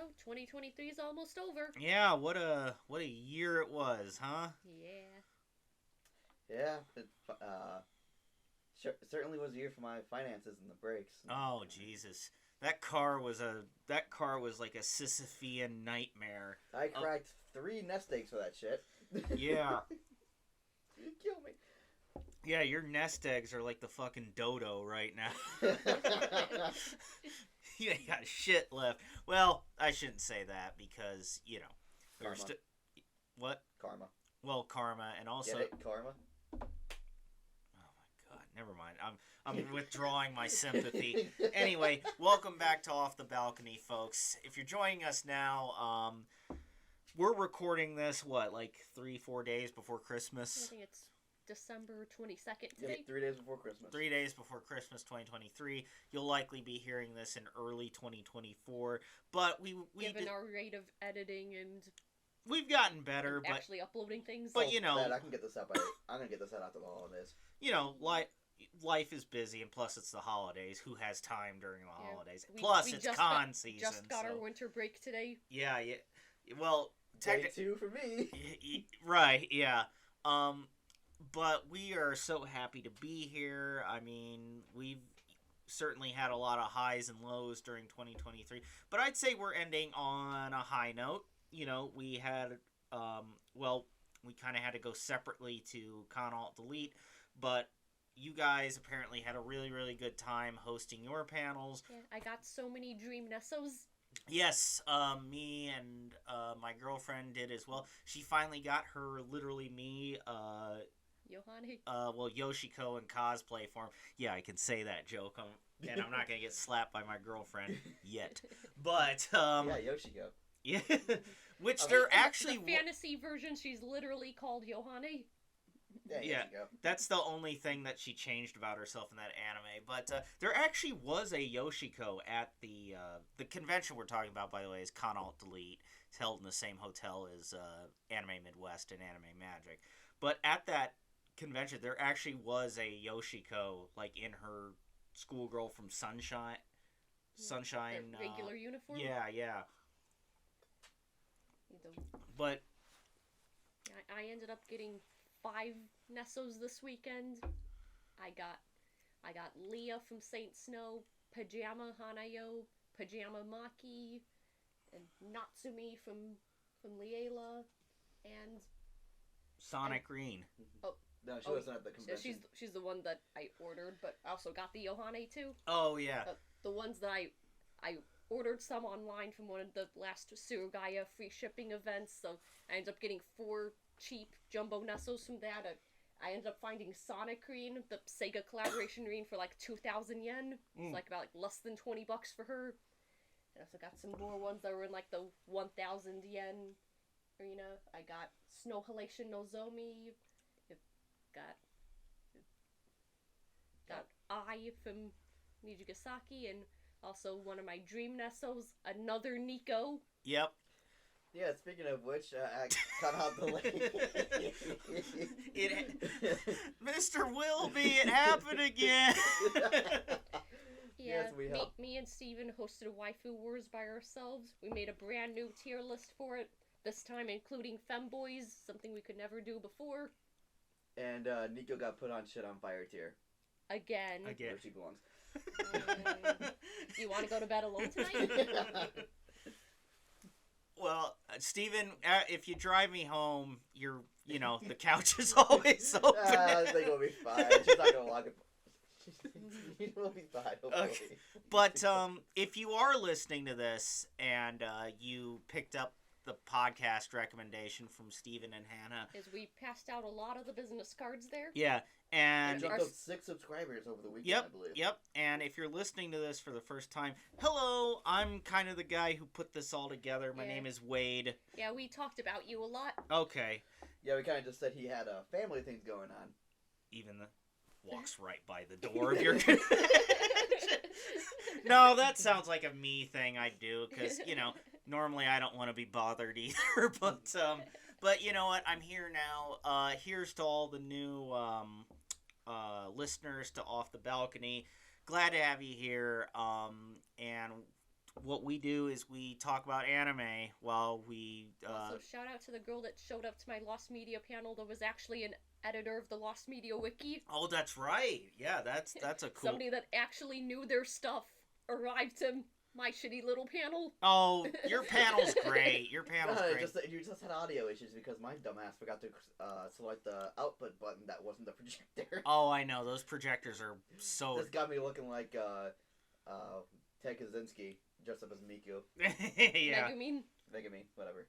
So 2023 is almost over. Yeah, what a year it was, huh? Yeah. Yeah, it certainly was a year for my finances and the brakes. Oh Jesus, that car was like a Sisyphean nightmare. I cracked 3 nest eggs for that shit. Yeah. Kill me. Yeah, your nest eggs are like the fucking dodo right now. You ain't got shit left. Well, I shouldn't say that because Karma. What? Karma. Well, karma, and also. Get it? Karma. Oh my god, never mind. I'm withdrawing my sympathy. Anyway, welcome back to Off the Balcony, folks. If you're joining us now, we're recording this like 3-4 days before Christmas. I think it's December 22nd today. Yeah, 3 days before Christmas. 3 days before Christmas 2023. You'll likely be hearing this in early 2024. But given our rate of editing and we've gotten better, but actually uploading things. But I can get this out I'm gonna get this out after the holidays. Life is busy, and plus it's the holidays. Who has time during the holidays? Plus it's con season. Just got our winter break today. Yeah. Well, day 2 for me. Right. Yeah. But we are so happy to be here. I mean, we've certainly had a lot of highs and lows during 2023. But I'd say we're ending on a high note. We had, we kind of had to go separately to Con-Alt-Delete. But you guys apparently had a really, really good time hosting your panels. Yeah, I got so many dream Nessos. Yes, me and my girlfriend did as well. She finally got her literally me, Yohane. Yoshiko in cosplay form. Yeah, I can say that joke, and I'm not gonna get slapped by my girlfriend yet. But yeah, Yoshiko. Yeah, which they're actually the fantasy version. She's literally called Yohane. Yeah, that's the only thing that she changed about herself in that anime. But there actually was a Yoshiko at the convention we're talking about, by the way, is Con-Alt-Delete. It's held in the same hotel as Anime Midwest and Anime Magic. But at that convention, there actually was a Yoshiko, like in her schoolgirl from Sunshine. Their regular uniform? Yeah. But I ended up getting 5 Nessos this weekend. I got Leah from Saint Snow, Pajama Hanayo, Pajama Maki, and Natsumi from Liela, and Sonic Green. Oh. No, she wasn't at the convention. She's the one that I ordered, but I also got the Yohane too. Oh yeah. The ones that I ordered some online from one of the last Surugaya free shipping events, so I ended up getting 4 cheap jumbo Nessos from that. I ended up finding Sonic Green, the Sega collaboration green, for like 2,000 yen. It's like about less than $20 for her. I also got some more ones that were in like the 1,000 yen arena. I got Snow Halation Nozomi. Got I from Nijigasaki, and also one of my dream Nessos, another Nico. Yep. Yeah, speaking of which, I cut out the link. Mr. Wilby, it happened again. Yeah, yes, we helped. Me and Steven hosted a Waifu Wars by ourselves. We made a brand new tier list for it, this time including femboys, something we could never do before. And Nico got put on shit on fire tier. Again. Where she belongs. You want to go to bed alone tonight? Well, Steven, if you drive me home, the couch is always open. I think we'll be fine. She's not gonna lock it. We'll be fine. Hopefully. Okay. But if you are listening to this and you picked up the podcast recommendation from Steven and Hannah, is we passed out a lot of the business cards there. Yeah, and jumped up 6 subscribers over the weekend, I believe. Yep. And if you're listening to this for the first time, hello, I'm kind of the guy who put this all together. My name is Wade. Yeah, we talked about you a lot. Okay. Yeah, we kind of just said he had family things going on. Even walks right by the door of your convention. No, that sounds like a me thing I do, because, normally I don't want to be bothered either, but you know what, I'm here now. Here's to all the new listeners to Off the Balcony. Glad to have you here, and what we do is we talk about anime while we. Also, shout out to the girl that showed up to my Lost Media panel that was actually an editor of the Lost Media Wiki. Oh, that's right. Yeah, that's a cool. Somebody that actually knew their stuff arrived to my shitty little panel. Oh, your panel's great. Your panel's great. You just had audio issues because my dumbass forgot to select the output button that wasn't the projector. Oh, I know. Those projectors are so. This got me looking like Ted Kaczynski dressed up as Miku. Yeah. Megumi, whatever.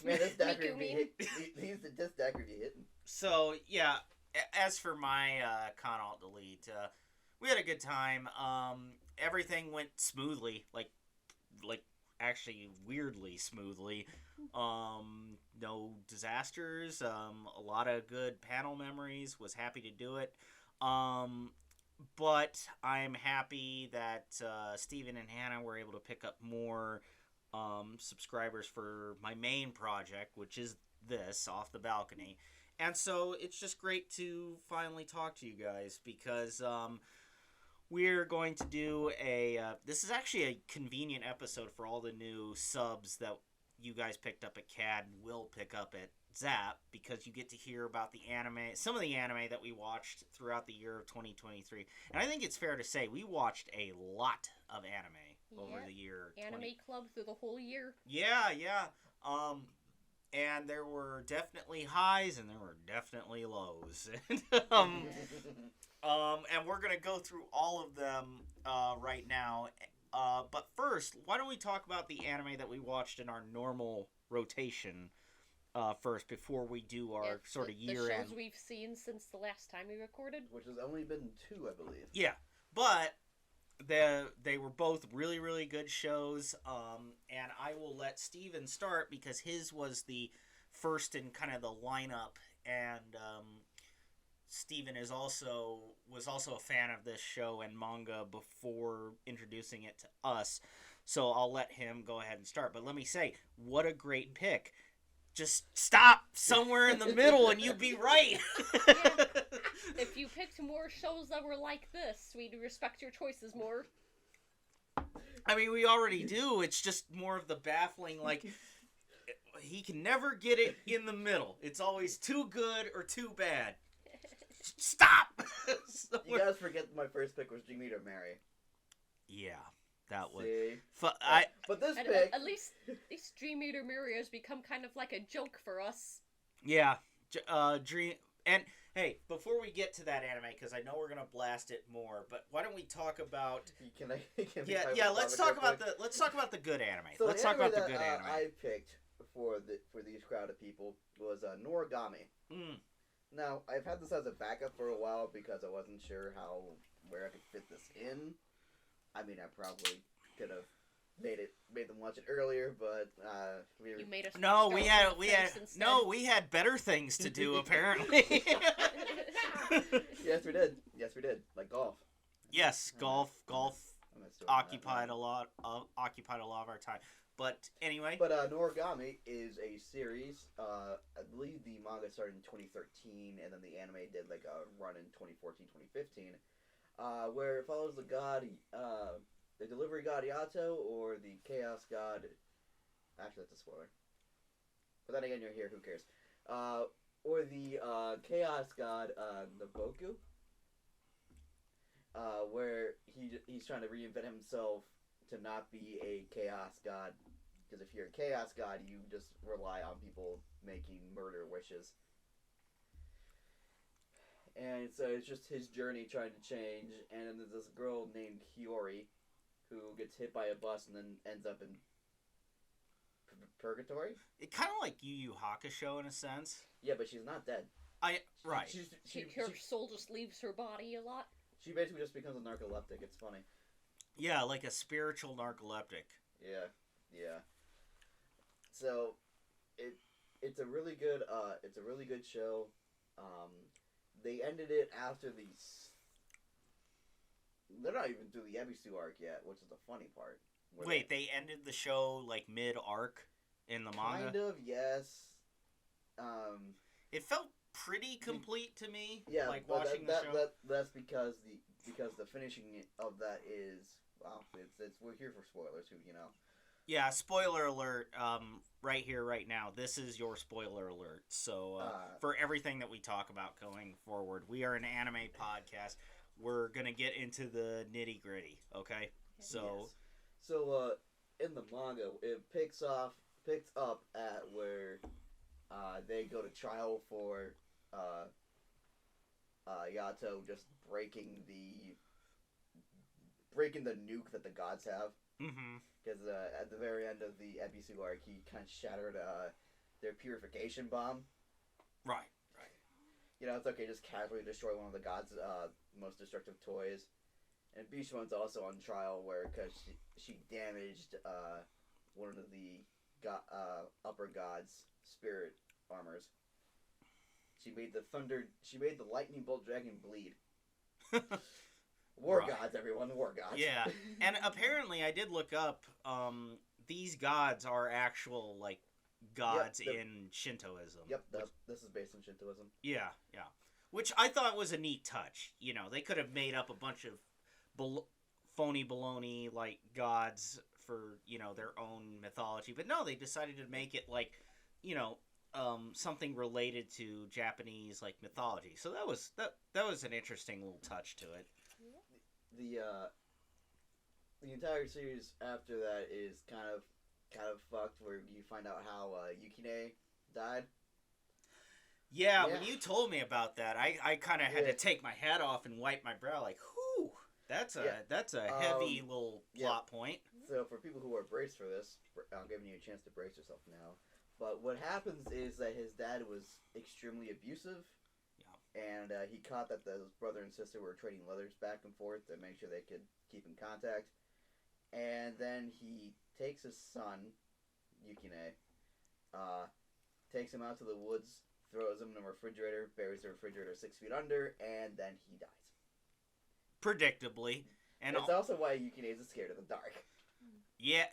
Man, this dagger be hit. This dagger be hitting. So yeah, as for my con alt delete, we had a good time. Everything went smoothly, like actually weirdly smoothly. No disasters. A lot of good panel memories. Was happy to do it. But I'm happy that Steven and Hannah were able to pick up more subscribers for my main project, which is this, Off the Balcony. And so it's just great to finally talk to you guys because we're going to do this is actually a convenient episode for all the new subs that you guys picked up at CAD and will pick up at Zap, because you get to hear about the anime, some of the anime that we watched throughout the year of 2023. And I think it's fair to say we watched a lot of anime over the year. Anime club through the whole year. Yeah. And there were definitely highs and there were definitely lows. And we're going to go through all of them right now. But first, why don't we talk about the anime that we watched in our normal rotation first before we do our sort of year-end. The shows we've seen since the last time we recorded. Which has only been 2, I believe. Yeah, but they were both really, really good shows. And I will let Steven start because his was the first in kind of the lineup. And Steven was also a fan of this show and manga before introducing it to us. So I'll let him go ahead and start. But let me say, what a great pick. Just stop somewhere in the middle and you'd be right. Yeah. If you picked more shows that were like this, we'd respect your choices more. I mean, we already do. It's just more of the baffling, like, he can never get it in the middle. It's always too good or too bad. Stop! You guys forget my first pick was Dream Meter Mary. Yeah. That was. But this pick, at least Dream Eater Miri has become kind of like a joke for us. Yeah, Dream. And hey, before we get to that anime, because I know we're gonna blast it more, but why don't we talk about? Let's talk about the good anime. So let's talk about the good anime. I picked for these crowd of people was Noragami. Now I've had this as a backup for a while because I wasn't sure where I could fit this in. I mean, I probably could have made them watch it earlier, but you made us. We had better things to do apparently. Yes, we did. Like golf. Yes, golf occupied a lot of our time. But anyway. But Noragami is a series. I believe the manga started in 2013, and then the anime did like a run in 2014, 2015. Where it follows the god, the delivery god Yato, or the chaos god. Actually, that's a spoiler. But then again, you're here. Who cares? Or the chaos god Naboku. Where he's trying to reinvent himself to not be a chaos god. Because if you're a chaos god, you just rely on people making murder wishes. And so it's just his journey trying to change, and then there's this girl named Hiyori, who gets hit by a bus and then ends up in purgatory. It kind of like Yu Yu Hakusho in a sense. Yeah, but she's not dead. Right. Her soul just leaves her body a lot. She basically just becomes a narcoleptic. It's funny. Yeah, like a spiritual narcoleptic. Yeah. So, it's a really good show. They ended it after they're not even through the Ebisu arc yet, which is the funny part. Wait, they ended the show like mid-arc in the manga? Kind of, yes. It felt pretty complete to me. Yeah, like watching the show. That's because the finishing of that is Well, it's we're here for spoilers, you know. Yeah, spoiler alert. Right here, right now. This is your spoiler alert. So for everything that we talk about going forward, we are an anime podcast. We're gonna get into the nitty gritty. Okay. So. Yes. So in the manga, it picks up at where they go to trial for Yato just breaking the nuke that the gods have. Mm-hmm. Because at the very end of the episode arc, he kind of shattered their purification bomb. Right. You know, it's okay, just casually destroy one of the gods' most destructive toys. And Bishamon's also on trial because she damaged one of the upper god's spirit armors. She made the lightning bolt dragon bleed. War gods, everyone, war gods. Yeah, and apparently I did look up. These gods are actual gods in Shintoism. Yep, this is based on Shintoism. Yeah, which I thought was a neat touch. You know, they could have made up a bunch of phony baloney gods for their own mythology, but no, they decided to make it something related to Japanese mythology. So that was an interesting little touch to it. The entire series after that is kind of fucked, where you find out how Yukine died. Yeah, when you told me about that, I kind of had to take my hat off and wipe my brow. Whew, that's a heavy little plot point. So for people who are braced for this, I'm giving you a chance to brace yourself now. But what happens is that his dad was extremely abusive. And he caught that his brother and sister were trading letters back and forth to make sure they could keep in contact. And then he takes his son, Yukine, takes him out to the woods, throws him in a refrigerator, buries the refrigerator 6 feet under, and then he dies. Predictably. And it's also why Yukine is scared of the dark. Yeah,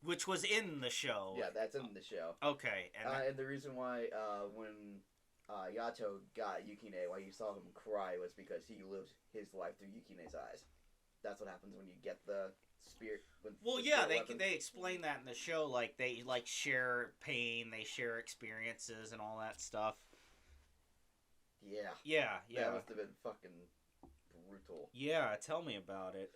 which was in the show. Yeah, that's in the show. Okay. And the reason why when Yato got Yukine, why you saw him cry, was because he lived his life through Yukine's eyes. That's what happens when you get the spirit. They explain that in the show. They share pain, they share experiences, and all that stuff. Yeah. That must have been fucking brutal. Yeah, tell me about it.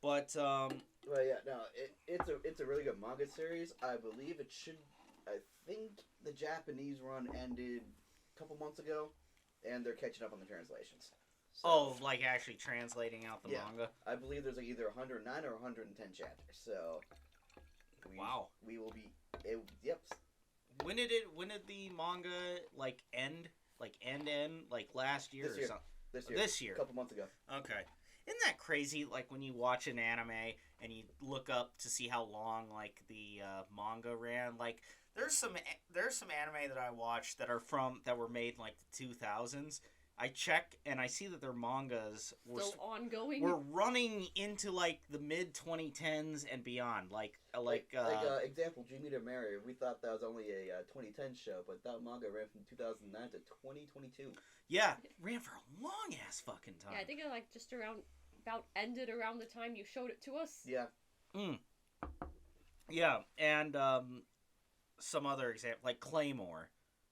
But well, yeah, no, it's a really good manga series. I believe it should. I think the Japanese run ended couple months ago, and they're catching up on the translations. So, actually translating out the manga? I believe there's either 109 or 110 chapters, so wow. We will be yep. When did the manga end? End last year or something? This year. A couple months ago. Okay. Isn't that crazy? When you watch an anime and you look up to see how long the manga ran, There's some anime that I watched that were made in the 2000s. I check and I see that their mangas were still ongoing. We're running into the mid 2010s and beyond. Example, Dream Meter Mary. We thought that was only a 2010 show, but that manga ran from 2009 to 2022. Yeah, it ran for a long ass fucking time. Yeah, I think it just about ended around the time you showed it to us. Yeah. Yeah, and some other example, Claymore,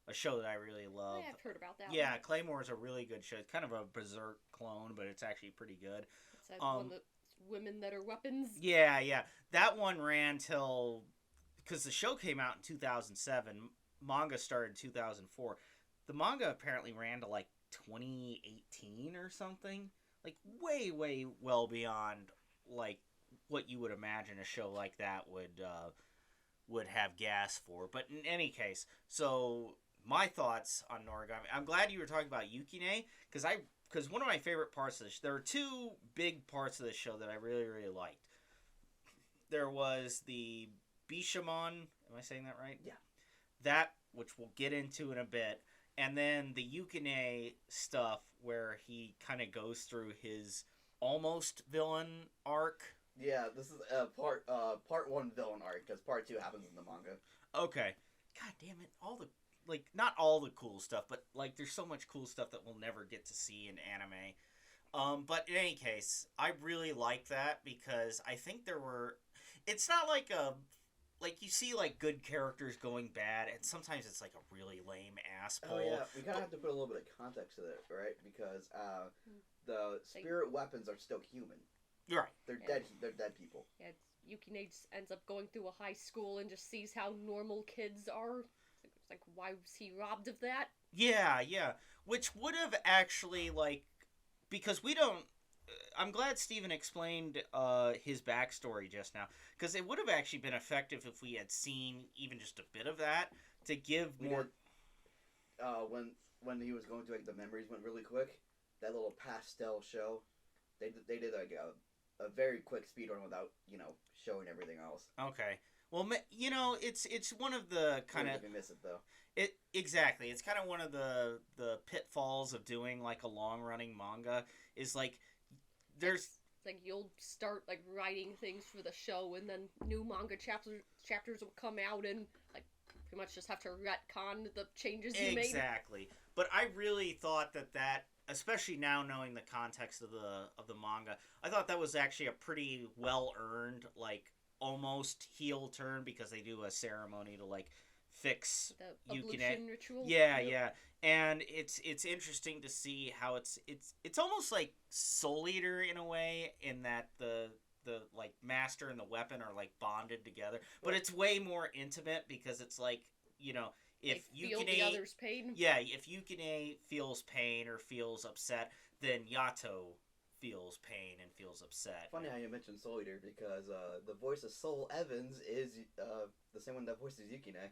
a show that I really love. I've heard about that. Yeah, Claymore is a really good show. It's kind of a Berserk clone, but it's actually pretty good. It's one that's women that are weapons. Yeah. That one ran till... Because the show came out in 2007. Manga started in 2004. The manga apparently ran to 2018 or something. Way, way well beyond what you would imagine a show like that would have gas for. But in any case, so my thoughts on Noragami. I'm glad you were talking about Yukine, because one of my favorite parts of this, there are two big parts of the show that I really, really liked. There was the Bishamon, am I saying that right? Yeah. That, which we'll get into in a bit, and then the Yukine stuff where he kind of goes through his almost villain arc. Yeah, this is part one villain arc, because part two happens in the manga. Okay. God damn it! All the not all the cool stuff, but there's so much cool stuff that we'll never get to see in anime. But in any case, I really like that because I think there were. It's not like like you see like good characters going bad, and sometimes it's like a really lame ass Oh pull. yeah, we kind of have to put a little bit of context to that, right? Because the spirit weapons are still human. You're right. They're Yeah. dead. They're dead people. Yeah, Yukine just ends up going through a high school and just sees how normal kids are. It's like, why was he robbed of that? Yeah, yeah. Which would have actually like because we don't. I'm glad Steven explained his backstory just now because it would have actually been effective if we had seen even just a bit of that to give We more. did, when he was going through like the memories went really quick. That little pastel show, they did like a very quick speed run without showing everything else. Okay. Well, it's one of the kind of If you miss it though. it exactly. It's kind of one of the pitfalls of doing like a long running manga is like there's It's like you'll start like writing things for the show, and then new manga chapters will come out, and like pretty much just have to retcon the changes you made. exactly. But I really thought that especially now knowing the context of the manga, I thought that was actually a pretty well earned like almost heel turn because they do a ceremony to like fix The ablution ritual. Yeah, yeah. And it's interesting to see how it's almost like Soul Eater in a way in that the like master and the weapon are like bonded together, but it's way more intimate because it's like, if They feel the Yukine other's pain. yeah, if Yukine feels pain or feels upset, then Yato feels pain and feels upset. Funny how you mentioned Soul Eater because the voice of Soul Evans is the same one that voices Yukine.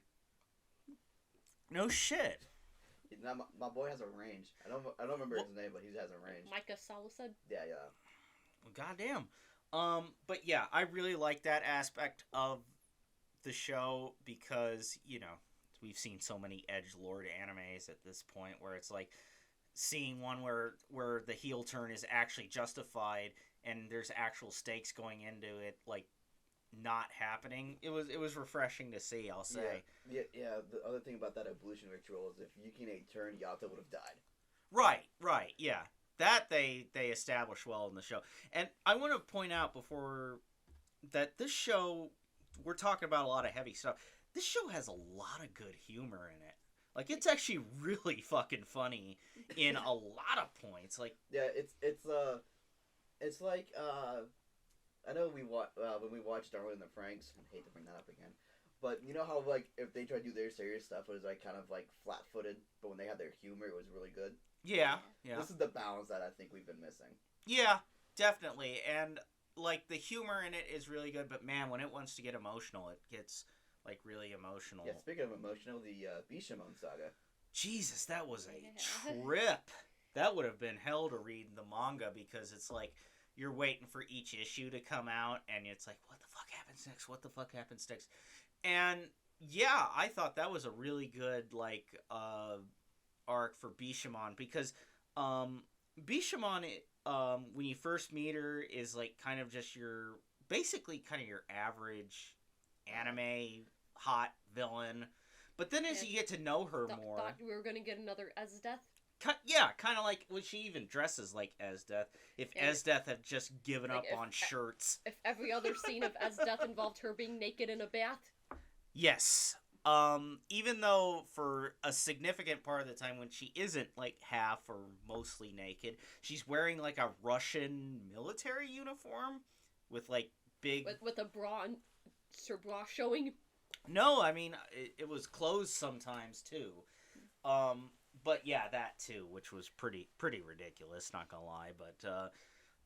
No shit. Now, my boy has a range. I don't remember his name, but he has a range. Micah Salasad. Yeah. Well, goddamn. But yeah, I really like that aspect of the show because, we've seen so many edgelord animes at this point where it's like seeing one where the heel turn is actually justified and there's actual stakes going into it, like not happening. It was refreshing to see, I'll say. Yeah. The other thing about that ablution ritual is if Yukine turned, Yato would have died. Right, yeah. That they establish well in the show. And I want to point out before that this show, we're talking about a lot of heavy stuff. This show has a lot of good humor in it. Like, it's actually really fucking funny in a lot of points. Like, yeah, it's like I know when we watched Darwin and the Franks, I hate to bring that up again, but you know how like if they try to do their serious stuff, it was like kind of like flat-footed, but when they had their humor, it was really good. yeah. This is the balance that I think we've been missing. Yeah, definitely. And, like, the humor in it is really good, but man, when it wants to get emotional, it gets, like, really emotional. Yeah, speaking of emotional, the Bishamon saga. Jesus, that was a Yeah. trip. That would have been hell to read the manga because it's like you're waiting for each issue to come out and it's like, what the fuck happens next? What the fuck happens next? And yeah, I thought that was a really good like arc for Bishamon because Bishamon when you first meet her is like kind of just your basically kind of your average anime hot villain. But then as you get to know her more... Thought we were going to get another Esdeath. Yeah, kind of like... Well, she even dresses like Esdeath. If Esdeath had just given like up on shirts. If every other scene of Esdeath involved her being naked in a bath. Yes. Even though for a significant part of the time when she isn't like half or mostly naked, she's wearing like a Russian military uniform with like big... With a bra and her bra showing... No, I mean, it was closed sometimes, too. But yeah, that, too, which was pretty ridiculous, not gonna lie, but,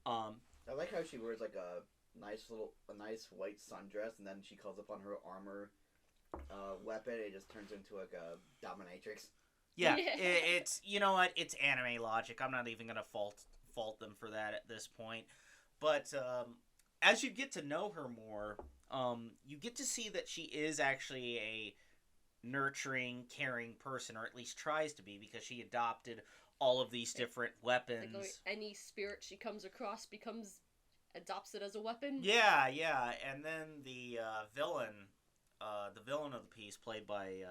I like how she wears, like, a nice white sundress, and then she calls upon her armor weapon, it just turns into, like, a dominatrix. Yeah, it's, you know what, it's anime logic, I'm not even gonna fault them for that at this point, but, as you get to know her more... you get to see that she is actually a nurturing, caring person, or at least tries to be, because she adopted all of these different weapons. Like any spirit she comes across adopts it as a weapon. Yeah, and then the villain of the piece, played by,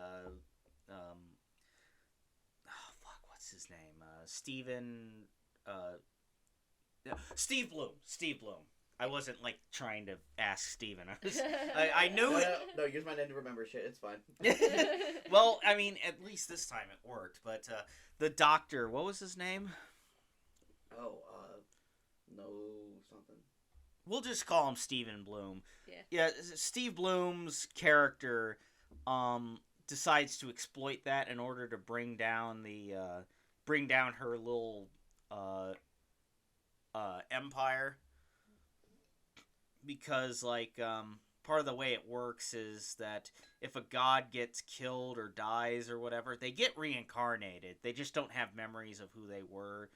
what's his name? Steven, Steve Bloom. Steve Bloom. I wasn't like trying to ask Steven. I knew No, it. no, use my name to remember shit. It's fine. Well, I mean, at least this time it worked. But the doctor, what was his name? Oh, no something. We'll just call him Steven Bloom. Yeah. Yeah, Steve Bloom's character decides to exploit that in order to bring down her little empire. Because part of the way it works is that if a god gets killed or dies or whatever, they get reincarnated. They just don't have memories of who they were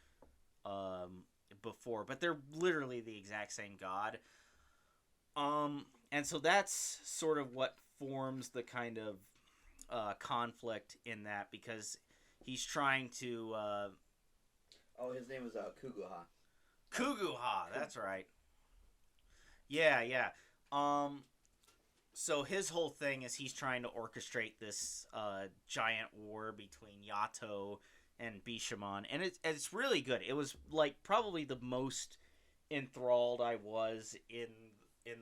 before, but they're literally the exact same god. And so that's sort of what forms the kind of conflict in that, because he's trying to Oh, his name is Kuguha. Kuguha, that's right. Yeah. So his whole thing is he's trying to orchestrate this giant war between Yato and Bishamon, and it's really good. It was like probably the most enthralled I was in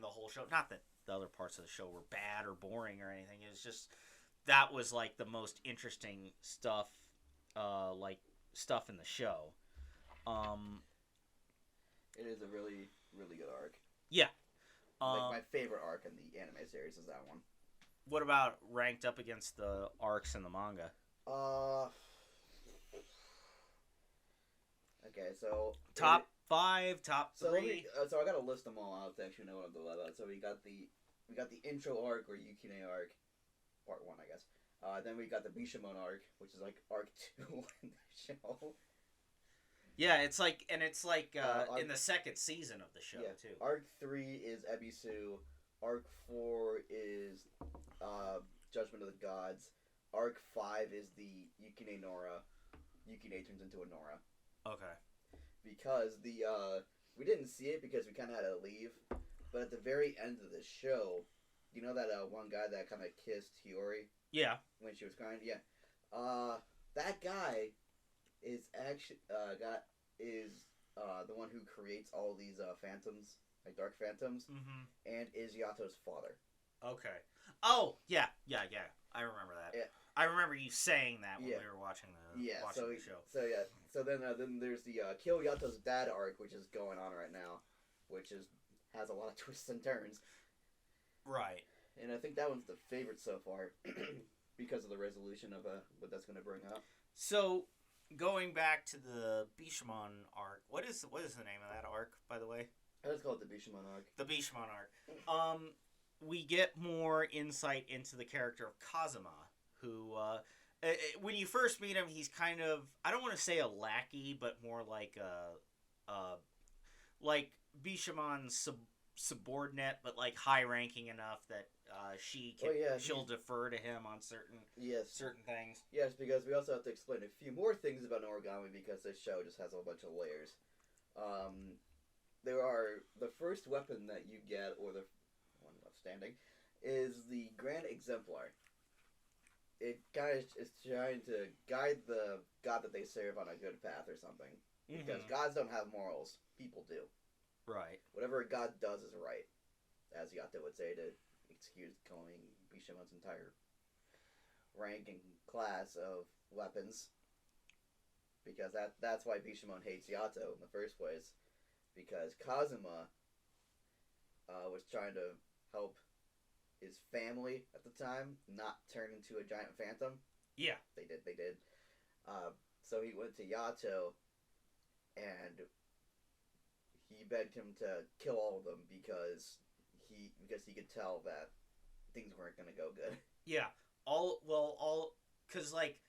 the whole show. Not that the other parts of the show were bad or boring or anything. It was just that was like the most interesting stuff, stuff in the show. It is a really, really good arc. Yeah. Like my favorite arc in the anime series is that one. What about ranked up against the arcs in the manga? Okay, so Top 5, top 3. So I gotta list them all out to actually know what I'm talking about. So we got the intro arc, or Yukine arc, part 1, I guess. Then we got the Bishamon arc, which is like arc 2 in the show. Yeah, it's like in the second season of the show too. Arc 3 is Ebisu. Arc 4 is Judgment of the Gods. Arc 5 is the Yukine Nora. Yukine turns into a Nora. Okay. Because we didn't see it because we kind of had to leave, but at the very end of the show, you know that one guy that kind of kissed Hiyori? Yeah. When she was crying? Yeah. That guy is actually the one who creates all these phantoms, like dark phantoms, and is Yato's father. Okay. Oh, yeah. I remember that. Yeah. I remember you saying that when we were watching the show. So then there's the Kill Yato's dad arc, which is going on right now, which has a lot of twists and turns. Right. And I think that one's the favorite so far because of the resolution of what that's going to bring up. So, going back to the Bishamon arc, what is the name of that arc, by the way? I just call it the Bishamon arc. The Bishamon arc. We get more insight into the character of Kazuma, who, when you first meet him, he's kind of, I don't want to say a lackey, but more like like Bishamon's subordinate, but like high-ranking enough that she'll defer to him on certain things. Yes, because we also have to explain a few more things about Noragami because this show just has a bunch of layers. There are the first weapon that you get, or the one left standing, is the Grand Exemplar. It is trying to guide the god that they serve on a good path or something. Because gods don't have morals, people do. Right. Whatever a god does is right, as Yato would say, to excuse calling Bishamon's entire rank and class of weapons. Because that's why Bishamon hates Yato in the first place. Because Kazuma was trying to help his family at the time not turn into a giant phantom. Yeah. They did. So he went to Yato and he begged him to kill all of them because he could tell that things weren't going to go good. Yeah. Because, like,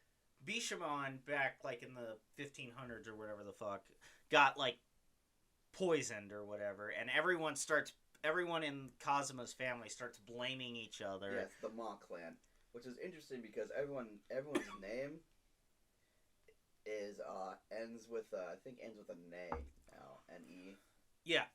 Bishamon back, like, in the 1500s or whatever the fuck, got, like, poisoned or whatever, and everyone in Kazuma's family starts blaming each other. Yes, the Ma clan. Which is interesting because everyone's name is, ends with a ne now, N-E. Yeah.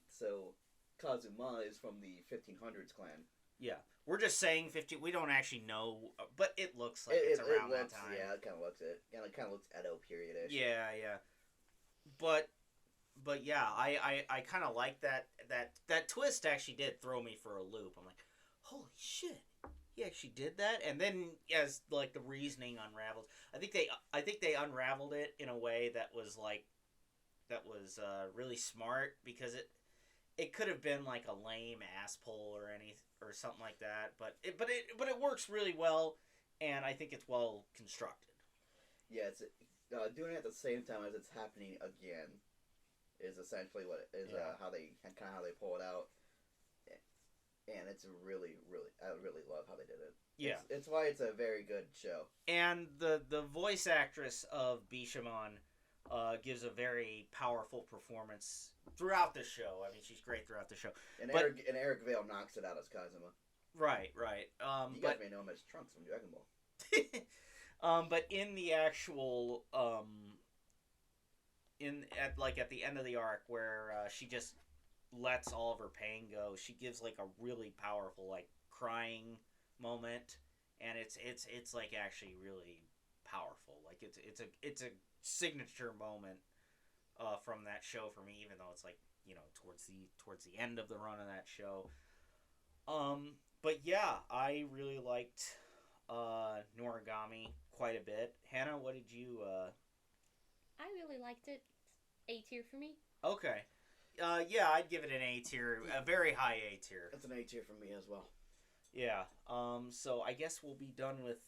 So Kazuma is from the 1500s clan. Yeah. We're just saying 50. We don't actually know, but it looks like it's around that time. Yeah, it kind of looks Edo period-ish. Yeah. But but yeah, I kind of like that twist. Actually, did throw me for a loop. I'm like, holy shit, he actually did that. And then as like the reasoning unravels, I think they unraveled it in a way that was like really smart, because it could have been like a lame ass pull or something like that, but it works really well, and I think it's well constructed. Yeah, it's doing it at the same time as it's happening again is essentially what it is. Yeah. How they pull it out, and it's really I really love how they did it. Yeah, it's why it's a very good show. and the voice actress of Bishamon gives a very powerful performance throughout the show. I mean, she's great throughout the show. And But- Eric Vale knocks it out as Kazuma. Right. You guys may know him as Trunks from Dragon Ball. But in the actual at the end of the arc where she just lets all of her pain go, she gives like a really powerful like crying moment, and it's like actually really powerful. Like it's a signature moment from that show for me, even though it's like, you know, towards the end of the run of that show. But yeah, I really liked Noragami quite a bit. Hannah, what did you I really liked it. A tier for me. Okay. Yeah, I'd give it an A tier, a very high A tier. It's an A tier for me as well. Yeah. So I guess we'll be done with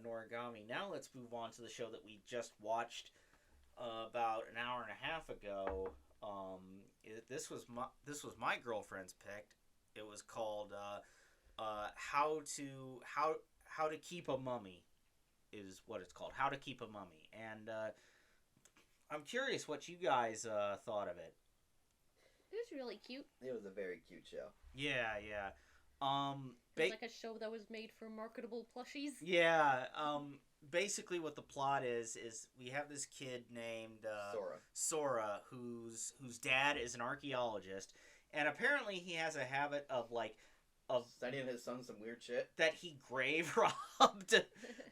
Noragami. Now let's move on to the show that we just watched about an hour and a half ago. This was my girlfriend's pick. It was called How to Keep a Mummy is what it's called. How to Keep a Mummy. And I'm curious what you guys thought of it. It was really cute. It was a very cute show. Yeah. It was like a show that was made for marketable plushies. Yeah. Basically, what the plot is we have this kid named Sora, whose dad is an archaeologist, and apparently he has a habit of sending his son some weird shit that he grave robbed.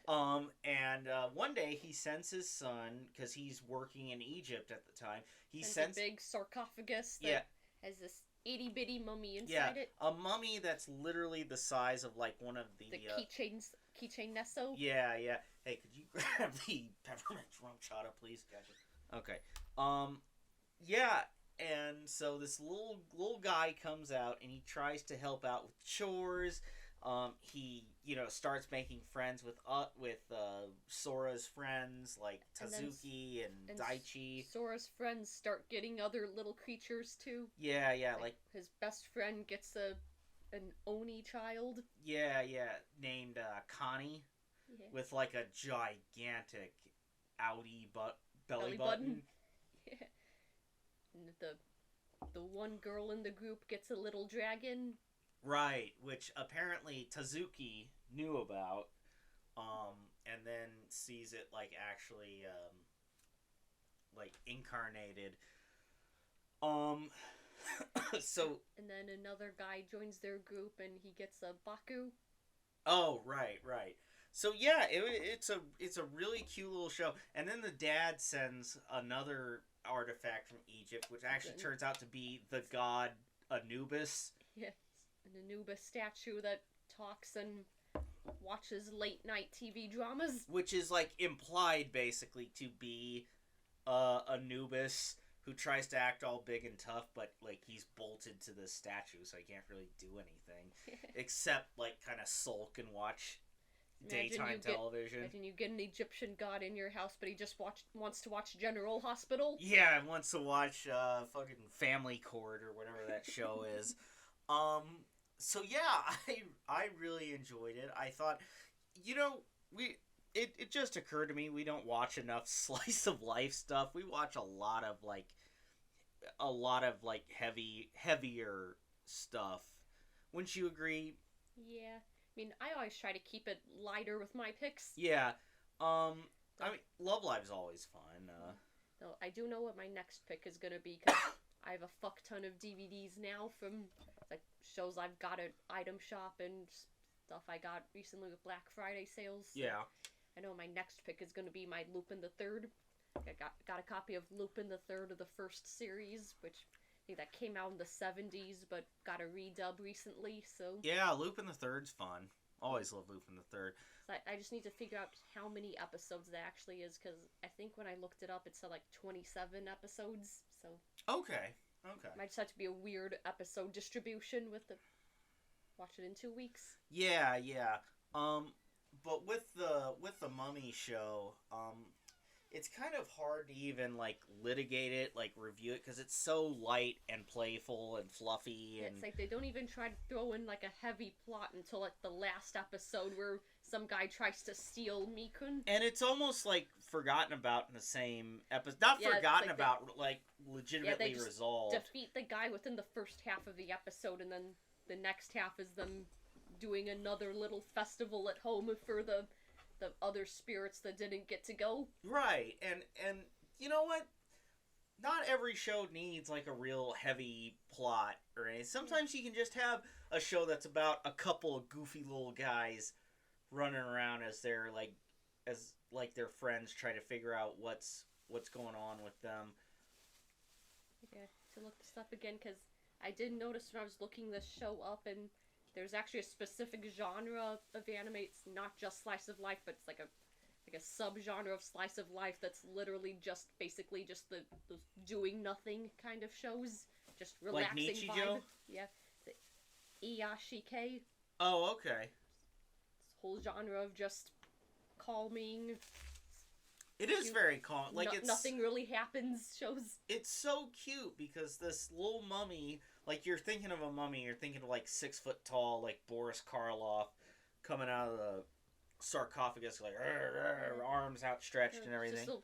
And one day he sends his son, because he's working in Egypt at the time. He sends a big sarcophagus that has this itty bitty mummy inside it. A mummy that's literally the size of like one of the keychain Nesso. Yeah. Hey, could you grab the peppermint rum chata, please? Gotcha. Okay. Yeah. And so this little guy comes out and he tries to help out with chores. He starts making friends with Sora's friends like Tazuki and Daichi. Sora's friends start getting other little creatures too. Yeah, like his best friend gets an Oni child. Yeah, named Connie, with like a gigantic outie belly button. Yeah. And the one girl in the group gets a little dragon. Right, which apparently Tazuki knew about, and then sees it like actually like incarnated. So and then another guy joins their group and he gets a Baku. Oh, right. So yeah, it's a really cute little show. And then the dad sends another artifact from Egypt, which actually turns out to be the god Anubis. Yeah, an Anubis statue that talks and watches late night TV dramas. Which is like implied basically to be Anubis, who tries to act all big and tough, but like he's bolted to the statue, so he can't really do anything except like kind of sulk and watch daytime television. Imagine you get an Egyptian god in your house, but he just wants to watch General Hospital. Yeah, wants to watch fucking Family Court or whatever that show is. So yeah, I really enjoyed it. I thought, it just occurred to me we don't watch enough slice of life stuff. We watch a lot of heavier stuff. Wouldn't you agree? Yeah. I mean, I always try to keep it lighter with my picks. Yeah. I mean, Love Live's always fun. So I do know what my next pick is gonna be, because I have a fuck ton of DVDs now from like shows I've got at Item Shop and stuff I got recently with Black Friday sales. So yeah. I know my next pick is gonna be my Lupin the Third. I got a copy of Lupin the Third of the first series, which I think that came out in the 70s, but got a redub recently. So Yeah, Lupin the Third's fun. Always love Lupin the Third. so I just need to figure out how many episodes that actually is, because I think when I looked it up, it said like 27 episodes. So Okay. might just have to be a weird episode distribution with the watch it in 2 weeks. Yeah. But with the Mummy show, it's kind of hard to even like litigate it, like review it, because it's so light and playful and fluffy. Yeah, And it's like they don't even try to throw in like a heavy plot until like the last episode where some guy tries to steal Mikun. and it's almost like forgotten about in the same episode. Not Yeah, it's forgotten like about, like legitimately just resolved. Defeat the guy within the first half of the episode, and then the next half is them doing another little festival at home for the other spirits that didn't get to go. Right, and you know what? Not every show needs like a real heavy plot or anything. Sometimes you can just have a show that's about a couple of goofy little guys running around as their their friends try to figure out what's going on with them. Okay, to look this up again, because I did notice when I was looking this show up, and there's actually a specific genre of anime. It's not just slice of life, but it's like a subgenre of slice of life that's literally just basically just the doing nothing kind of shows, just relaxing Like Nichijou? vibe. Yeah, the Iyashike. Oh, okay. This whole genre of just calming. It is Cute. very calm. Like it's Nothing really happens shows. It's so cute because this little mummy, like you're thinking of a mummy, you're thinking of like 6 foot tall, like Boris Karloff coming out of the sarcophagus, like arms outstretched and everything. Just a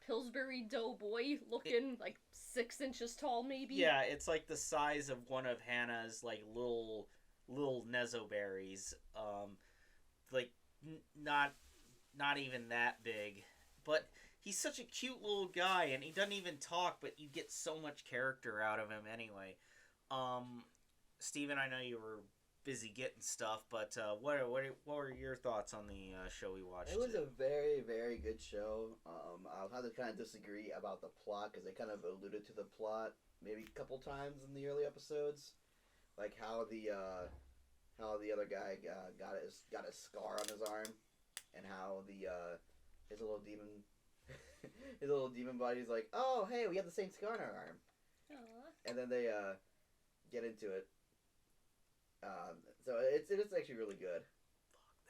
Pillsbury Doughboy looking like 6 inches tall, maybe. Yeah, it's like the size of one of Hannah's like little Nezo berries. Like not even that big, but he's such a cute little guy, and he doesn't even talk, but you get so much character out of him anyway. Steven, I know you were busy getting stuff, but what were your thoughts on the show we watched? It was a very, very good show. I'll have to kind of disagree about the plot, because they kind of alluded to the plot maybe a couple times in the early episodes, like how the other guy got a scar on his arm, and how his little demon body's like, oh hey, we have the same scar on our arm. Aww. And then they get into it. So it is actually really good.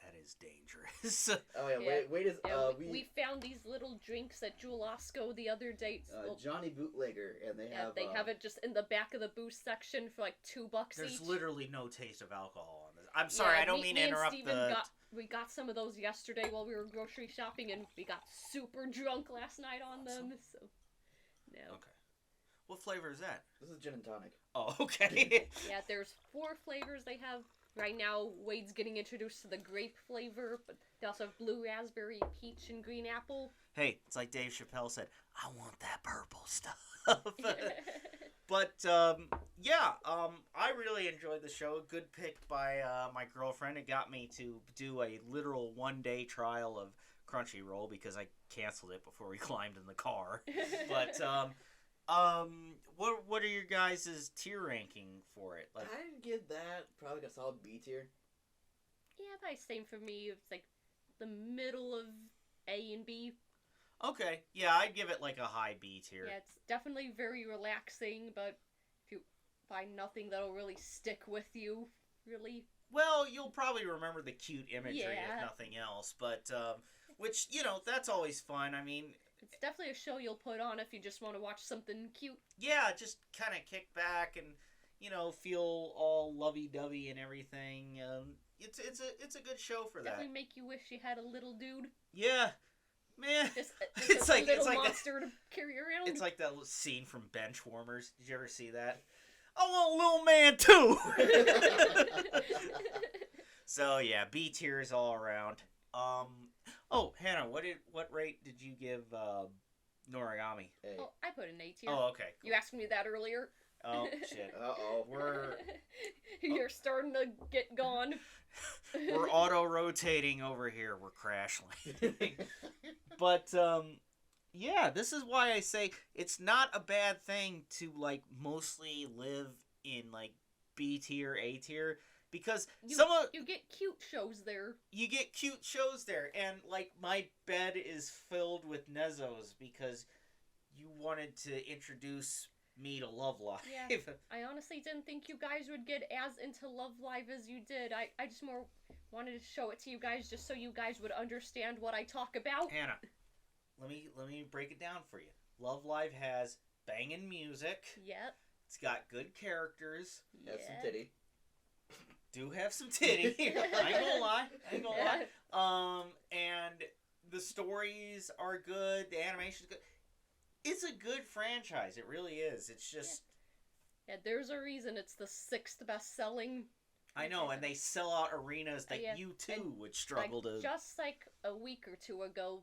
That is dangerous. Oh yeah, Yeah. wait is we found these little drinks at Jewel Osco the other day. Johnny Bootlegger, and they have it just in the back of the booze section for like $2 There's each. literally no taste of alcohol on this. I'm sorry, I don't mean to interrupt We got some of those yesterday while we were grocery shopping, and we got super drunk last night on them. So, no. Okay. What flavor is that? This is gin and tonic. Oh, okay. Yeah, there's 4 flavors they have. Right now, Wade's getting introduced to the grape flavor, but they also have blue raspberry, peach, and green apple. Hey, it's like Dave Chappelle said, I want that purple stuff. But, I really enjoyed the show. A good pick by my girlfriend. It got me to do a literal 1-day trial of Crunchyroll because I canceled it before we climbed in the car. But, what are your guys' tier ranking for it? Like, I'd give that probably like a solid B tier. Yeah, probably same for me. It's like the middle of A and B. okay, yeah, I'd give it like a high B tier. Yeah, it's definitely very relaxing, but if you find nothing that'll really stick with you, really. Well, you'll probably remember the cute imagery Yeah. if nothing else, but, which, that's always fun. I mean, It's definitely a show you'll put on if you just want to watch something cute. yeah, just kind of kick back and, feel all lovey-dovey and everything. It's a good show for that. Definitely make you wish you had a little dude. Yeah, man. Just It's a like- little it's like monster to carry around. It's like that scene from Benchwarmers. Did you ever see that? I want a little man too. So yeah, B tiers all around. Oh, Hannah, what rate did you give Noragami? Hey. Oh, I put an A tier. Oh, okay. You asked me that earlier. Oh shit. Uh-oh. You're starting to get gone. We're auto rotating over here. We're crash landing. But Yeah, this is why I say it's not a bad thing to like mostly live in like B tier, A tier, because you get cute shows there. you get cute shows there, and like my bed is filled with Nezzos because you wanted to introduce me to Love Live. Yeah, I honestly didn't think you guys would get as into Love Live as you did. I just more wanted to show it to you guys just so you guys would understand what I talk about. Hannah, let me break it down for you. Love Live has banging music. Yep. It's got good characters. Have some titty. Do have some titty. I ain't gonna lie. And the stories are good. The animation's good. It's a good franchise. It really is. It's just. Yeah, there's a reason it's the 6th best-selling. I know, and they sell out arenas that you too would struggle to. Just like a week or two ago,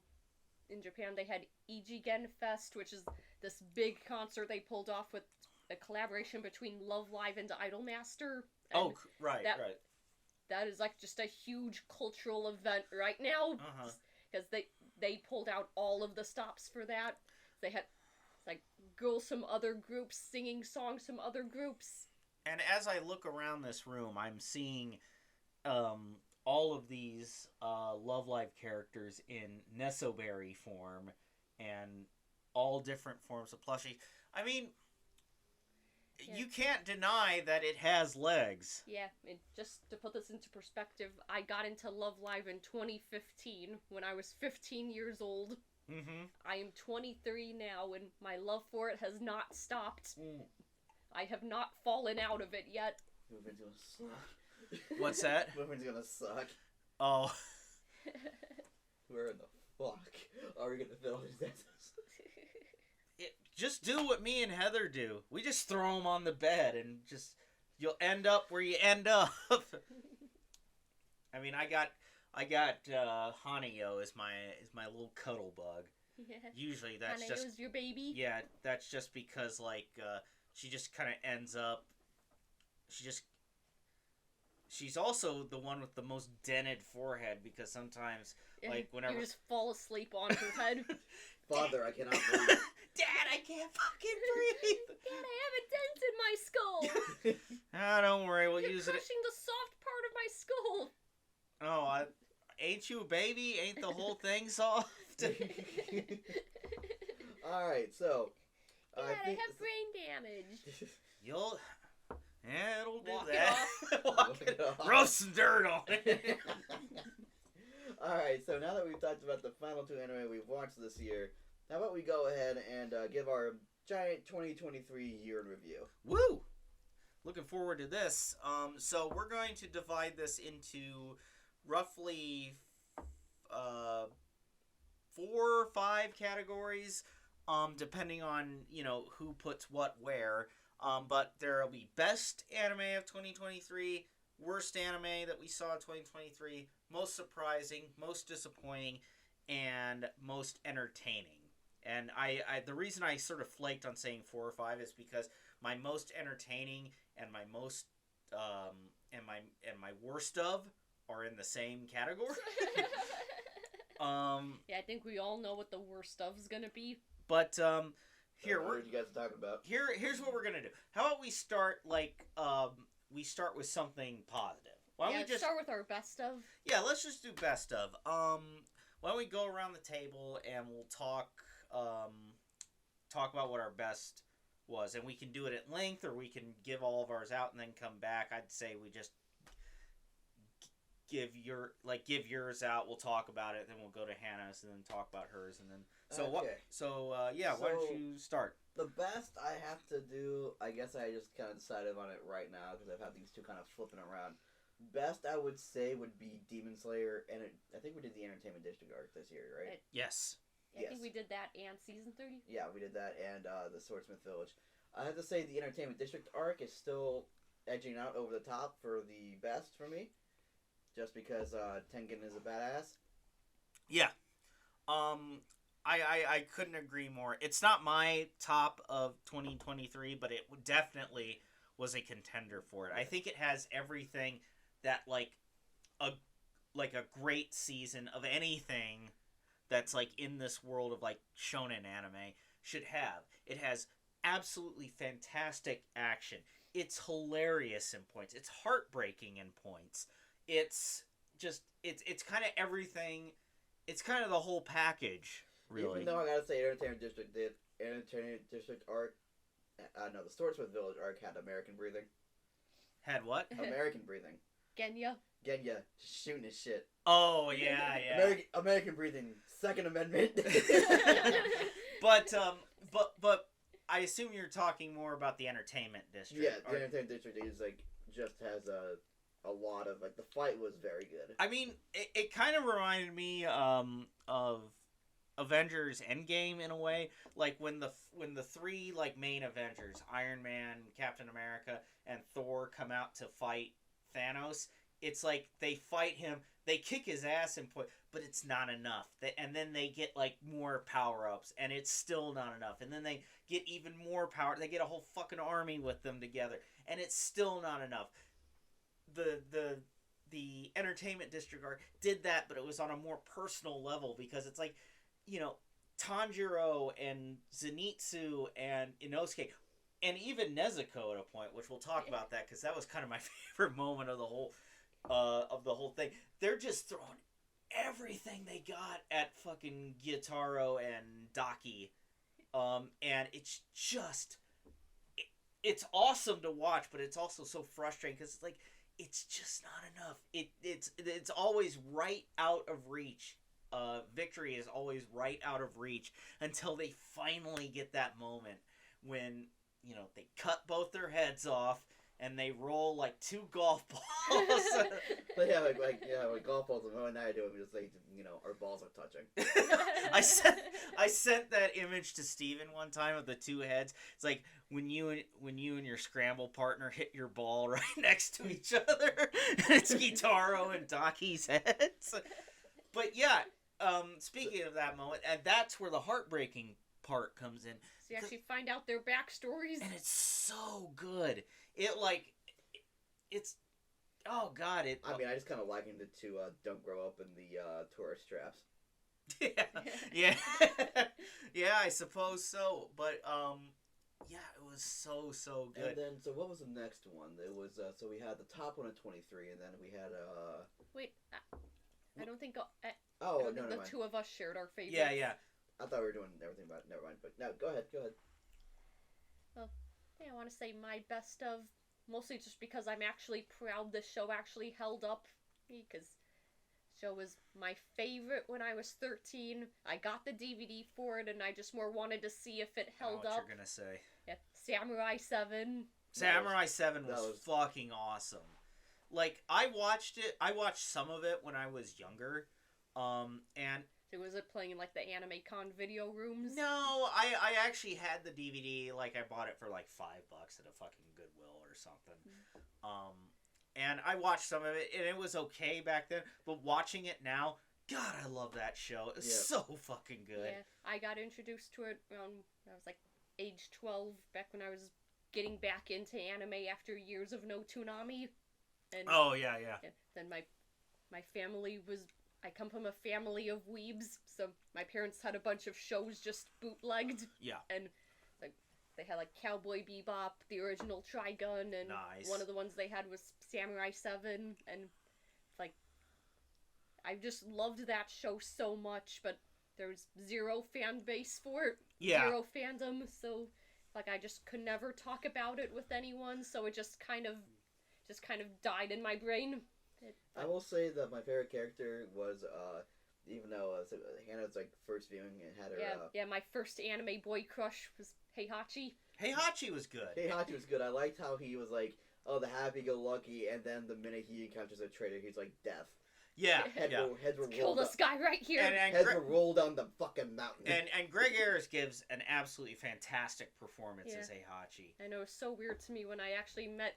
in Japan, they had Ichigen Fest, which is this big concert they pulled off with a collaboration between Love Live and Idolmaster. And right. That is like just a huge cultural event right now. Because they pulled out all of the stops for that. They had like girls from other groups singing songs from other groups. And as I look around this room, I'm seeing all of these Love Live characters in Nesoberry form and all different forms of plushie. I mean, you can't deny that it has legs. Yeah, and just to put this into perspective, I got into Love Live in 2015 when I was 15 years old. Mm-hmm. I am 23 now, and my love for it has not stopped. I have not fallen out of it yet. Moving's gonna suck. What's that? Moving's gonna suck. Oh. Where in the fuck are we gonna fill these Just do what me and Heather do. We just throw them on the bed and just you'll end up where you end up. I mean, I got Hanayo as my little cuddle bug. Yeah. Usually that's Hanayo's just your baby. Yeah, that's just because like she just kind of ends up. She's also the one with the most dented forehead because sometimes like whenever you just fall asleep on her head. Father, I cannot breathe. Dad, I can't fucking breathe. Dad, I have a dent in my skull. Ah, don't worry, we'll You're use it. crushing the soft part of my skull. Oh, ain't you a baby? Ain't the whole thing soft? Alright, so... Dad, I have brain damage. You'll... Yeah, it'll do Walk that. Walk it off. Rub some dirt on it. Alright, so now that we've talked about the final 2 anime we've watched this year, how about we go ahead and give our giant 2023 year in review? Woo! Looking forward to this. So we're going to divide this into roughly 4 or 5 categories, depending on, who puts what where. But there will be best anime of 2023, worst anime that we saw in 2023, most surprising, most disappointing, and most entertaining. And I the reason I sort of flaked on saying 4 or 5 is because my most entertaining and my most and my worst of are in the same category. Yeah, I think we all know what the worst of is gonna be. But here what you guys talking about? Here's what we're gonna do. How about we start we start with something positive? Why don't we just start with our best of? Yeah, let's just do best of. Why don't we go around the table and we'll talk about what our best was, and we can do it at length, or we can give all of ours out and then come back. I'd say we just give yours out. We'll talk about it, then we'll go to Hannah's, and then talk about hers, and then why don't you start? The best I have to do, I guess I just kind of decided on it right now because I've had these two kind of flipping around. Best I would say would be Demon Slayer, and I think we did the Entertainment District arc this year, right? Yes. I think we did that and Season 30. Yeah, we did that and the Swordsmith Village. I have to say the Entertainment District arc is still edging out over the top for the best for me, just because Tengen is a badass. Yeah. I couldn't agree more. It's not my top of 2023, but it definitely was a contender for it. I think it has everything that a great season of anything that's like in this world of like shonen anime should have. It has absolutely fantastic action. It's hilarious in points. It's heartbreaking in points. It's just it's kind of everything. It's kind of the whole package, really. Even though I gotta say, Entertainment District arc, no, the Swordsmith Village arc had American breathing. Had what? American breathing. Genya. Genya shooting his shit. Oh yeah, yeah. American breathing. Second Amendment. but I assume you're talking more about the Entertainment District. Yeah, the Entertainment District is like just has a lot of like the fight was very good. I mean, it kind of reminded me of Avengers Endgame in a way, like when the three like main Avengers, Iron Man, Captain America, and Thor come out to fight Thanos. It's like they fight him, they kick his ass and but it's not enough. And then they get like more power ups, and it's still not enough. And then they get even more power. They get a whole fucking army with them together, and it's still not enough. The Entertainment District arc did that, but it was on a more personal level because it's like, you know, Tanjiro and Zenitsu and Inosuke and even Nezuko at a point, which we'll talk about that because that was kind of my favorite moment of the whole thing. They're just throwing everything they got at fucking Gyutaro and Daki, and it's just it's awesome to watch, but it's also so frustrating because it's like it's just not enough. It's always right out of reach. Victory is always right out of reach until they finally get that moment when, you know, they cut both their heads off and they roll like two golf balls. But yeah, like golf balls. And I do it just like, you know, our balls are touching. I sent that image to Steven one time of the two heads. It's like when you and your scramble partner hit your ball right next to each other. It's Gyutaro and Daki's heads. But yeah, speaking of that moment, and that's where the heartbreaking part comes in. So you actually find out their backstories. And it's so good. It's oh god, it. I mean, I just kind of likened it to "Don't Grow Up" in the tourist traps. Yeah, yeah, I suppose so. But yeah, it was so good. And then, so what was the next one? It was so we had the top one at 23, and then we had Wait, I don't think. the two of us shared our favorites. Yeah. I thought we were doing everything about. Never mind. But no, go ahead. Well, I want to say my best of, mostly just because I'm actually proud the show actually held up, because show was my favorite when I was 13. I got the DVD for it, and I just more wanted to see if it held up. What you're gonna say? Yeah, Samurai 7. Samurai 7 was fucking awesome. Like, I watched some of it when I was younger, and... So was it playing in, like, the Anime Con video rooms? No, I actually had the DVD, like, I bought it for, like, $5 at a fucking Goodwill or something. And I watched some of it, and it was okay back then, but watching it now, God, I love that show. It's so fucking good. Yeah, I got introduced to it when I was, like, age 12, back when I was getting back into anime after years of no Toonami. And oh, yeah. Then my family was... I come from a family of weebs, so my parents had a bunch of shows just bootlegged. Yeah. And like they had like Cowboy Bebop, the original Trigun, and one of the ones they had was Samurai 7, and like I just loved that show so much, but there was zero fan base for it. Yeah. Zero fandom, so like I just could never talk about it with anyone, so it just kind of died in my brain. I will say that my favorite character was, even though Hannah's like first viewing and had her. My first anime boy crush was Heihachi. Heihachi was good. Heihachi was good. I liked how he was like, oh, the happy-go-lucky, and then the minute he encounters a traitor, he's like death. Yeah, heads were kill this guy right here. Heads were rolled down the fucking mountain. And Greg Ayres gives an absolutely fantastic performance as Heihachi. I know, it was so weird to me when I actually met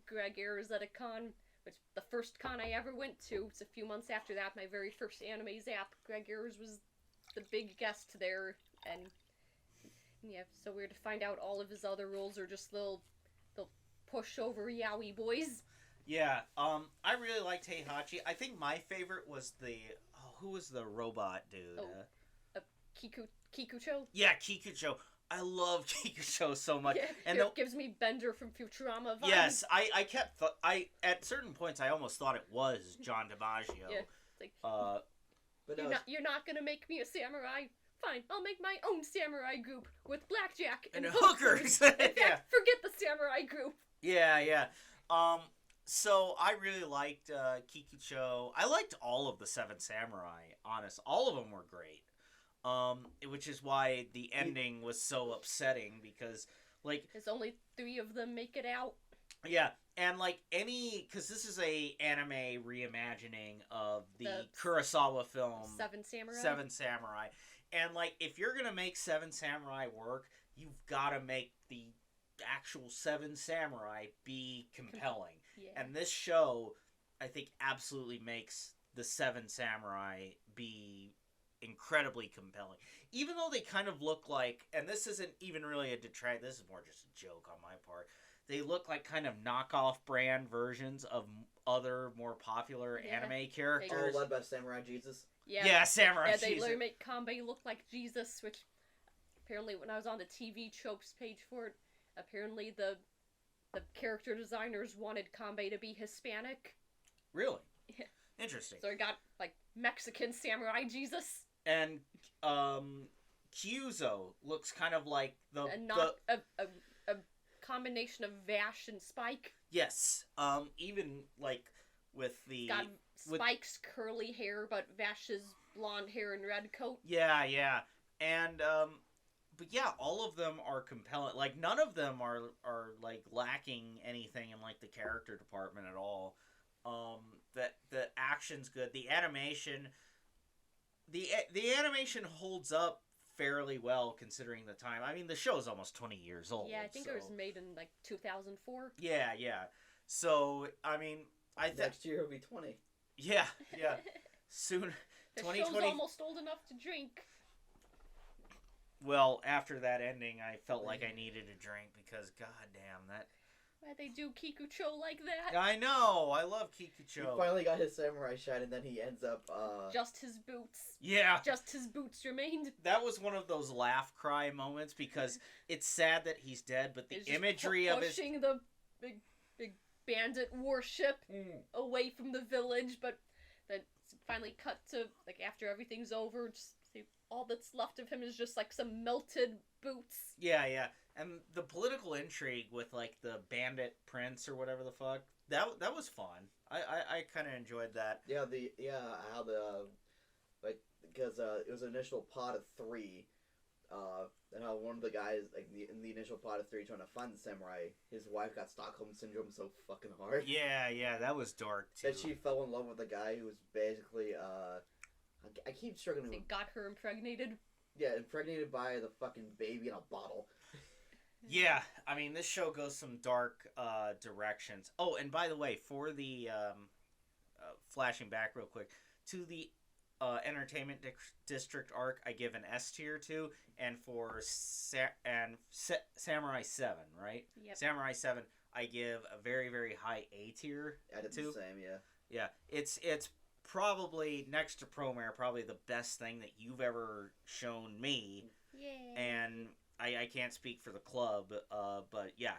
Greg Ayres at a con. Which the first con I ever went to, it's a few months after that, my very first anime zap, Greg Ayres was the big guest there, and yeah, so weird to find out all of his other roles are just little pushover yaoi boys. Yeah. I really liked Heihachi. I think my favorite was who was the robot dude? Oh. Kikucho. Yeah, Kikucho. I love Kikucho so much. Yeah, And it gives me Bender from Futurama vibes. yes, I kept at certain points I almost thought it was John DiMaggio. Yeah, it's like, but you're not gonna make me a samurai. Fine, I'll make my own samurai group with blackjack and hookers. In fact, forget the samurai group. Yeah. So I really liked Kikucho. I liked all of the Seven Samurai. Honest, all of them were great. Which is why the ending was so upsetting because, like, there's only 3 of them make it out. Yeah, and like because this is a anime reimagining of the Kurosawa film Seven Samurai, and like if you're gonna make Seven Samurai work, you've got to make the actual Seven Samurai be compelling. Yeah. And this show, I think, absolutely makes the Seven Samurai be incredibly compelling. Even though they kind of look like, and this isn't even really a detract, this is more just a joke on my part, they look like kind of knockoff brand versions of other more popular anime characters. All led by Samurai Jesus. Yeah, Samurai Jesus. Yeah, they literally make Kanbei look like Jesus, which apparently when I was on the TV tropes page for it, apparently the character designers wanted Kanbei to be Hispanic. Really? Yeah. Interesting. So I got like Mexican Samurai Jesus. And Kyuzo looks kind of like a combination of Vash and Spike. Yes. Even like with the got Spike's curly hair, but Vash's blonde hair and red coat. Yeah. And but yeah, all of them are compelling. Like none of them are like lacking anything in like the character department at all. That the action's good. The animation holds up fairly well considering the time. I mean, the show's almost 20 years old. Yeah, I think it was made in like 2004. Yeah. So, I mean, next year will be 20. Yeah. Soon. The 2020. show's almost old enough to drink. Well, after that ending, I felt like I needed a drink because, goddamn, that. Why'd they do Kikucho like that? I know. I love Kikucho. He finally got his samurai shine, and then he ends up. Just his boots. Yeah. Just his boots remained. That was one of those laugh cry moments because it's sad that he's dead, but the imagery of his pushing the big bandit warship away from the village, but then finally cut to like after everything's over, just all that's left of him is just like some melted boots. Yeah. And the political intrigue with like the bandit prince or whatever the fuck, that was fun. I kind of enjoyed that. Yeah, how the like because it was an initial pod of 3, and how one of the guys like in the initial pod of 3 trying to find the samurai, his wife got Stockholm syndrome so fucking hard. Yeah, that was dark too. That she fell in love with a guy who was basically I keep struggling. They got her impregnated. Yeah, impregnated by the fucking baby in a bottle. Yeah, I mean, this show goes some dark directions. Oh, and by the way, for the flashing back real quick to the Entertainment District arc, I give an S tier to, and for Samurai 7, right? Yep. Samurai 7, I give a very, very high A tier. I did the same, yeah. Yeah, it's probably next to Promare, probably the best thing that you've ever shown me. Yeah. And I can't speak for the club, but yeah,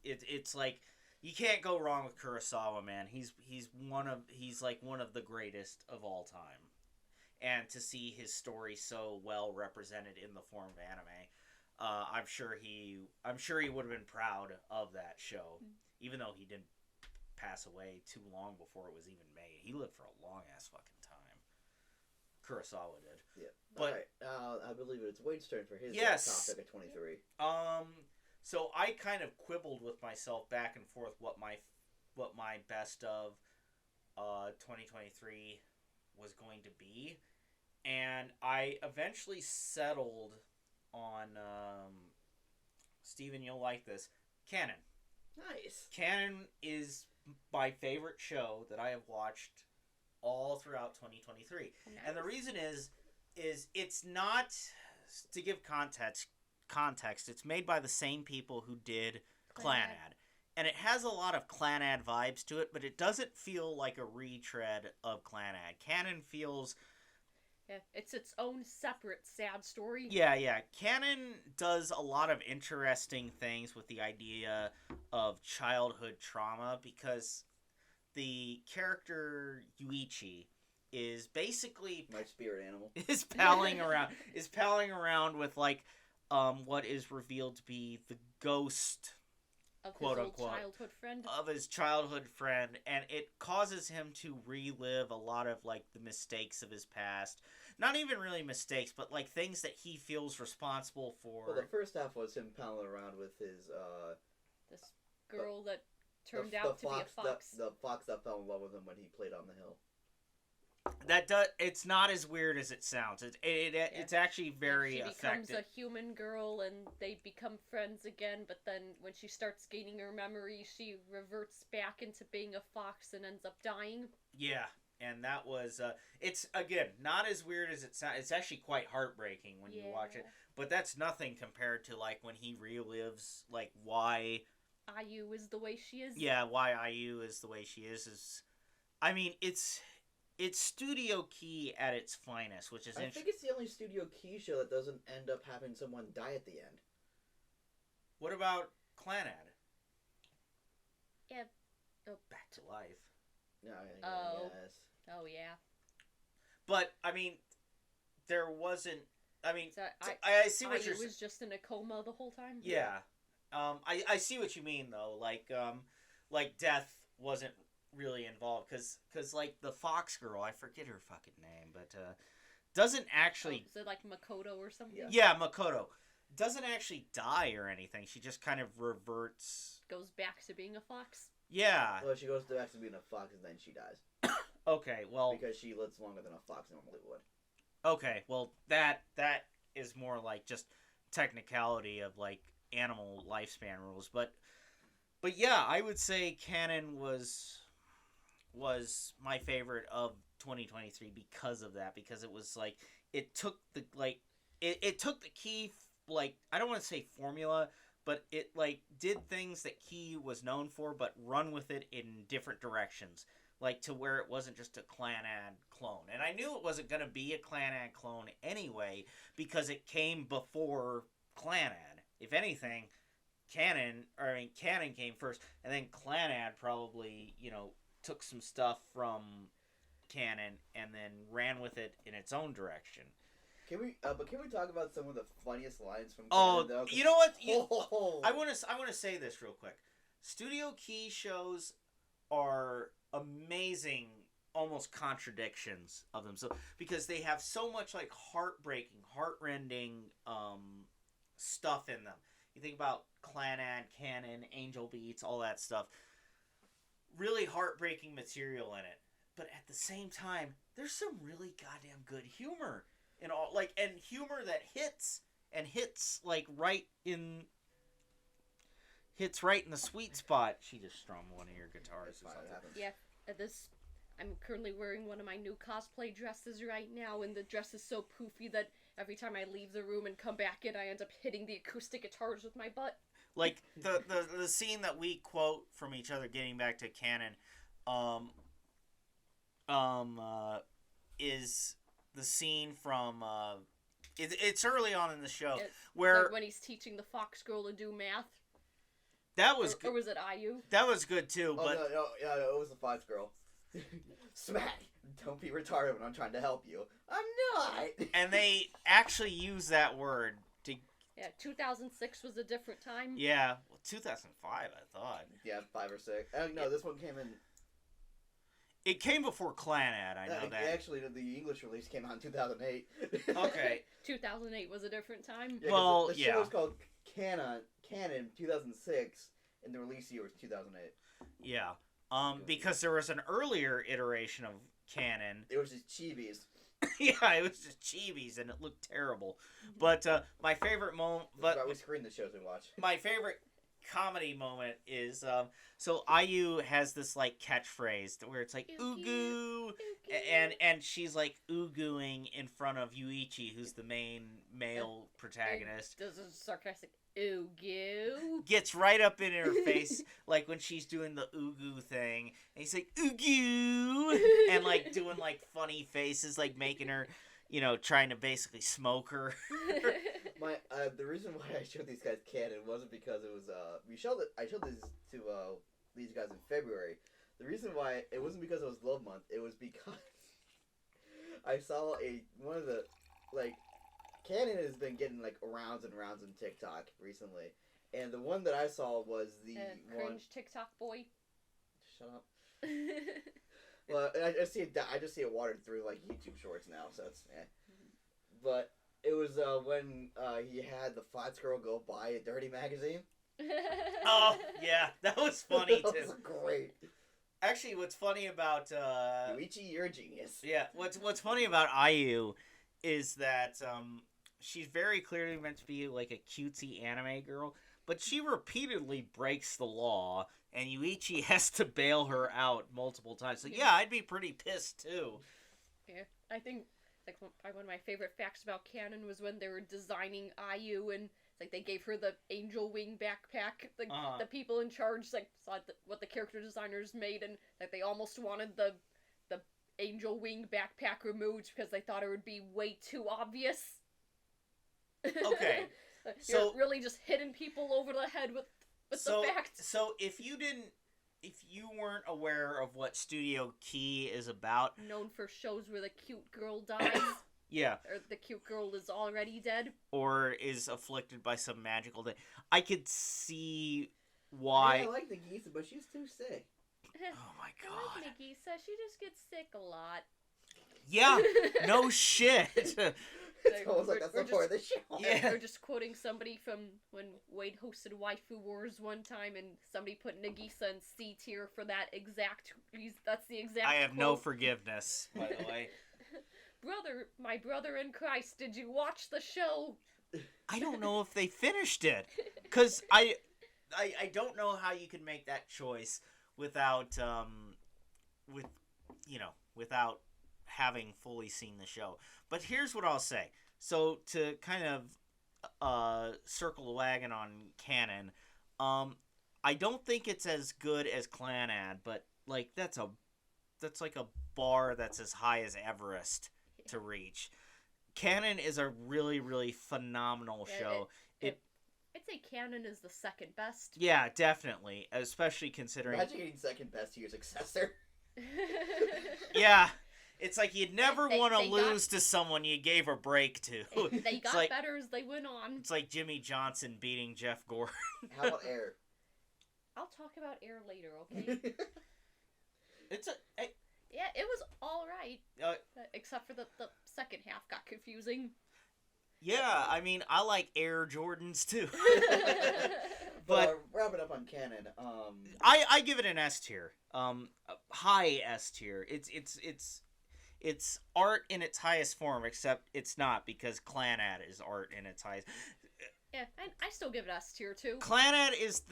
it's like you can't go wrong with Kurosawa, man. He's like one of the greatest of all time, and to see his story so well represented in the form of anime, I'm sure he would have been proud of that show, even though he didn't pass away too long before it was even made. He lived for a long ass fucking time. Kurosawa did. Yeah. But all right, I believe it's Wade's turn for his topic at 23. So I kind of quibbled with myself back and forth what my best of 2023 was going to be, and I eventually settled on Steven, you'll like this, Canon. Nice. Canon is my favorite show that I have watched all throughout 2023. Nice. And the reason is it's not, to give context, it's made by the same people who did Clanad. and it has a lot of Clanad vibes to it, but it doesn't feel like a retread of Clanad. Canon feels... Yeah, it's its own separate sad story. Yeah. Canon does a lot of interesting things with the idea of childhood trauma, because the character Yuichi is basically... My spirit animal. is palling around with, like, what is revealed to be the ghost... Of quote his unquote, old childhood friend. of his childhood friend, and it causes him to relive a lot of, like, the mistakes of his past. Not even really mistakes, but, like, things that he feels responsible for. Well, the first half was him palling around with his, This girl that turned out to be a fox. The fox that fell in love with him when he played on the hill. It's not as weird as it sounds. It's actually very effective. She becomes a human girl, and they become friends again, but then when she starts gaining her memory, she reverts back into being a fox and ends up dying. Yeah, and that was... it's, again, not as weird as it sounds. It's actually quite heartbreaking when you watch it. But that's nothing compared to, like, when he relives, like, why... IU is the way she is. Yeah, why IU is the way she is... I mean, it's Studio Key at its finest, which is... I think it's the only Studio Key show that doesn't end up having someone die at the end. What about Clanad? Yeah. Oh, back to life. Yeah, yes. Oh, yeah. But, I mean, there wasn't... I mean, So I see what you're saying. IU was just in a coma the whole time? Yeah. I see what you mean, though. Like Death wasn't really involved, because like the fox girl, I forget her fucking name, but doesn't actually... is it like Makoto or something? Yeah, Makoto doesn't actually die or anything. She just kind of reverts, goes back to being a fox. Yeah. Well, she goes back to being a fox and then she dies. Okay, well, because she lives longer than a fox normally would. Okay, well, that is more like just technicality of, like, animal lifespan rules, but yeah, I would say Canon was my favorite of 2023 because of that, because it was like it took the it took the Key, like, I don't want to say formula, but it like did things that Key was known for, but run with it in different directions, like to where it wasn't just a Clanad clone. And I knew it wasn't going to be a Clanad clone anyway, because it came before Clanad. If anything, Canon came first, and then Clanad probably, took some stuff from Canon and then ran with it in its own direction. Can we talk about some of the funniest lines from Canon, though? You know what? I want to say this real quick. Studio Key shows are amazing, almost contradictions of them. So because they have so much like heartbreaking, heartrending stuff in them. You think about Clanad, Canon, Angel Beats, all that stuff. Really heartbreaking material in it. But at the same time, there's some really goddamn good humor in all, like, and humor that hits right in the sweet spot. She just strummed one of your guitars or something. Yeah, I'm currently wearing one of my new cosplay dresses right now, and the dress is so poofy that every time I leave the room and come back in, I end up hitting the acoustic guitars with my butt. Like, the scene that we quote from each other, getting back to Canon, is the scene from, it's early on in the show, where... Like when he's teaching the fox girl to do math. That was good. Or was it IU? That was good, too, but... No, it was the fox girl. Smack! Don't be retarded when I'm trying to help you. I'm not! And they actually use that word to... Yeah, 2006 was a different time. Yeah, well, 2005, I thought. Yeah, 5 or 6. No, this one came in... It came before Clanad, I know that. Actually, the English release came out in 2008. Okay. 2008 was a different time. Yeah, well, the show was called Canon 2006, and the release year was 2008. Yeah. Because there was an earlier iteration of Canon. It was just Chibis. Yeah, it was just Chibis, and it looked terrible. But my favorite moment... That's why we screen the shows we watch. My favorite comedy moment is... so IU has this, like, catchphrase where it's like, ooh-goo, and she's like ooh-gooing in front of Yuichi, who's the main male protagonist. Does a sarcastic ooh goo. Gets right up in her face, like when she's doing the ooh-goo thing, and he's like ooh-goo, and like doing like funny faces, like making her, trying to basically smoke her. The reason why I showed these guys canon wasn't because it was I showed this to these guys in February. The reason why it wasn't because it was Love Month. It was because I saw one of the canon has been getting like rounds and rounds on TikTok recently, and the one that I saw was the cringe TikTok boy. Shut up. Well, I just see it watered through like YouTube Shorts now, so it's But it was when he had the Flats girl go buy a dirty magazine. Oh yeah, that was funny too. That was great. Actually, what's funny about Yuichi, you're a genius. Yeah, what's funny about IU is that she's very clearly meant to be like a cutesy anime girl, but she repeatedly breaks the law, and Yuichi has to bail her out multiple times. So yeah, I'd be pretty pissed too. Yeah, I think like one of my favorite facts about canon was when they were designing IU, and like they gave her the angel wing backpack. Like the people in charge like saw what the character designers made, and like they almost wanted the angel wing backpack removed because they thought it would be way too obvious. Okay, You're really just hitting people over the head with the facts. So if you weren't aware of what Studio Key is about, known for shows where the cute girl dies. Yeah. Or the cute girl is already dead. Or is afflicted by some magical thing. I could see why. I like Nagisa, but she's too sick. Oh my god. I like Nagisa. She just gets sick a lot. Yeah. No shit. It's almost like that's the point of the show. Yeah. We're just quoting somebody from when Wade hosted Waifu Wars one time, and somebody put Nagisa in C tier for that exact reason. That's the exact I have quote. no forgiveness, by the way. My brother in Christ, did you watch the show? I don't know if they finished it. Because I don't know how you can make that choice without, without having fully seen the show. But here's what I'll say. So, to kind of circle the wagon on canon, I don't think it's as good as Clanad, but, like, that's like a bar that's as high as Everest to reach. Canon is a really, really phenomenal show. I'd say Canon is the second best. Yeah, definitely. Especially considering... Imagine getting second best to your successor. Yeah. It's like you'd never want to lose to someone you gave a break to. They got better as they went on. It's like Jimmy Johnson beating Jeff Gordon. How about Air? I'll talk about Air later, okay? Yeah, it was alright. Except for the second half got confusing. Yeah, I mean, I like Air Jordans too. But wrap it up on canon. I give it an S tier. High S tier. It's art in its highest form, except it's not, because Clanad is art in its highest. Yeah, I still give it S tier too. Clanad is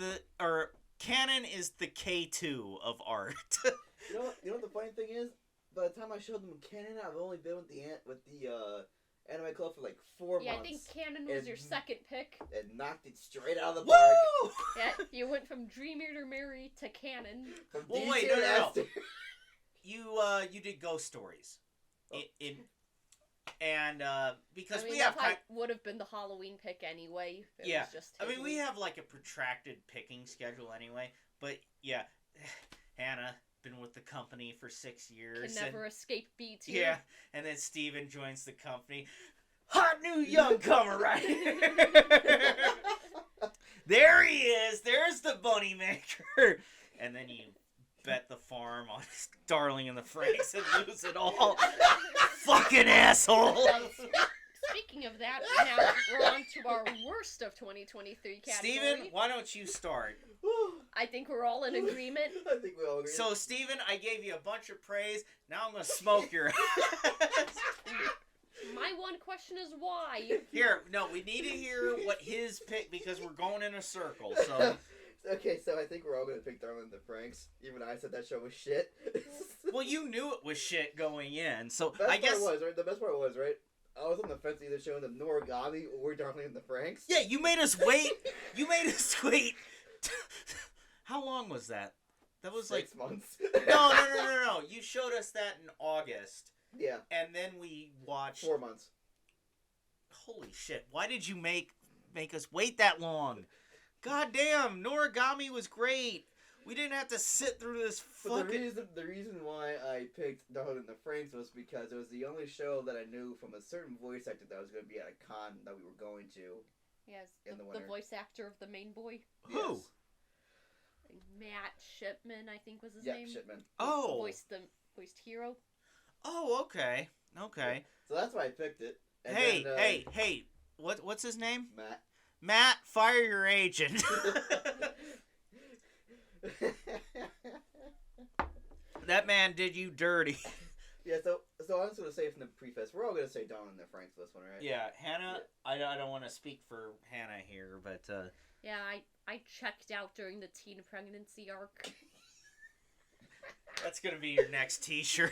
canon is the K2 of art. You know what the funny thing is? By the time I showed them canon, I've only been with the anime club for like 4 months. Yeah, I think canon was your second pick. And knocked it straight out of the park. Woo! Yeah, you went from Dream Eater Mary to canon. Well, wait, no. You did Ghost Stories. Oh. Because we that have would have been the Halloween pick anyway. Yeah, I mean, we have like a protracted picking schedule anyway. But yeah, Hannah been with the company for 6 years. Can never escape B tier. Yeah, and then Steven joins the company. Hot new young comer right here. There he is. There's the bunny maker. And then you bet the farm on Darling in the Franxx and lose it all. Fucking asshole. Speaking of that, now we're on to our worst of 2023 category. Steven, why don't you start? I think we're all in agreement. I think we all agree. So, Steven, I gave you a bunch of praise. Now I'm going to smoke your ass. My one question is why? Here, no, we need to hear what his pick, because we're going in a circle. So Okay, so I think we're all gonna pick Darling in the Franxx. Even I said that show was shit. Well, you knew it was shit going in, so Best I guess. part was, right? The best part was, right? I was on the fence either showing them Noragami or Darling in the Franxx. Yeah, you made us wait. You made us wait. How long was that? That was 6 months. No. You showed us that in August, Yeah, and then we watched. 4 months. Holy shit! Why did you make us wait that long? God damn, Noragami was great. We didn't have to sit through this But fucking. the reason why I picked Darling in the Franxx was because it was the only show that I knew from a certain voice actor that was going to be at a con that we were going to. Yes, In the the winter. voice actor of the main boy. Who? Yes. Matt Shipman, I think was his Yeah, name. Shipman. Oh. Voiced Hero. Oh, okay. Okay. So that's why I picked it. And Hey, then, hey. What's his name? Matt. Matt, fire your agent. That man did you dirty. Yeah, so I'm just gonna say from the preface, we're all gonna say Darling in the Franxx for this one, right? Yeah, Hannah. I don't want to speak for Hannah here, but Yeah, I checked out during the teen pregnancy arc. that's gonna be your next T-shirt.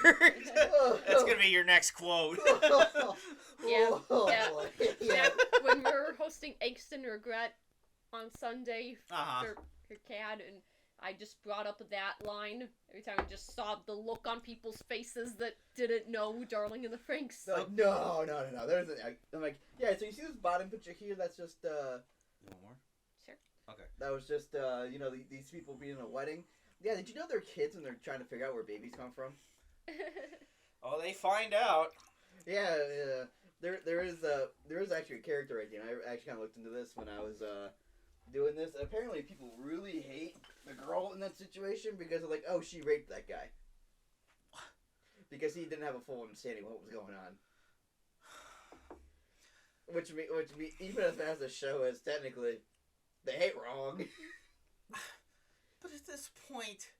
That's gonna be your next quote. Yeah, Oh, yeah. boy. Yeah, when we were hosting Angst and Regret on Sunday Uh-huh. for CAD, and I just brought up that line every time I just saw the look on people's faces that didn't know Darling in the Franxx. They're like, no. There's I'm like, yeah. So you see this bottom picture here? That's just You want more? Sure. Okay. that was just these people being in a wedding. Yeah, did you know they're kids and they're trying to figure out where babies come from? Oh, they find out. Yeah. There is actually a character idea. And I actually kind of looked into this when I was doing this. And apparently, people really hate the girl in that situation because they're like, oh, she raped that guy. Because he didn't have a full understanding of what was going on. Which even as bad as the show is, technically, they ain't wrong. But at this point,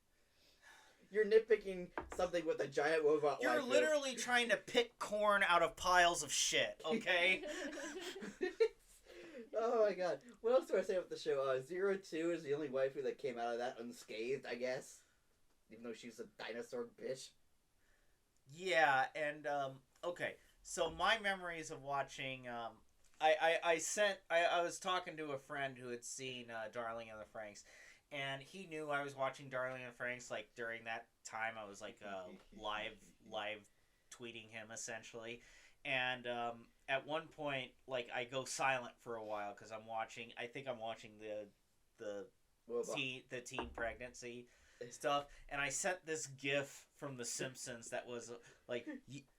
You're nitpicking something with a giant robot. you're literally trying to pick corn out of piles of shit. Okay. Oh my god. What else do I say about the show? 02 is the only waifu that came out of that unscathed, I guess. Even though she's a dinosaur bitch. Yeah, and okay. So my memories of watching, I was talking to a friend who had seen Darling in the Franxx, and he knew I was watching Darling in the Franxx. Like during that time, I was like live tweeting him essentially, and at one point, like I go silent for a while because I'm watching. I think I'm watching the teen pregnancy stuff, and I sent this GIF from The Simpsons that was like,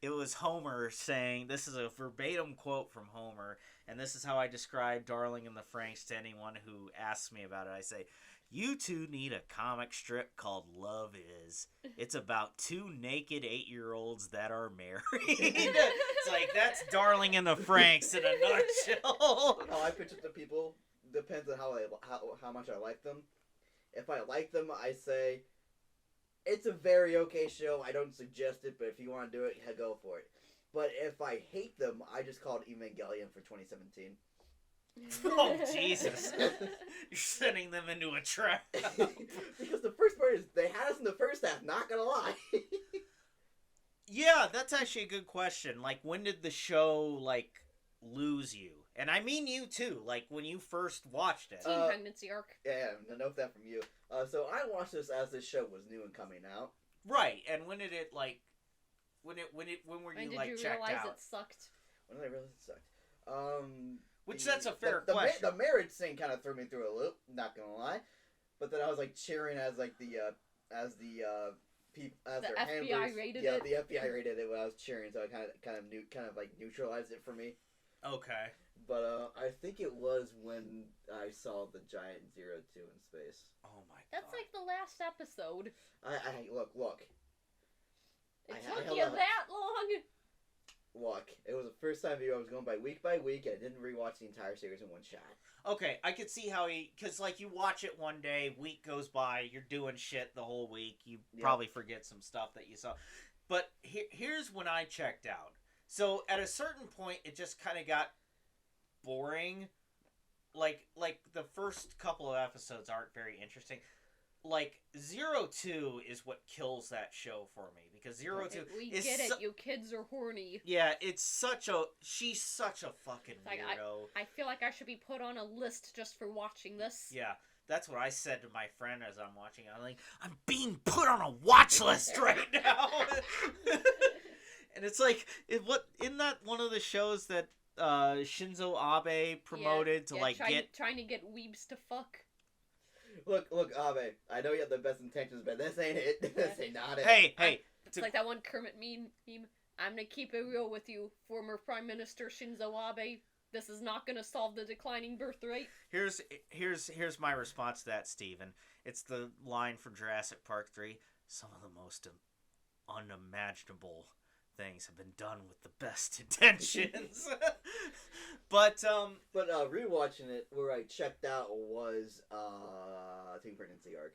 it was Homer saying, this is a verbatim quote from Homer, and this is how I describe Darling in the Franxx to anyone who asks me about it. I say, you two need a comic strip called Love Is. It's about two naked 8-year-olds that are married. It's like, that's Darling in the Franxx in a nutshell. How I pitch it to people depends on how much I like them. If I like them, I say, it's a very okay show. I don't suggest it, but if you want to do it, go for it. But if I hate them, I just call it Evangelion for 2017. Oh, Jesus. You're sending them into a trap. Because the first part is, they had us in the first half, not gonna lie. Yeah, that's actually a good question. Like, when did the show, like, lose you? And I mean you, too. Like, when you first watched it. Teen pregnancy arc. Yeah, I know that from you. So I watched this as this show was new and coming out. Right, and when did it, like, when were When you, did like, you checked realize out? it sucked? When did I realize it sucked? Which, that's a fair the question. The marriage thing kind of threw me through a loop, not gonna lie. But then I was, like, cheering as, like, their FBI handlers. rated Yeah, it. the FBI rated it when I was cheering, so I kind of neutralized it for me. Okay. But I think it was when I saw the giant 02 in space. Oh, my God. That's like the last episode. I look. It I took held you on. that long? Look, it was the first time I was going by week, and I didn't rewatch the entire series in one shot. Okay, I could see how because, like, you watch it one day, week goes by, you're doing shit the whole week, you probably forget some stuff that you saw. But here's when I checked out. So, at a certain point, it just kind of got boring, like the first couple of episodes aren't very interesting. Like 02 is what kills that show for me, because 02 We is get it, you kids are horny. yeah, she's such a fucking weirdo. I feel like I should be put on a list just for watching this. Yeah, that's what I said to my friend as I'm watching. I'm like, I'm being put on a watch list right now. And it's like, isn't that one of the shows that Shinzo Abe promoted to trying to get weebs to fuck? Look, Abe. I know you have the best intentions, but this ain't it. This ain't not it. Hey. It's like that one Kermit meme. I'm gonna keep it real with you, former Prime Minister Shinzo Abe. This is not gonna solve the declining birth rate. Here's my response to that, Steven. It's the line from Jurassic Park 3. Some of the most unimaginable things have been done with the best intentions. but rewatching it, where I checked out was Teen Pregnancy Arc.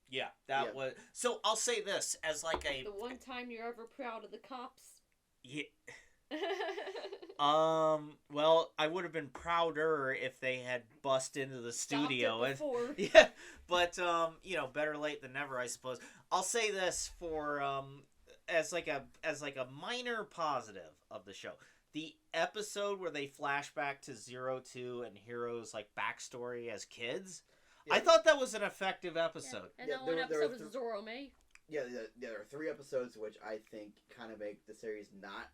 Yeah, that was. So I'll say this as like the one time you're ever proud of the cops. Yeah. Well, I would have been prouder if they had bust into the studio. Yeah, but better late than never, I suppose. I'll say this for as like a minor positive of the show. The episode where they flash back to 02 and Hero's like backstory as kids. Yeah. I thought that was an effective episode. Yeah. And that one episode was Zorome. Yeah, there are 3 episodes which I think kind of make the series not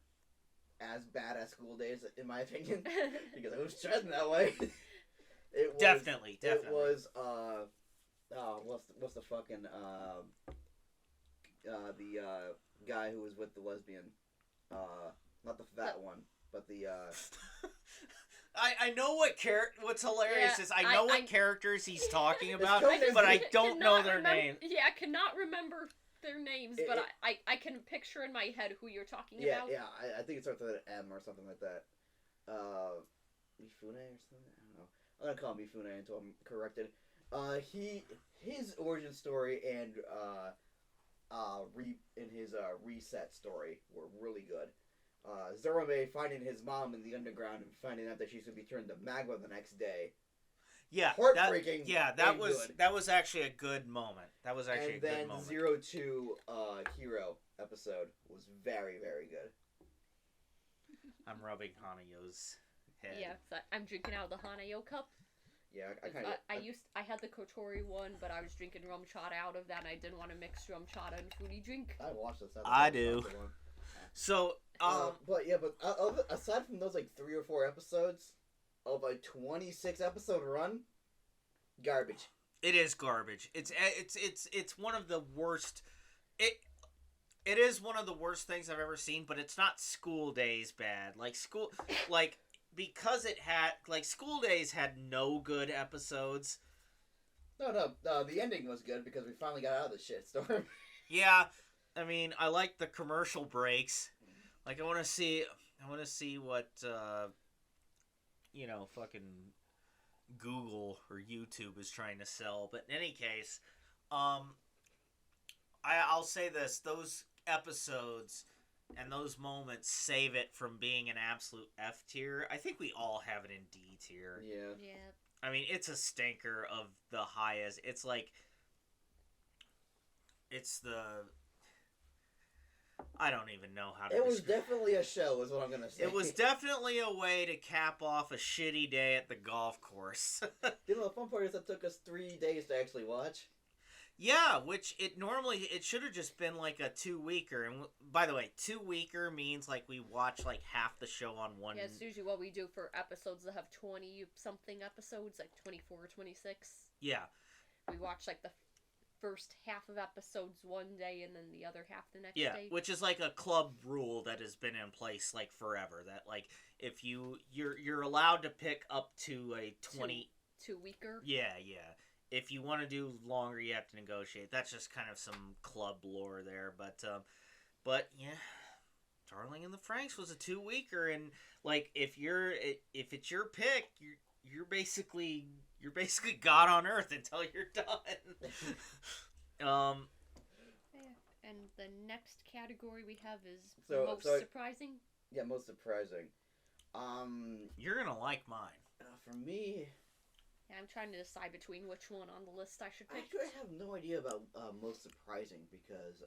as bad as School Days, in my opinion, because I was treading that way. It was, definitely. It was what's the fucking the guy who was with the lesbian, not the fat one, but the I know what's hilarious is I know what characters he's talking about, but I don't know their names. Yeah, I cannot remember their names, but I can picture in my head who you're talking about. Yeah, I think it starts with an M or something like that. Mifune or something? I don't know. I'm gonna call him Mifune until I'm corrected. His origin story and his reset story were really good. Zorome finding his mom in the underground and finding out that she's gonna be turned to magma the next day. Yeah, heartbreaking. That was actually a good moment. That was actually a good moment. And then the 02 Hero episode was very, very good. I'm rubbing Hanayo's head. Yeah, so I'm drinking out of the Hanayo cup. Yeah, I had the Kotori one, but I was drinking rum chata out of that, and I didn't want to mix rum chata and fruity drink. I watched this episode. I do. So, but aside from those like 3 or 4 episodes of a 26 episode run, garbage. It is garbage. It's one of the worst. It is one of the worst things I've ever seen, but it's not School Days bad. Because it had School Days had no good episodes. No, the ending was good because we finally got out of the shitstorm. Yeah, I mean, I like the commercial breaks. Like, I want to see what fucking Google or YouTube is trying to sell. But in any case, I'll say this: those episodes and those moments save it from being an absolute F tier. I think we all have it in D tier. Yeah. I mean, it's a stinker of the highest. It's like, I don't even know how to It was definitely a show, is what I'm going to say. It was definitely a way to cap off a shitty day at the golf course. The fun part is it took us 3 days to actually watch. Yeah, which it should have just been like a 2-weeker. And by the way, 2-weeker means like we watch like half the show on one. Yeah, it's usually what we do for episodes that have 20-something episodes, like 24 or 26. Yeah. We watch like the first half of episodes one day and then the other half the next day. Yeah, which is like a club rule that has been in place like forever. That like if you're allowed to pick up to a 2-weeker. Yeah. If you want to do longer, you have to negotiate. That's just kind of some club lore there, but yeah, Darling in the Franxx was a 2-weeker, and like if it's your pick, you're basically God on Earth until you're done. And the next category we have is most surprising. Yeah, most surprising. You're gonna like mine. For me, Yeah, I'm trying to decide between which one on the list I should pick. Actually, I have no idea about most surprising because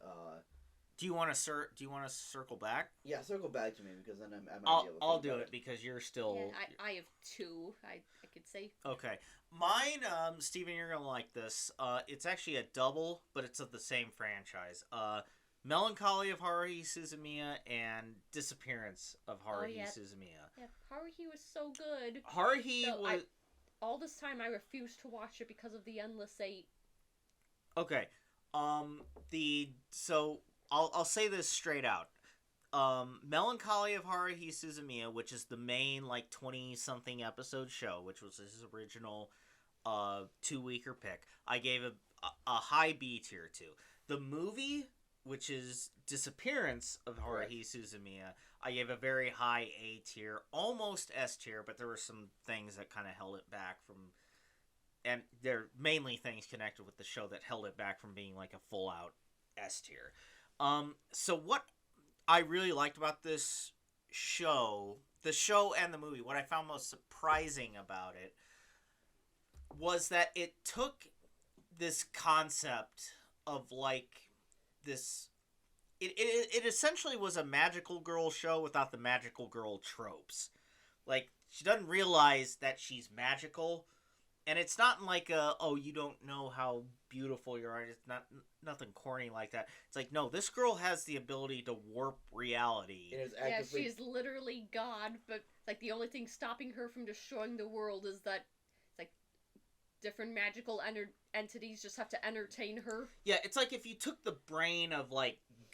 Do you want to circle back? yeah, circle back to me because then I might be able to I'll think do about it because you're still. Yeah, I have two. I could say. Okay, mine, Steven, you're gonna like this. It's actually a double, but it's of the same franchise. Melancholy of Haruhi Suzumiya and Disappearance of Haruhi Suzumiya. Yeah, Haruhi was so good. Haruhi was. All this time I refused to watch it because of the Endless Eight. Okay. I'll say this straight out. Melancholy of Haruhi Suzumiya, which is the main 20-something episode show, which was his original 2-weeker pick, I gave a high B tier to. The movie, which is Disappearance of Haruhi Suzumiya, I gave a very high A tier, almost S tier, but there were some things that kind of held it back from, and they're mainly things connected with the show that held it back from being like a full out S tier. So what I really liked about this show, the show and the movie, what I found most surprising about it was that it took this concept of this. It essentially was a magical girl show without the magical girl tropes. She doesn't realize that she's magical, and it's not like you don't know how beautiful you are. It's nothing corny like that. It's no, this girl has the ability to warp reality. Yeah, she's literally God, but the only thing stopping her from destroying the world is that different magical entities just have to entertain her. Yeah, it's if you took the brain of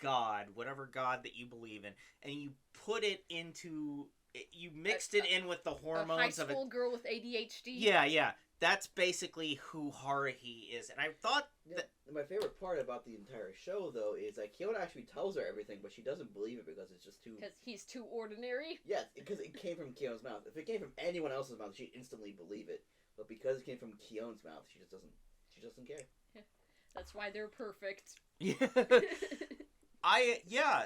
God, whatever God that you believe in, and you put it into, you mixed it in with the hormones of a high school girl with ADHD. Yeah, that's basically who Haruhi is, and I thought that my favorite part about the entire show, though, is Kyoto actually tells her everything, but she doesn't believe it because it's just too. Because he's too ordinary. Yes, because it came from Kyoto's mouth. If it came from anyone else's mouth, she'd instantly believe it. But because it came from Kyoto's mouth, she just doesn't. She doesn't care. Yeah. That's why they're perfect. Yeah.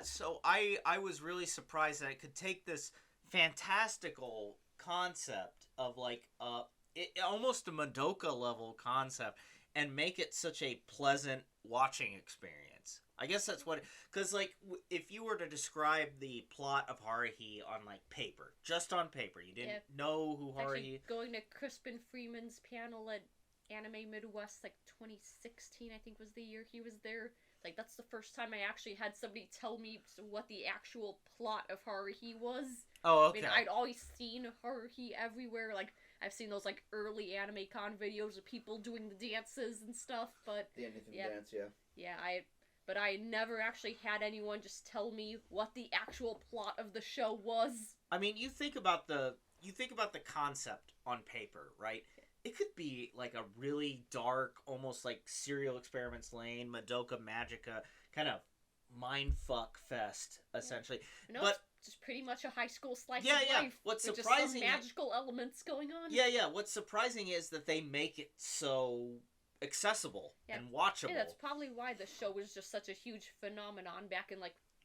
So I was really surprised that I could take this fantastical concept of almost a Madoka level concept and make it such a pleasant watching experience. I guess that's what, because if you were to describe the plot of Haruhi on paper, just on paper, you didn't know who Haruhi. Going to Crispin Freeman's panel at Anime Midwest 2016, I think was the year he was there. That's the first time I actually had somebody tell me what the actual plot of Haruhi was. Oh, okay. I mean, I'd always seen Haruhi everywhere. I've seen those anime con videos of people doing the dances and stuff, but the anything dance, yeah. Yeah, but I never actually had anyone just tell me what the actual plot of the show was. I mean, you think about the concept on paper, right? It could be a really dark, almost Serial Experiments Lane, Madoka Magica kind of mindfuck fest, essentially. No, but it's just pretty much a high school slice of life. What's with surprising? Just some magical elements going on. Yeah. What's surprising is that they make it so accessible and watchable. Yeah, that's probably why the show was just such a huge phenomenon back in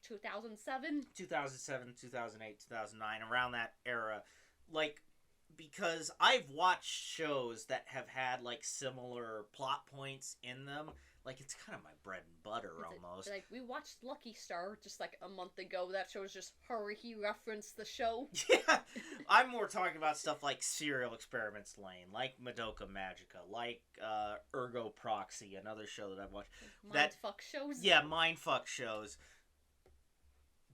2007, 2008, 2009, around that era. Because I've watched shows that have had similar plot points in them. It's kind of my bread and butter almost. We watched Lucky Star just a month ago. That show was just Haruhi referenced the show. Yeah, I'm more talking about stuff like Serial Experiments Lane, Madoka Magica, Ergo Proxy, another show that I've watched. Mindfuck shows. Yeah, mindfuck shows.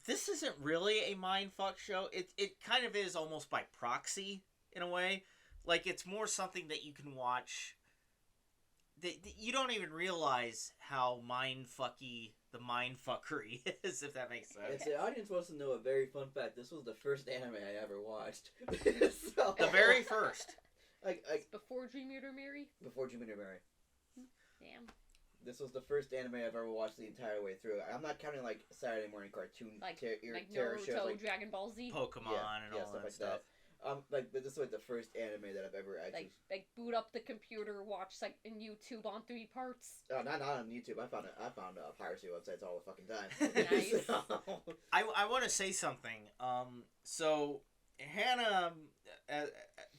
This isn't really a mindfuck show. It kind of is almost by proxy in a way. It's more something that you can watch. You don't even realize how mindfucky the mindfuckery is, if that makes sense. If the audience wants to know a very fun fact, this was the first anime I ever watched. The very first. Before Dream Eater Mary? Before Dream Eater Mary. Damn. This was the first anime I've ever watched the entire way through. I'm not counting Saturday morning cartoon terror shows, Naruto, Dragon Ball Z, Pokemon, and all that stuff. This is the first anime that I've ever actually boot up the computer, watch in YouTube on 3 parts. Oh, not on YouTube. I found piracy websites all the fucking time. Nice. I want to say something. So Hannah,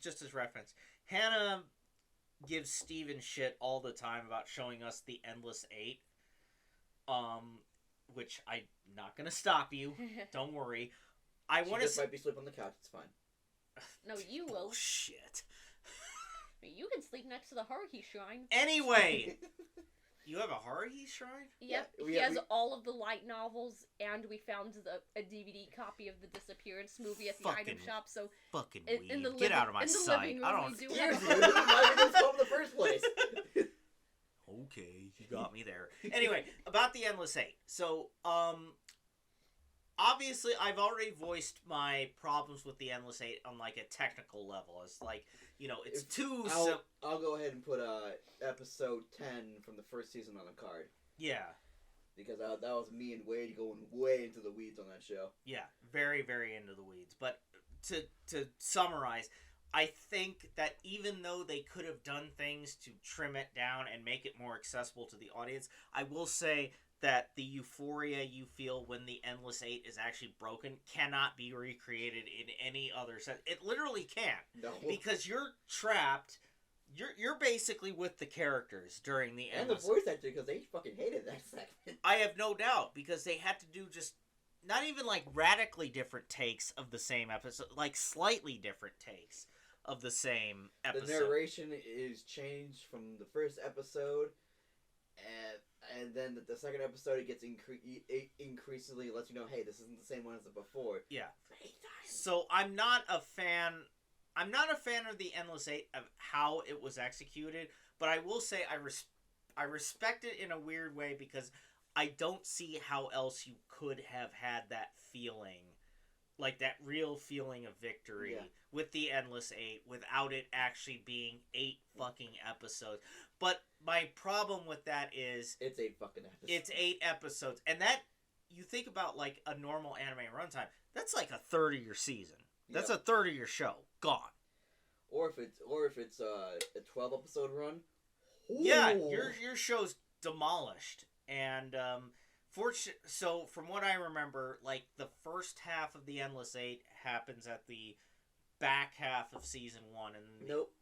just as reference, Hannah gives Steven shit all the time about showing us the Endless Eight. Which I'm not gonna stop you. Don't worry. I She want to. just might be sleeping on the couch. It's fine. No, you will. Shit. You can sleep next to the Haruhi shrine. Anyway, you have a Haruhi shrine? Yep, Yeah, he has all of the light novels, and we found a DVD copy of the Disappearance movie at the item shop. So Fucking in the weed. Get out of my in the sight. living room, I don't. we do Seriously, have. why did this come in the first place? Okay, you got me there. Anyway, about the Endless Eight. So, obviously, I've already voiced my problems with the Endless Eight on like a technical level. It's like, it's too. I'll go ahead and put episode 10 from the first season on the card. Yeah. Because that was me and Wade going way into the weeds on that show. Yeah, very, very into the weeds. But to summarize, I think that even though they could have done things to trim it down and make it more accessible to the audience, I will say that the euphoria you feel when the Endless Eight is actually broken cannot be recreated in any other sense. It literally can't. No. Because you're trapped. You're basically with the characters during the And the Endless. voice actor, because they fucking hated that segment. I have no doubt, because they had to do just not even like radically different takes of the same episode, like slightly different takes of the same episode. The narration is changed from the first episode, and then the second episode it gets increasingly lets you know, hey, this isn't the same one as the before. Yeah. So I'm not a fan of the Endless Eight of how it was executed, but I will say I respect it in a weird way, because I don't see how else you could have had that feeling, like that real feeling of victory with the Endless Eight without it actually being 8 fucking episodes. But my problem with that is it's 8 fucking episodes. It's 8 episodes, and that you think about like a normal anime runtime, that's like a third of your season. That's a third of your show gone. Or if it's a 12 episode run. Yeah, your show's demolished. And so from what I remember, like the first half of the Endless Eight happens at the back half of season 1, and nope.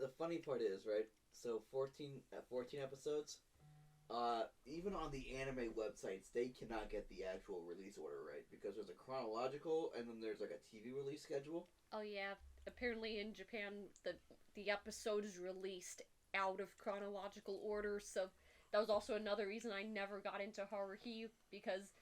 The funny part is, right? So 14 episodes. Even on the anime websites, they cannot get the actual release order right, because there's a chronological and then there's like a TV release schedule. Oh yeah, apparently in Japan the episode is released out of chronological order, so that was also another reason I never got into Haruhi, because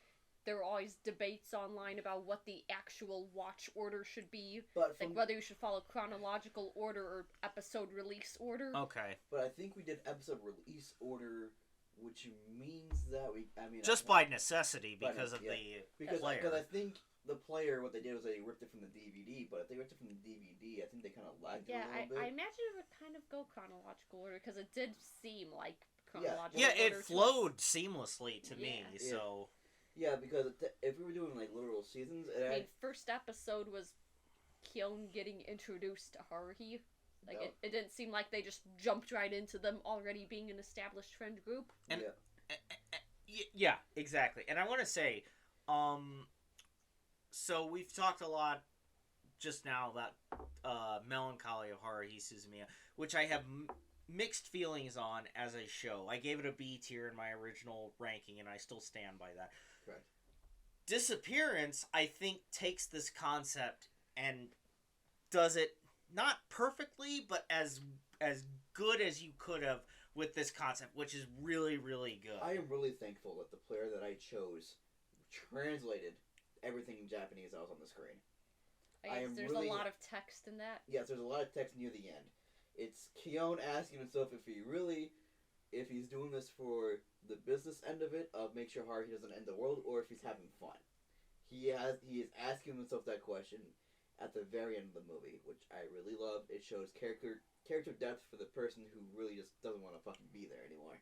there were always debates online about what the actual watch order should be, like whether you should follow chronological order or episode release order. Okay. But I think we did episode release order, which means that just by necessity, because of the player. Because I think the player, what they did was they ripped it from the DVD, but if they ripped it from the DVD, I think they kind of lagged it a little bit. I imagine it would kind of go chronological order, because it did seem like chronological order. Yeah, it flowed seamlessly to me, so... Yeah, because if we were doing like literal seasons... first episode was Kyon getting introduced to Haruhi. Like, it didn't seem like they just jumped right into them already being an established friend group. And, yeah, exactly. And I want to say, so we've talked a lot just now about Melancholy of Haruhi Suzumiya, which I have mixed feelings on as a show. I gave it a B tier in my original ranking, and I still stand by that. Correct. Disappearance, I think, takes this concept and does it not perfectly, but as good as you could have with this concept, which is really, really good. I am really thankful that the player that I chose translated everything in Japanese that was on the screen. There's a lot of text in that. Yes, there's a lot of text near the end. It's Kyon asking himself if he's doing this for the business end of it, of make sure Haruhi doesn't end the world, or if he's having fun. He is asking himself that question at the very end of the movie, which I really love. It shows character depth for the person who really just doesn't want to fucking be there anymore.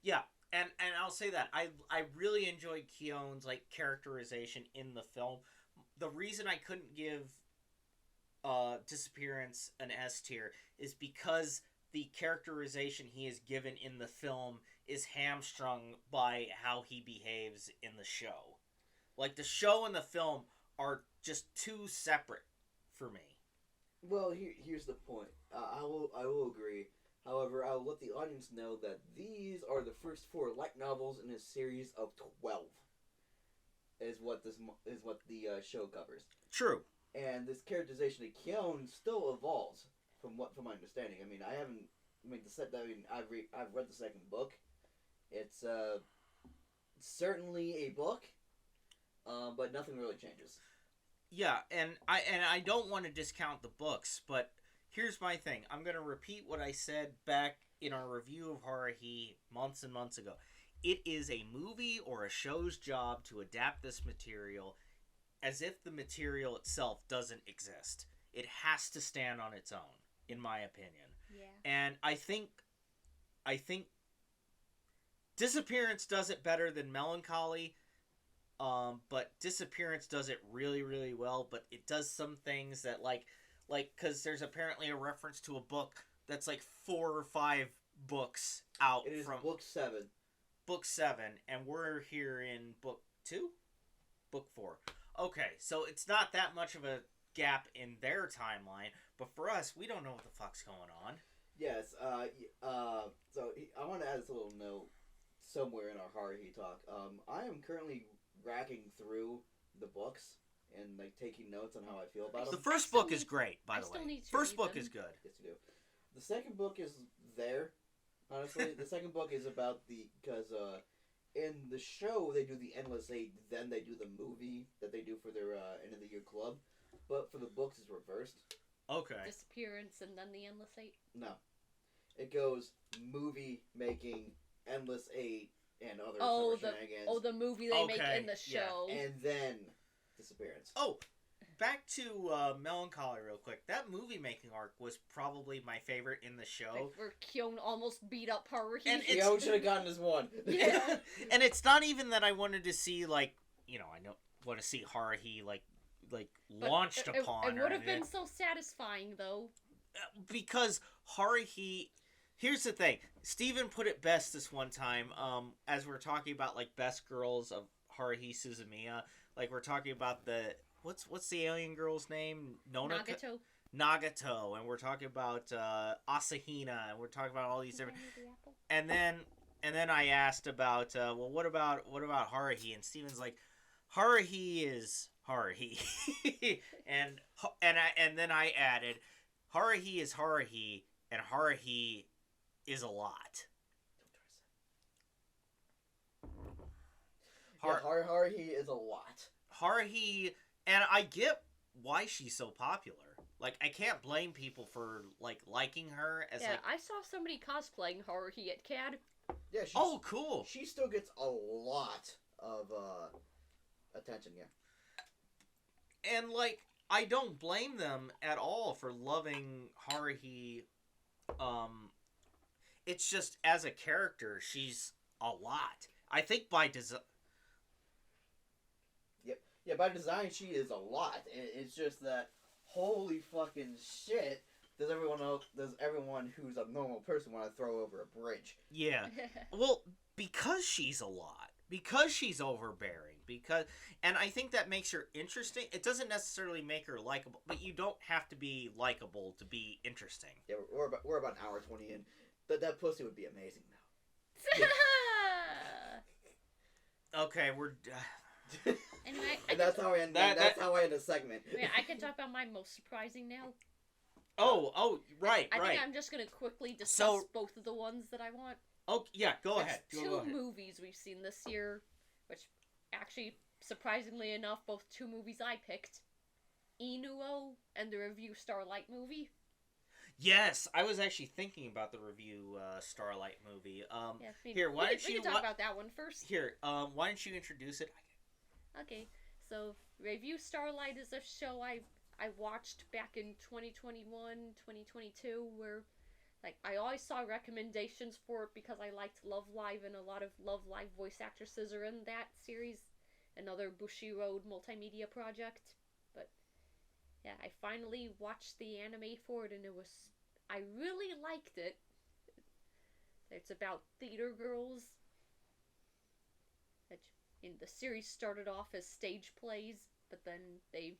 Yeah, and I'll say that I really enjoyed Kyon's like characterization in the film. The reason I couldn't give Disappearance an S tier is because the characterization he is given in the film is hamstrung by how he behaves in the show. Like, the show and the film are just too separate for me. Well, here's the point. I will agree. However, I will let the audience know that these are the first 4 light novels in a series of 12. Is what the show covers. True. And this characterization of Kyon still evolves from my understanding. I mean, I haven't. I mean, I've read the second book. It's certainly a book, but nothing really changes. Yeah, and I don't want to discount the books, but here's my thing. I'm going to repeat what I said back in our review of Haruhi months and months ago. It is a movie or a show's job to adapt this material as if the material itself doesn't exist. It has to stand on its own, in my opinion. Yeah. And I think Disappearance does it better than Melancholy. But Disappearance does it really, really well. But it does some things that because there's apparently a reference to a book that's like 4 or 5 books out. It is from book 7. Book 7, and we're here in book 2, book 4. Okay, so it's not that much of a gap in their timeline, but for us, we don't know what the fuck's going on. Yes. So I want to add this little note somewhere in our Haruhi talk. I am currently racking through the books and taking notes on how I feel about them. The first book is great, by the way. First book is good. Yes, you do. The second book is there. Honestly, the second book is about because in the show they do the Endless Eight, then they do the movie that they do for their end of the year club, but for the books it's reversed. Okay. Disappearance and then the Endless Eight. No, it goes movie making, Endless Eight, and other shenanigans. The movie they make in the show, and then Disappearance. Oh, back to Melancholy real quick. That movie making arc was probably my favorite in the show. Where Kyon almost beat up Haruhi. And Kyon should have gotten his one. Yeah. And it's not even that I wanted to see I want to see Haruhi launched upon. It would have been so satisfying though. Because Haruhi, here's the thing. Steven put it best this one time. As we're talking about best girls of Haruhi Suzumiya, we're talking about the what's the alien girl's name? Nagato, and we're talking about Asahina, and we're talking about all these different. And then I asked about what about Haruhi, and Steven's like, Haruhi is Haruhi, and then I added, Haruhi is Haruhi, and Haruhi is a lot. Haruhi is a lot. Haruhi, and I get why she's so popular. I can't blame people for liking her as I saw somebody cosplaying Haruhi at CAD. Yeah. Oh, cool. She still gets a lot of attention. Yeah. And I don't blame them at all for loving Haruhi. It's just as a character, she's a lot. I think by design. Yeah, by design she is a lot. It's just that holy fucking shit. Does everyone who's a normal person want to throw over a bridge? Yeah. Well, because she's a lot. Because she's overbearing. And I think that makes her interesting. It doesn't necessarily make her likable, but you don't have to be likable to be interesting. Yeah, we're about an hour 20 in. That pussy would be amazing now. Okay, we're. Anyway, that's how I end. That's how I end a segment. I can talk about my most surprising now. Oh, right, I right. think I'm just gonna quickly discuss both of the ones that I want. Oh yeah, go ahead. Two movies we've seen this year, which actually, surprisingly enough, both 2 movies I picked: Inuo and the Review Starlight movie. Yes, I was actually thinking about the Review Starlight movie. Here, why don't you? We can talk about that one first. Here, why don't you introduce it? Okay, so Review Starlight is a show I watched back in 2021, 2022, where I always saw recommendations for it because I liked Love Live, and a lot of Love Live voice actresses are in that series, another Bushiroad multimedia project. But yeah, I finally watched the anime for it, and I really liked it. It's about theater girls. In the series started off as stage plays, but then they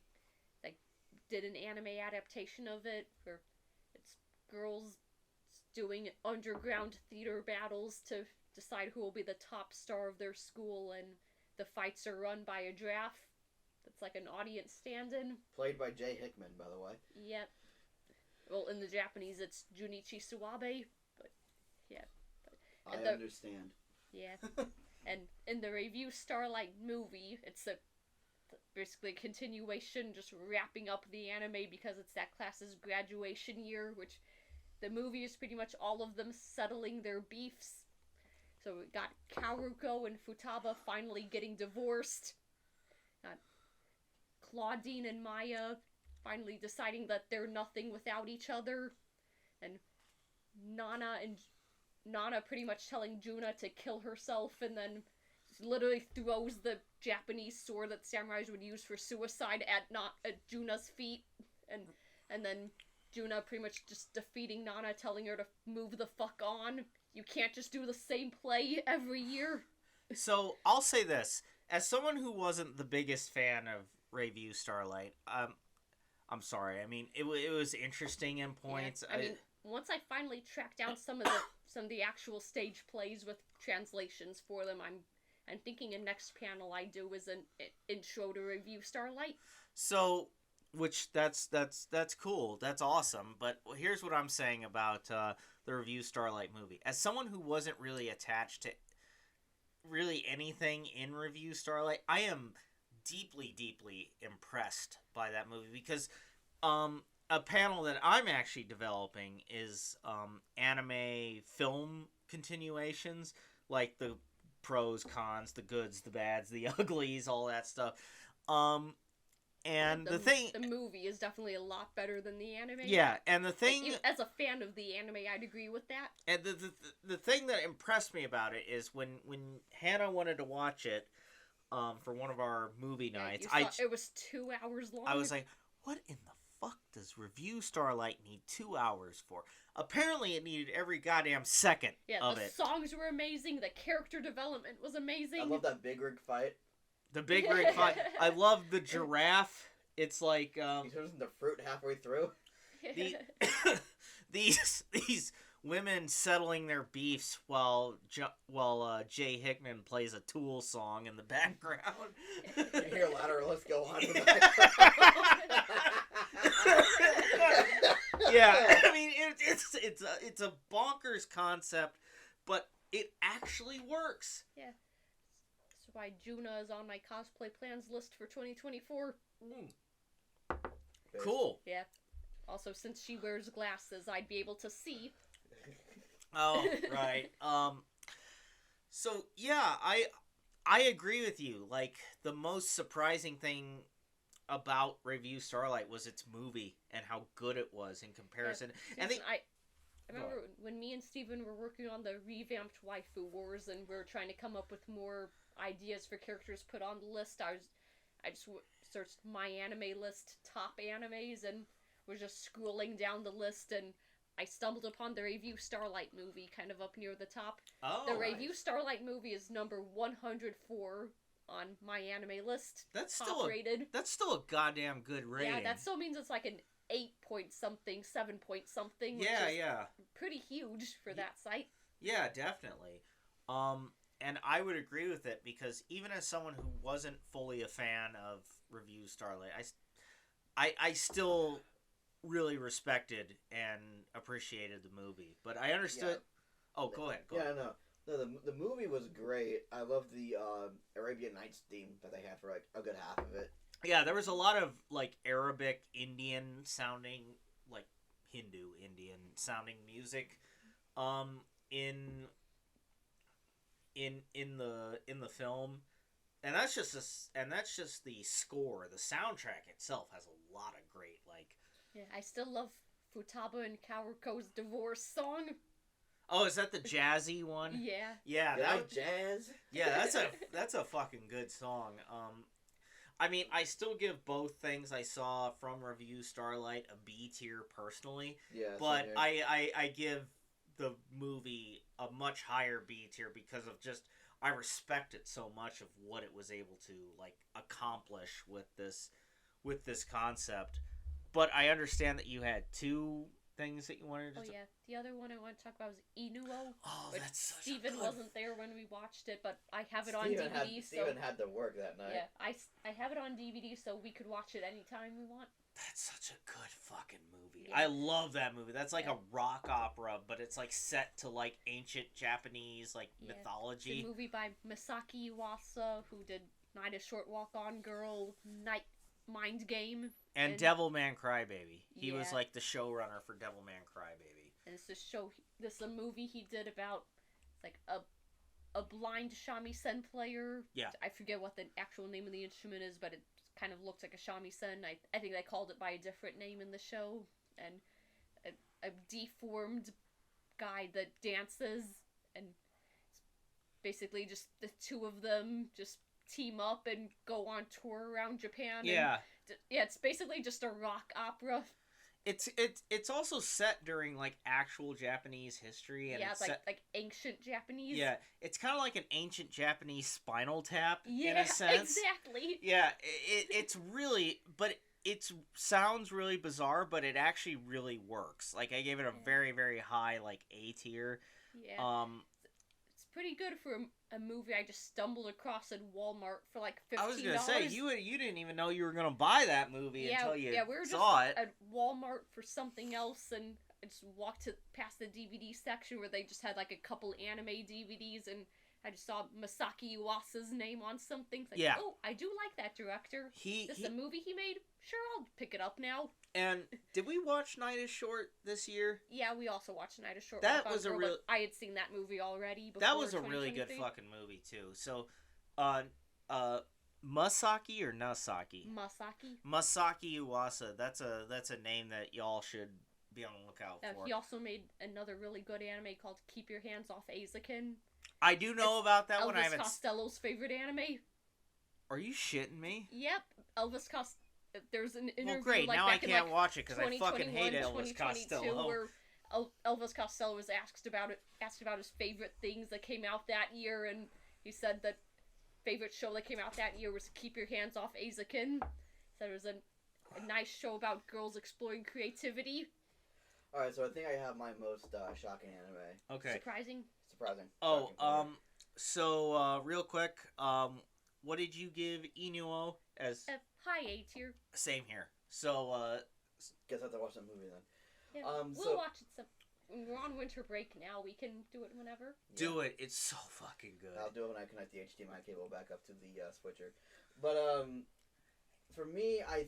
did an anime adaptation of it where it's girls doing underground theater battles to decide who will be the top star of their school, and the fights are run by a draft. That's like an audience stand-in. Played by Jay Hickman, by the way. Yep. Well, in the Japanese, it's Junichi Suwabe, but yeah. I understand. Yeah. And in the Review Starlight movie, it's basically a continuation, just wrapping up the anime because it's that class's graduation year, which the movie is pretty much all of them settling their beefs. So we got Karuko and Futaba finally getting divorced. Got Claudine and Maya finally deciding that they're nothing without each other. And Nana pretty much telling Juna to kill herself, and then literally throws the Japanese sword that samurais would use for suicide at Juna's feet, and then Juna pretty much just defeating Nana, telling her to move the fuck on. You can't just do the same play every year. So I'll say this: as someone who wasn't the biggest fan of Review Starlight, I'm sorry. I mean, it was interesting in points. Yeah, I mean, once I finally tracked down some of the actual stage plays with translations for them, I'm thinking a next panel I do is an intro to Review Starlight. So, which that's cool. That's awesome. But here's what I'm saying about the Review Starlight movie. As someone who wasn't really attached to really anything in Review Starlight, I am deeply, deeply impressed by that movie because a panel that I'm actually developing is anime film continuations, like the pros, cons, the goods, the bads, the uglies, all that stuff. And the movie is definitely a lot better than the anime. Yeah, and the thing, like, as a fan of the anime, I'd agree with that. And the thing that impressed me about it is when Hannah wanted to watch it for one of our movie nights, it was 2 hours long. I was like, what in the fuck does Review Starlight need 2 hours for? Apparently it needed every goddamn second of it. The songs were amazing, the character development was amazing. I love that big rig fight. The big rig fight. I love the giraffe. It's like he turns into fruit halfway through. These women settling their beefs while Jay Hickman plays a Tool song in the background. You hear louder, let's go on. Yeah, I mean it's a bonkers concept, but it actually works. Yeah, that's why Juna is on my cosplay plans list for 2024. Cool. Yeah. Also, since she wears glasses, I'd be able to see. Oh, right. So yeah, I agree with you. Like, the most surprising thing about Review Starlight was its movie and how good it was in comparison. Yeah, and I remember when me and Steven were working on the revamped Waifu Wars and we were trying to come up with more ideas for characters put on the list. I just searched my anime list, top animes, and was just scrolling down the list, and I stumbled upon the Review Starlight movie kind of up near the top. Oh, the Review Starlight movie is number 104 on my anime list. That's top still rated. That's still a goddamn good rating. Yeah, that still means it's like an 8 point something, 7 point something. Which Yeah, is yeah. Pretty huge for that site. Yeah, definitely. And I would agree with it because even as someone who wasn't fully a fan of Review Starlight, I still really respected and appreciated the movie. But I understood. Yeah. Oh, go ahead. Go ahead. No, the movie was great. I love the Arabian Nights theme that they had for like a good half of it. Yeah, there was a lot of like Arabic Indian sounding, like Hindu Indian sounding music, in the film, and that's just the score. The soundtrack itself has a lot of great like. Yeah, I still love Futaba and Kawako's divorce song. Oh, is that the jazzy one? Yeah. Yeah, that jazz. Yeah, that's a fucking good song. I mean, I still give both things I saw from Review Starlight a B tier personally. Yeah. But I give the movie a much higher B tier because of just I respect it so much of what it was able to like accomplish with this concept. But I understand that you had two things that you wanted to. Oh yeah, the other one I want to talk about was Inuo. Oh, which that's such Steven a good... wasn't there when we watched it, but I have it on Steven DVD. Steven had to work that night. Yeah, I have it on DVD, so we could watch it anytime we want. That's such a good fucking movie. Yeah. I love that movie. That's like a rock opera, but it's like set to like ancient Japanese like mythology. It's a movie by Masaki Yuasa, who did Night a Short Walk On Girl, Night Mind Game, and Devilman Crybaby. He was Yeah. like the showrunner for Devilman Crybaby. and it's this is a movie he did about like a blind shamisen player. Yeah. I forget what the actual name of the instrument is, but it kind of looks like a shamisen. I think they called it by a different name in the show. And a deformed guy that dances, and it's basically just the two of them just team up and go on tour around Japan. Yeah. Yeah, it's basically just a rock opera. It's also set during like actual Japanese history, and Yeah, it's it's set, like ancient Japanese. yeah, it's kind of like an ancient Japanese Spinal Tap Yeah, in a sense. exactly. Yeah, it's really, but it sounds really bizarre, but it actually really works. Like I gave it a very, very high like A tier. Yeah. It's pretty good for a movie I just stumbled across in Walmart for like $15. I was gonna say you didn't even know you were gonna buy that movie until you we were saw just it at Walmart for something else, and I just walked past the DVD section where they just had like a couple anime DVDs, and I just saw Masaki Uwasa's name on something. It's like, Yeah. oh, I do like that director. This is a movie he made. Sure, I'll pick it up now. And did we watch Night is Short this year? Yeah, we also watched Night is Short. That Walk was on a Girl, real. but I had seen that movie already. Before That was a really good 2023. fucking movie too. So, Masaki or Nasaki? Masaki Uwasa. That's a name that y'all should be on the lookout for. He also made another really good anime called Keep Your Hands Off Aizakin. I do know about that Elvis one. I haven't. Costello's favorite anime. Are you shitting me? Yep, Elvis Costello. There's an interview. Well, great. Like, now back I can't in, watch it because I fucking hate 2021, Elvis 2022, Costello. Where Elvis Costello was asked about his favorite things that came out that year, and he said that favorite show that came out that year was Keep Your Hands Off Aizakin. Said it was a nice show about girls exploring creativity. Alright, so I think I have my most shocking anime. Okay. Surprising. Oh, so real quick, what did you give Inuo as? High A tier. Same here. So, guess I have to watch that movie then. Yeah, we'll watch it we're on winter break now. We can do it whenever. Do it. It's so fucking good. I'll do it when I connect the HDMI cable back up to the switcher. But for me, I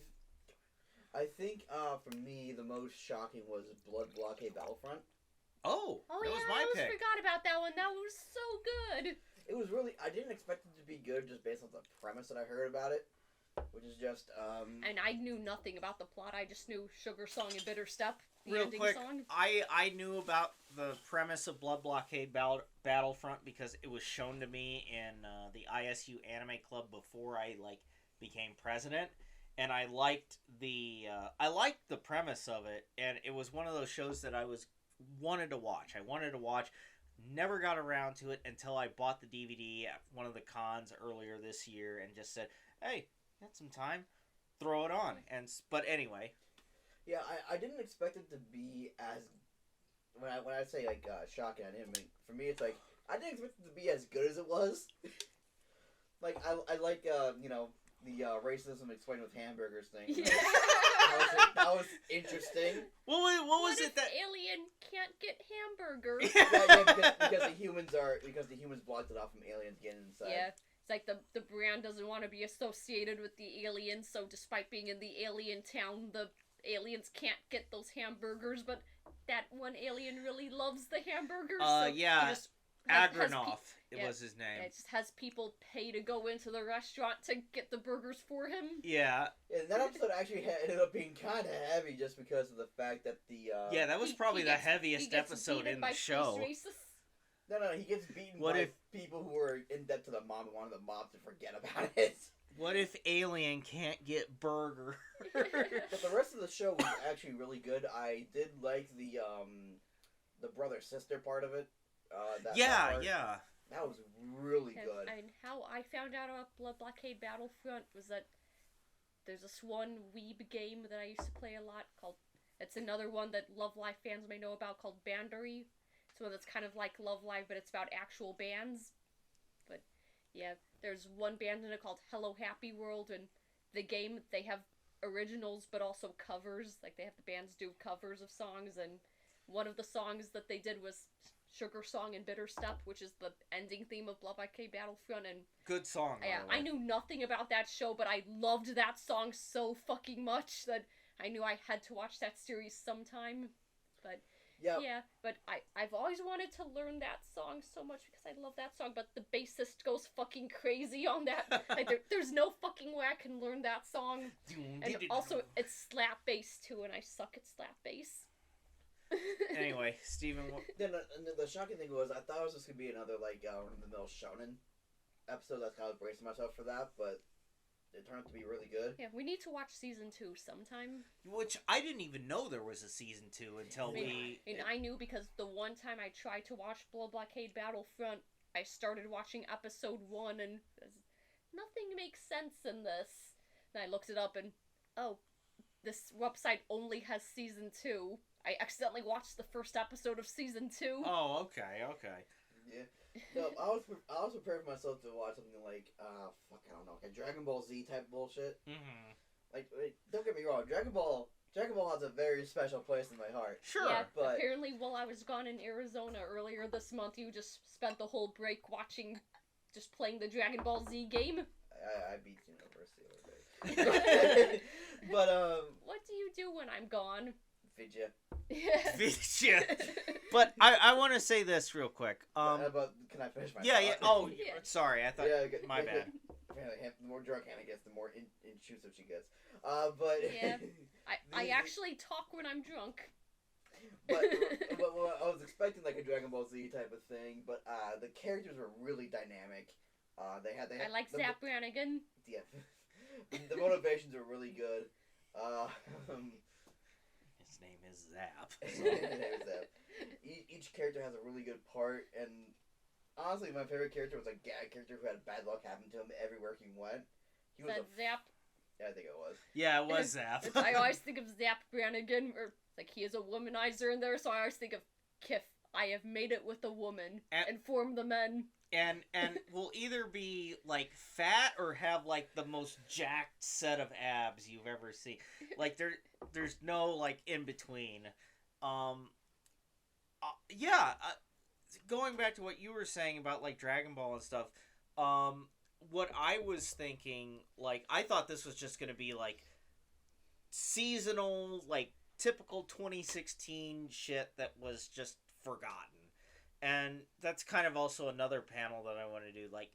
think for me the most shocking was Blood Blockade Battlefront. Oh that yeah, was my I almost pick. forgot about that one. That was so good. It was really. I didn't expect it to be good just based on the premise that I heard about it, which is just. And I knew nothing about the plot. I just knew Sugar Song and Bitter Step. The Real ending quick, song. I knew about the premise of Blood Blockade Battlefront because it was shown to me in the ISU Anime Club before I became president, and I liked the premise of it, and it was one of those shows that I wanted to watch. Never got around to it until I bought the DVD at one of the cons earlier this year and just said, "Hey, got some time, throw it on." But anyway. Yeah, I didn't expect it to be as when I say shocking. I didn't mean, for me it's like I didn't expect it to be as good as it was. Like I like the racism explained with hamburgers thing. Yeah. that was interesting. What was if it that alien can't get hamburgers? Yeah, because the humans blocked it off from aliens getting inside. Yeah. It's like the brand doesn't want to be associated with the aliens, so despite being in the alien town, the aliens can't get those hamburgers, but that one alien really loves the hamburgers. So yeah. he just Adrenoff, was his name. Yeah, it just has people pay to go into the restaurant to get the burgers for him. Yeah. And that episode actually ended up being kind of heavy just because of the fact that the... yeah, that was probably the heaviest episode in the show. No, he gets beaten by people who were in debt to the mob and wanted the mob to forget about it. What if Alien can't get burger? But the rest of the show was actually really good. I did like the brother-sister part of it. Yeah. That was really good. And how I found out about Blood Blockade Battlefront was that there's this one weeb game that I used to play a lot called. It's another one that Love Live fans may know about called Bandery. It's one that's kind of like Love Live, but it's about actual bands. But yeah, there's one band in it called Hello Happy World, and the game they have originals but also covers. Like they have the bands do covers of songs, and one of the songs that they did was Sugar Song and Bitter Step, which is the ending theme of Blood Blockade Battlefront. And good song. yeah, I knew nothing about that show, but I loved that song so fucking much that I knew I had to watch that series sometime. But yeah, but I've always wanted to learn that song so much because I love that song, but the bassist goes fucking crazy on that. Like there's no fucking way I can learn that song. And also it's slap bass too, and I suck at slap bass. Anyway, Steven. Then the shocking thing was I thought it was just gonna be another like run-of-the-mill shonen episode. That's kind of bracing myself for that, but it turned out to be really good. Yeah, we need to watch season 2 sometime. Which I didn't even know there was a season 2 until I knew because the one time I tried to watch Blood Blockade Battlefront, I started watching episode 1 and nothing makes sense in this. Then I looked it up and this website only has season 2. I accidentally watched the first episode of season 2. Oh, okay. Yeah. No, I was prepared for myself to watch something like, I don't know, like a Dragon Ball Z type bullshit. Mm-hmm. Like, don't get me wrong, Dragon Ball has a very special place in my heart. Sure. Yeah, but apparently while I was gone in Arizona earlier this month, you just spent the whole break just playing the Dragon Ball Z game. I beat University the other day. But, What do you do when I'm gone? Vidya. Vidya. But I want to say this real quick. But can I finish my Yeah. thought? Oh, Yeah. sorry. I thought my bad. Apparently, the more drunk Hannah gets, the more intrusive she gets. But yeah, I actually talk when I'm drunk. but I was expecting like a Dragon Ball Z type of thing, but the characters were really dynamic. They had I like Zap Brannigan. Yeah, the motivations were really good. His name is Zap. Zap. Each character has a really good part, and honestly, my favorite character was a gag character who had bad luck happen to him everywhere he went. He was Zap? Yeah, I think it was. Yeah, it was Zap. I always think of Zap Brannigan, or like he is a womanizer in there, so I always think of Kif. I have made it with a woman and formed the men. And will either be like fat or have like the most jacked set of abs you've ever seen. Like there's no like in between. Going back to what you were saying about like Dragon Ball and stuff. What I was thinking, like I thought this was just gonna be like seasonal, like typical 2016 shit that was just forgotten. And that's kind of also another panel that I want to do, like,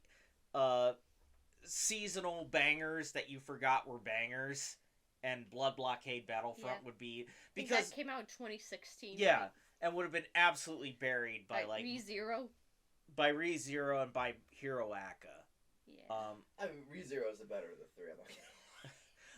seasonal bangers that you forgot were bangers, and Blood Blockade Battlefront would be, because that came out in 2016. Yeah, right? And would have been absolutely buried by like ReZero. By ReZero and by Hiroaka. Yeah. I mean, ReZero is the better of the three.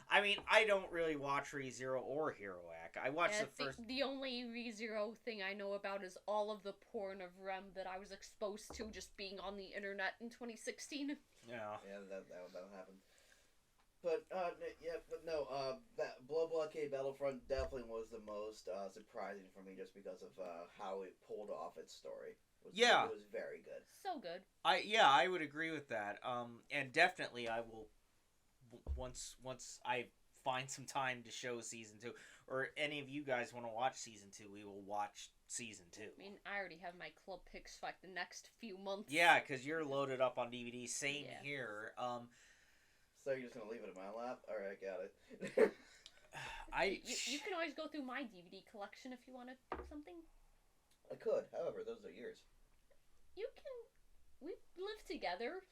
I mean, I don't really watch ReZero or Hiroaka. I watched the first. The only ReZero thing I know about is all of the porn of Rem that I was exposed to just being on the internet in 2016. Yeah. Yeah, that'll happen. But that Blood Blockade Battlefront definitely was the most surprising for me, just because of how it pulled off its story. It was very good. So good. I would agree with that. And definitely I will. Once I find some time to show season 2, or any of you guys want to watch season 2, we will watch season 2. I mean, I already have my club picks for like the next few months. Yeah, because you're loaded up on DVD. Same here. So you're just gonna leave it in my lap? All right, got it. You can always go through my DVD collection if you want something. I could, however, those are yours. You can. We live together.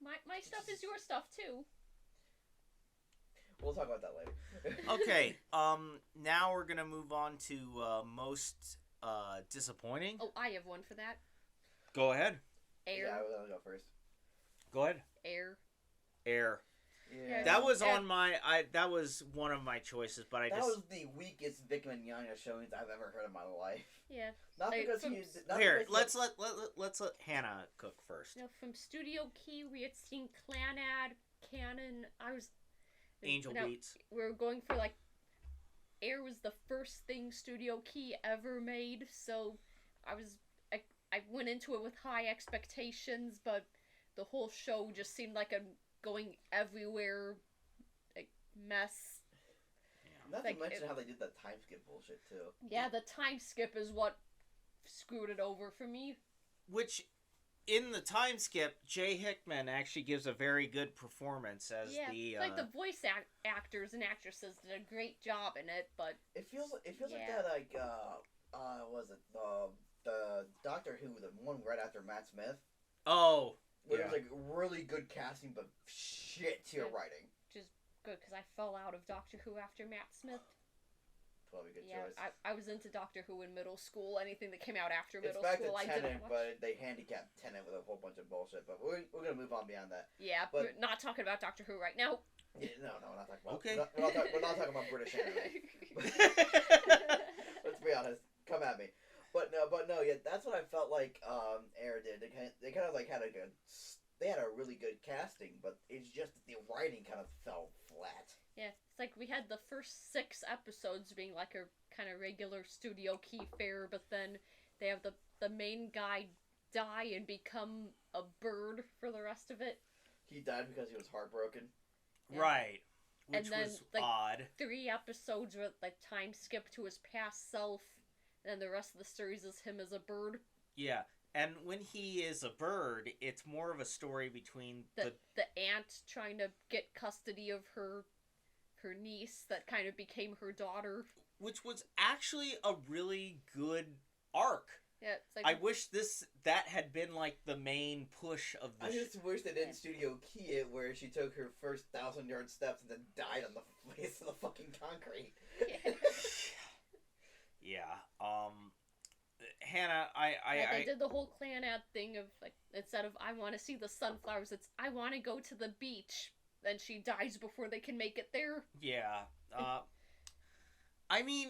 My stuff is your stuff too. We'll talk about that later. Okay, now we're gonna move on to most disappointing. Oh, I have one for that. Go ahead. Air. Yeah, I'll go first. Go ahead. Air. Yeah. That was on my. That was one of my choices, but that was the weakest Vic Mignogna showings I've ever heard in my life. Yeah. Not because let's let Hannah cook first. From Studio Key, we had seen Clanad, Canon. Angel Now, Beats. we're going for like Air was the first thing Studio Key ever made, so I went into it with high expectations, but the whole show just seemed like a going everywhere like mess. Not Like, to mention how they did that time skip bullshit too. Yeah, the time skip is what screwed it over for me. Which, in the time skip, Jay Hickman actually gives a very good performance as the. Like the voice actors and actresses did a great job in it, but it feels like that was it the Doctor Who, the one right after Matt Smith. Oh, where it was like really good casting but shit tier writing. Which is good because I fell out of Doctor Who after Matt Smith. Probably a good choice. I was into Doctor Who in middle school. Anything that came out after middle it's back school, to I didn't Tennant, watch. but they handicapped Tennant with a whole bunch of bullshit. But we're gonna move on beyond that. Yeah, but we're not talking about Doctor Who right now. Yeah, no, we're not talking about. Okay. We're not talking about British anime. Let's be honest. Come at me. But no, yeah, that's what I felt like. Air did. They kind of like had a good. They had a really good casting, but it's just that the writing kind of fell flat. Yeah, it's like we had the first 6 episodes being like a kind of regular Studio Key fare, but then they have the main guy die and become a bird for the rest of it. He died because he was heartbroken. Yeah. Right. Which and then, was like, odd. 3 episodes with like time skip to his past self, and the rest of the series is him as a bird. Yeah. And when he is a bird, it's more of a story between the aunt trying to get custody of her niece that kind of became her daughter. Which was actually a really good arc. Yeah, it's like I wish that had been like the main push of the I just wish they didn't Studio Key it where she took her first 1,000-yard steps and then died on the face of the fucking concrete. Yeah. Hannah, they did the whole clan ad thing of like, instead of I want to see the sunflowers, it's I want to go to the beach. Then she dies before they can make it there. Yeah. I mean,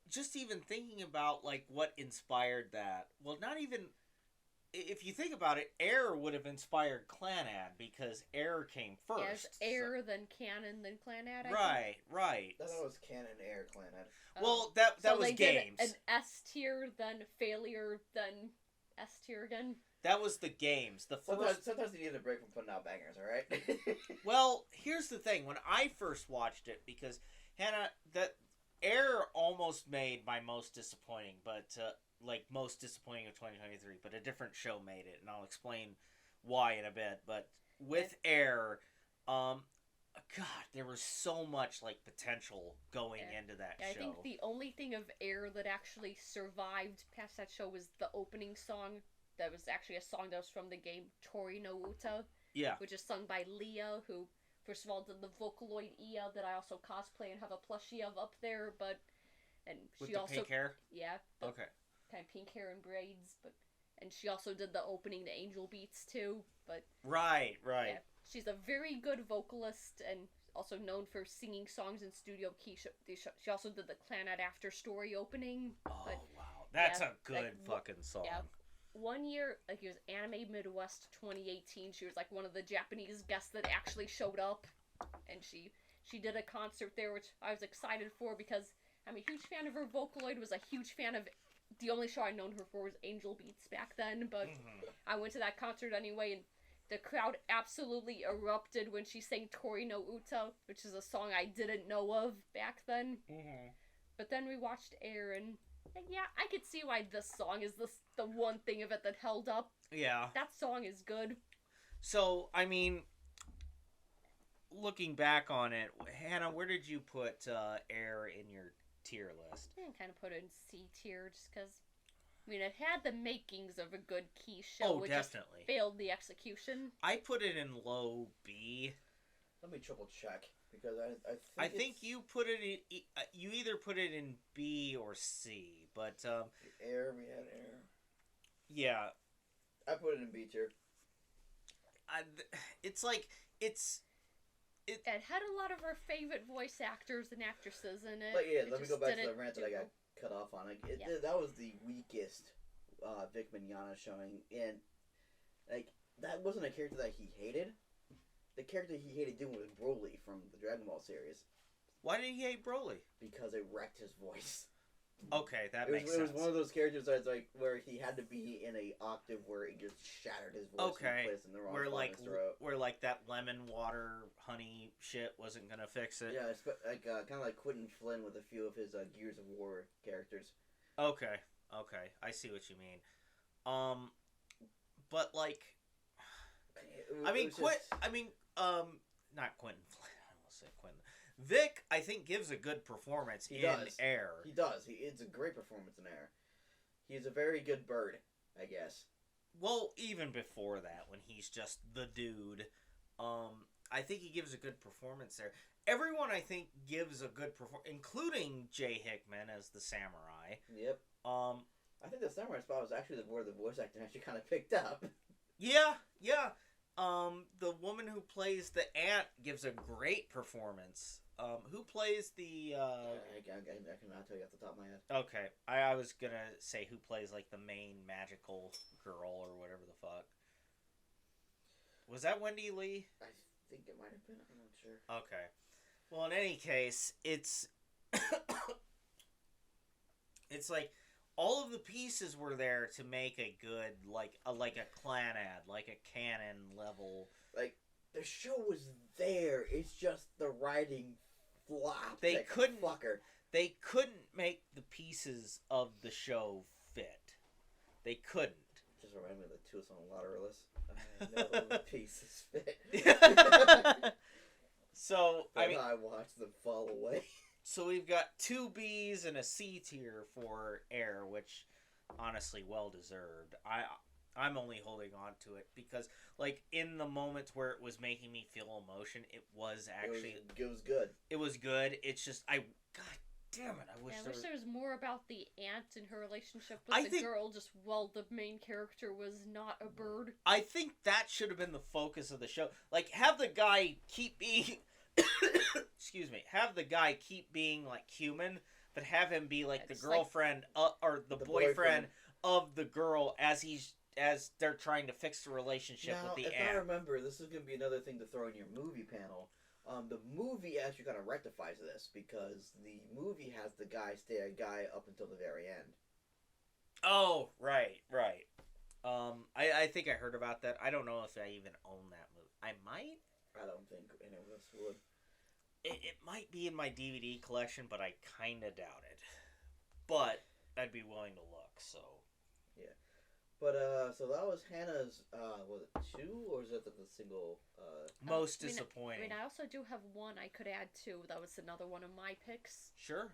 just even thinking about like what inspired that. Well, not even. If you think about it, Air would have inspired Clanad because Air came first. Yeah, it's Air, then Canon, then Clanad. Right. I thought it was Canon, Air, Clanad. Well, that so was they games. Did an S tier, then Failure, then S tier again. That was the games. The first. Sometimes you need a break from putting out bangers, all right? Well, here's the thing. When I first watched it, because Hannah, that Air almost made my most disappointing, but most disappointing of 2023. But a different show made it, and I'll explain why in a bit. But with Air, God, there was so much like potential going into that show. I think the only thing of Air that actually survived past that show was the opening song. That was actually a song that was from the game Tori no Uta. Yeah. Which is sung by Leah, who first of all did the Vocaloid Ia that I also cosplay and have a plushie of up there, and with she the also pink hair? Yeah. Okay. Kind of pink hair and braids, and she also did the opening to Angel Beats too, but Right. yeah, she's a very good vocalist and also known for singing songs in Studio Key. She also did the Clanad After Story opening. Oh, but, wow. That's yeah, a good fucking song. Yeah. One year, like it was Anime Midwest 2018, she was like one of the Japanese guests that actually showed up, and she did a concert there, which I was excited for because I'm a huge fan of her Vocaloid, was a huge fan of, the only show I'd known her for was Angel Beats back then, but I went to that concert anyway, and the crowd absolutely erupted when she sang Tori no Uta, which is a song I didn't know of back then. But then we watched Air, and yeah, I could see why this song is the one thing of it that held up. Yeah. That song is good. So, I mean, looking back on it, Hannah, where did you put Air in your tier list? I kind of put it in C tier just because, I mean, it had the makings of a good Key show. Oh, it definitely. Just failed the execution. I put it in low B. Let me triple check because I think you put it in. You either put it in B or C, but Air. We had Air. Yeah, I put it in B tier. It's like it had a lot of our favorite voice actors and actresses in it. But yeah, It let me just go back to didn't the rant that I got cut off on. That was the weakest Vic Mignogna showing, and like that wasn't a character that he hated. the character he hated doing was Broly from the Dragon Ball series. Why did he hate Broly? Because it wrecked his voice. Okay, that makes sense. It was one of those characters that's like where he had to be in a octave where it just shattered his voice. Okay, and placed in the wrong where spot like in his throat. where like that lemon water honey shit wasn't gonna fix it. Yeah, it's like kind of like Quentin Flynn with a few of his Gears of War characters. Okay, I see what you mean. But like, not Quentin Flynn. I almost said Quentin. Vic, I think, gives a good performance in Air. He does. It's a great performance in Air. He's a very good bird, I guess. Well, even before that, when he's just the dude, I think he gives a good performance there. Everyone, I think, gives a good performance, including Jay Hickman as the samurai. Yep. I think the samurai spot was actually where the voice acting actually kind of picked up. Yeah. The woman who plays the aunt gives a great performance. Who plays the... I cannot tell you off the top of my head. Okay. I was gonna say who plays, like, the main magical girl or whatever the fuck. Was that Wendy Lee? I think it might have been. I'm not sure. Okay. Well, in any case, it's... it's like... all of the pieces were there to make a good, like a clan ad, like a canon level. Like, the show was there. It's just the writing flopped. They like couldn't. Fucker. They couldn't make the pieces of the show fit. They couldn't. Just remind me of the Tucson Waterless. I know the pieces fit. So but I watched them fall away. So we've got 2 B's and a C tier for Air, which honestly well deserved. I'm only holding on to it because, like, in the moments where it was making me feel emotion, it was actually it was good. It was good. It's just God damn it! I wish there was more about the aunt and her relationship with the girl. Just while the main character was not a bird. I think that should have been the focus of the show. Like, have the guy keep being. Excuse me. Have the guy keep being like human, but have him be like the girlfriend or the boyfriend of the girl as they're trying to fix the relationship with the aunt. If I remember, this is going to be another thing to throw in your movie panel. The movie actually kind of rectifies this because the movie has the guy stay a guy up until the very end. Oh, right. I think I heard about that. I don't know if I even own that movie. I might. I don't think any of us would. It might be in my DVD collection, but I kind of doubt it. But I'd be willing to look, so. Yeah. But, so that was Hannah's, was it 2, or is it the single, most disappointing. I mean, I also do have one I could add too. That was another one of my picks. Sure.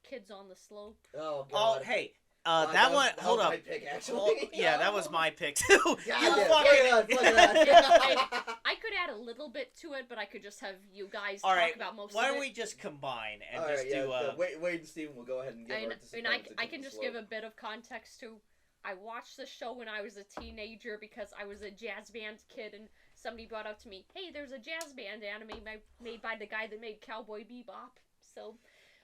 Kids on the Slope. Oh, God. Oh, hey. That one, hold up. My pick, actually. Yeah, that was my pick too. God, I could add a little bit to it, but I could just have you guys talk about most of it. Why don't we just combine and do... Wade and Steven will go ahead and give I can just give a bit of context too. I watched the show when I was a teenager because I was a jazz band kid, and somebody brought up to me, hey, there's a jazz band anime made by the guy that made Cowboy Bebop. So...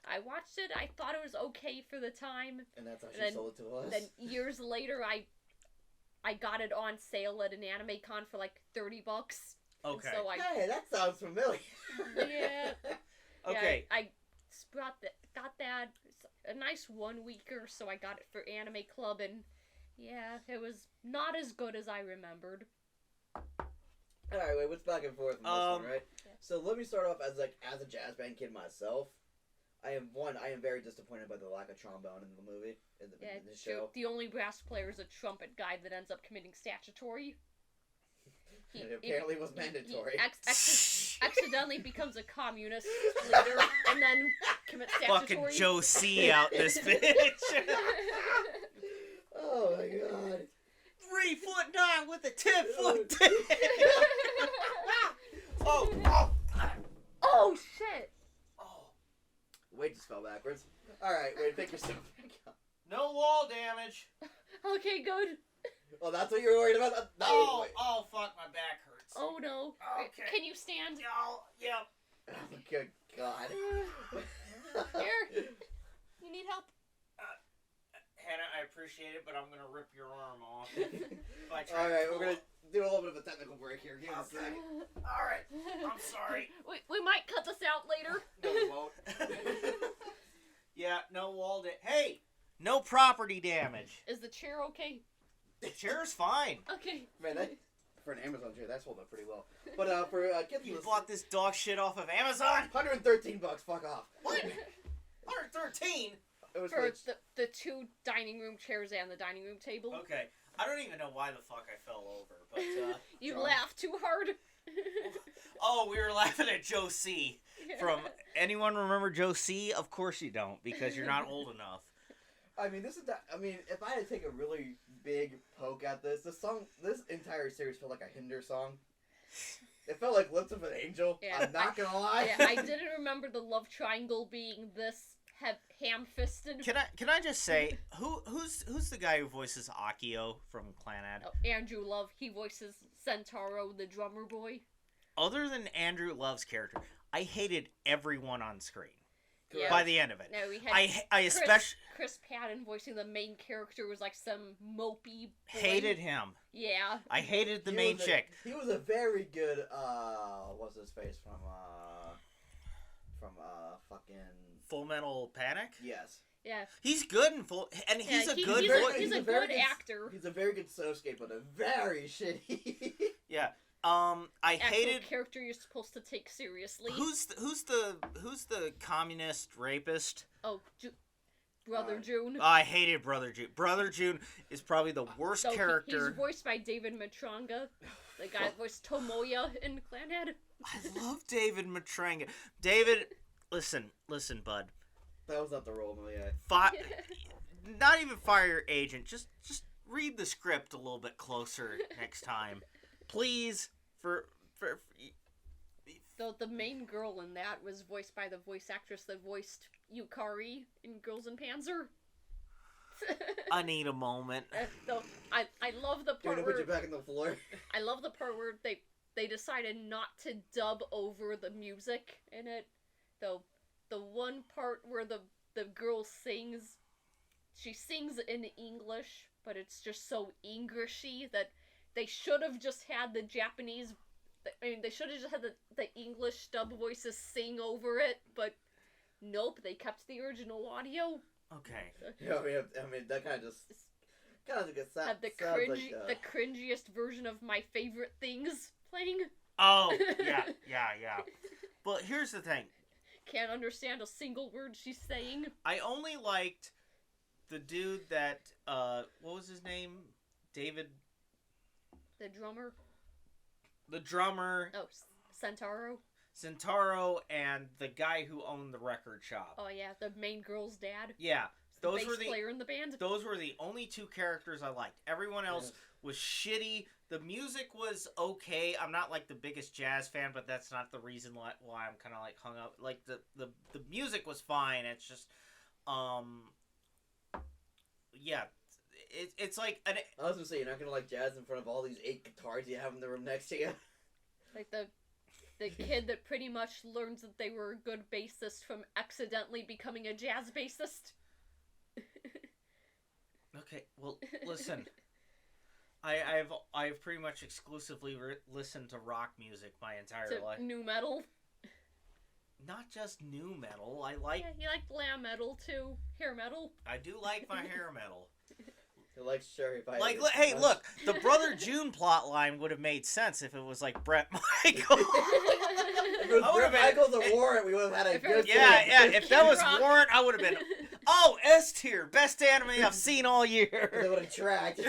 I watched it. I thought it was okay for the time. And that's how she sold it to us. Then years later, I got it on sale at an anime con for like $30. Okay. So hey, that sounds familiar. Yeah. Okay. Yeah, I got that. A nice 1-weeker, so I got it for Anime Club, and yeah, it was not as good as I remembered. Alright, wait, what's back and forth on this one, right? Yeah. So let me start off as a jazz band kid myself. I am very disappointed by the lack of trombone in the movie, in the show. The only brass player is a trumpet guy that ends up committing statutory. It apparently was mandatory. He accidentally becomes a communist leader and then commits statutory. Fucking Joe C out this bitch. Oh my God. 3'9" with a 10-foot dick. Oh shit. Wade just fell backwards. Alright, Wade, pick yourself back up. No wall damage. Okay, good. Oh, that's what you were worried about? Oh, fuck, my back hurts. Oh, no. Okay. Can you stand? Oh, yep. Oh, good God. Here. You need help? Hannah, I appreciate it, but I'm going to rip your arm off. Alright, we're going to do a little bit of a technical break here. Give us a sec. All right. I'm sorry. We might cut this out later. No, we won't. Yeah, no wall Hey, no property damage. Is the chair okay? The chair's fine. Okay. Man, for an Amazon chair, that's holding up pretty well. But for kids, You bought this dog shit off of Amazon? $113. Fuck off. What? 113? It was For the 2 dining room chairs and the dining room table. Okay. I don't even know why the fuck I fell over, but You John. laughed too hard. oh, we were laughing at Joe C. From anyone remember Joe C? Of course you don't, because you're not old enough. I mean, if I had to take a really big poke at this entire series felt like a Hinder song. It felt like Lips of an Angel. Yeah. I'm not gonna lie. Yeah, I didn't remember the love triangle being this ham-fisted. Can I just say who's the guy who voices Akio from Clanad? Oh, Andrew Love. He voices Centauro, the drummer boy. Other than Andrew Love's character, I hated everyone on screen. Yeah. By the end of it, No, we had I especially Chris Patton voicing the main character was like some mopey boy. hated him. Yeah. I hated the He main was chick. He was a very good what's his face from fucking Full Metal Panic. yes. Yeah. He's good in full, and he's a good he's voice. He's a very good actor. He's a very good Sosuke, but a very shitty. Yeah. I Actual hated. character you're supposed to take seriously. Who's the communist rapist? Oh, Brother June. I hated Brother June. Brother June is probably the worst So character. He's voiced by David Matranga, the guy that voiced Tomoya in Clanhead. I love David Matranga. David, listen, bud. That was not the role, no, yeah. Not even fire your agent. Just read the script a little bit closer next time, please. For The main girl in that was voiced by the voice actress that voiced Yukari in Girls in Panzer. I need a moment. So I love the You're part gonna put where you back on the floor. I love the part where they decided not to dub over the music in it. Though the one part where the girl sings, she sings in English, but it's just so Englishy that they should have just had the Japanese. I mean, they should have just had the English dub voices sing over it, but nope, they kept the original audio. Okay. Yeah, I mean that kind of gets Had the cringiest version of My Favorite Things playing. Oh, yeah. But here's the thing. Can't understand a single word she's saying. I only liked the dude that, what was his name? David? The drummer. The drummer. Oh, Centauro. Centauro and the guy who owned the record shop. Oh yeah, the main girl's dad. Yeah. The Those bass were the player in the band. Those were the only 2 characters I liked. Everyone else was shitty. The music was okay. I'm not like the biggest jazz fan, but that's not the reason why I'm kind of like hung up. Like the music was fine. It's just, yeah, it's like I was gonna say you're not gonna like jazz in front of all these 8 guitars you have in the room next to you. Like the kid that pretty much learns that they were a good bassist from accidentally becoming a jazz bassist. Okay, well, listen. I've pretty much exclusively listened to rock music my entire life. New metal. Not just new metal. I like. Yeah, you like glam metal too. Hair metal. I do like my hair metal. He likes cherry pie. Like, hey, look, the Brother June plot line would have made sense if it was like Brett Michaels. If it was Brett Michaels or Warrant, we would have had a good Yeah. If that was Rock. Warrant, I would have been. Oh, S tier, best anime I've seen all They year. would have tracked.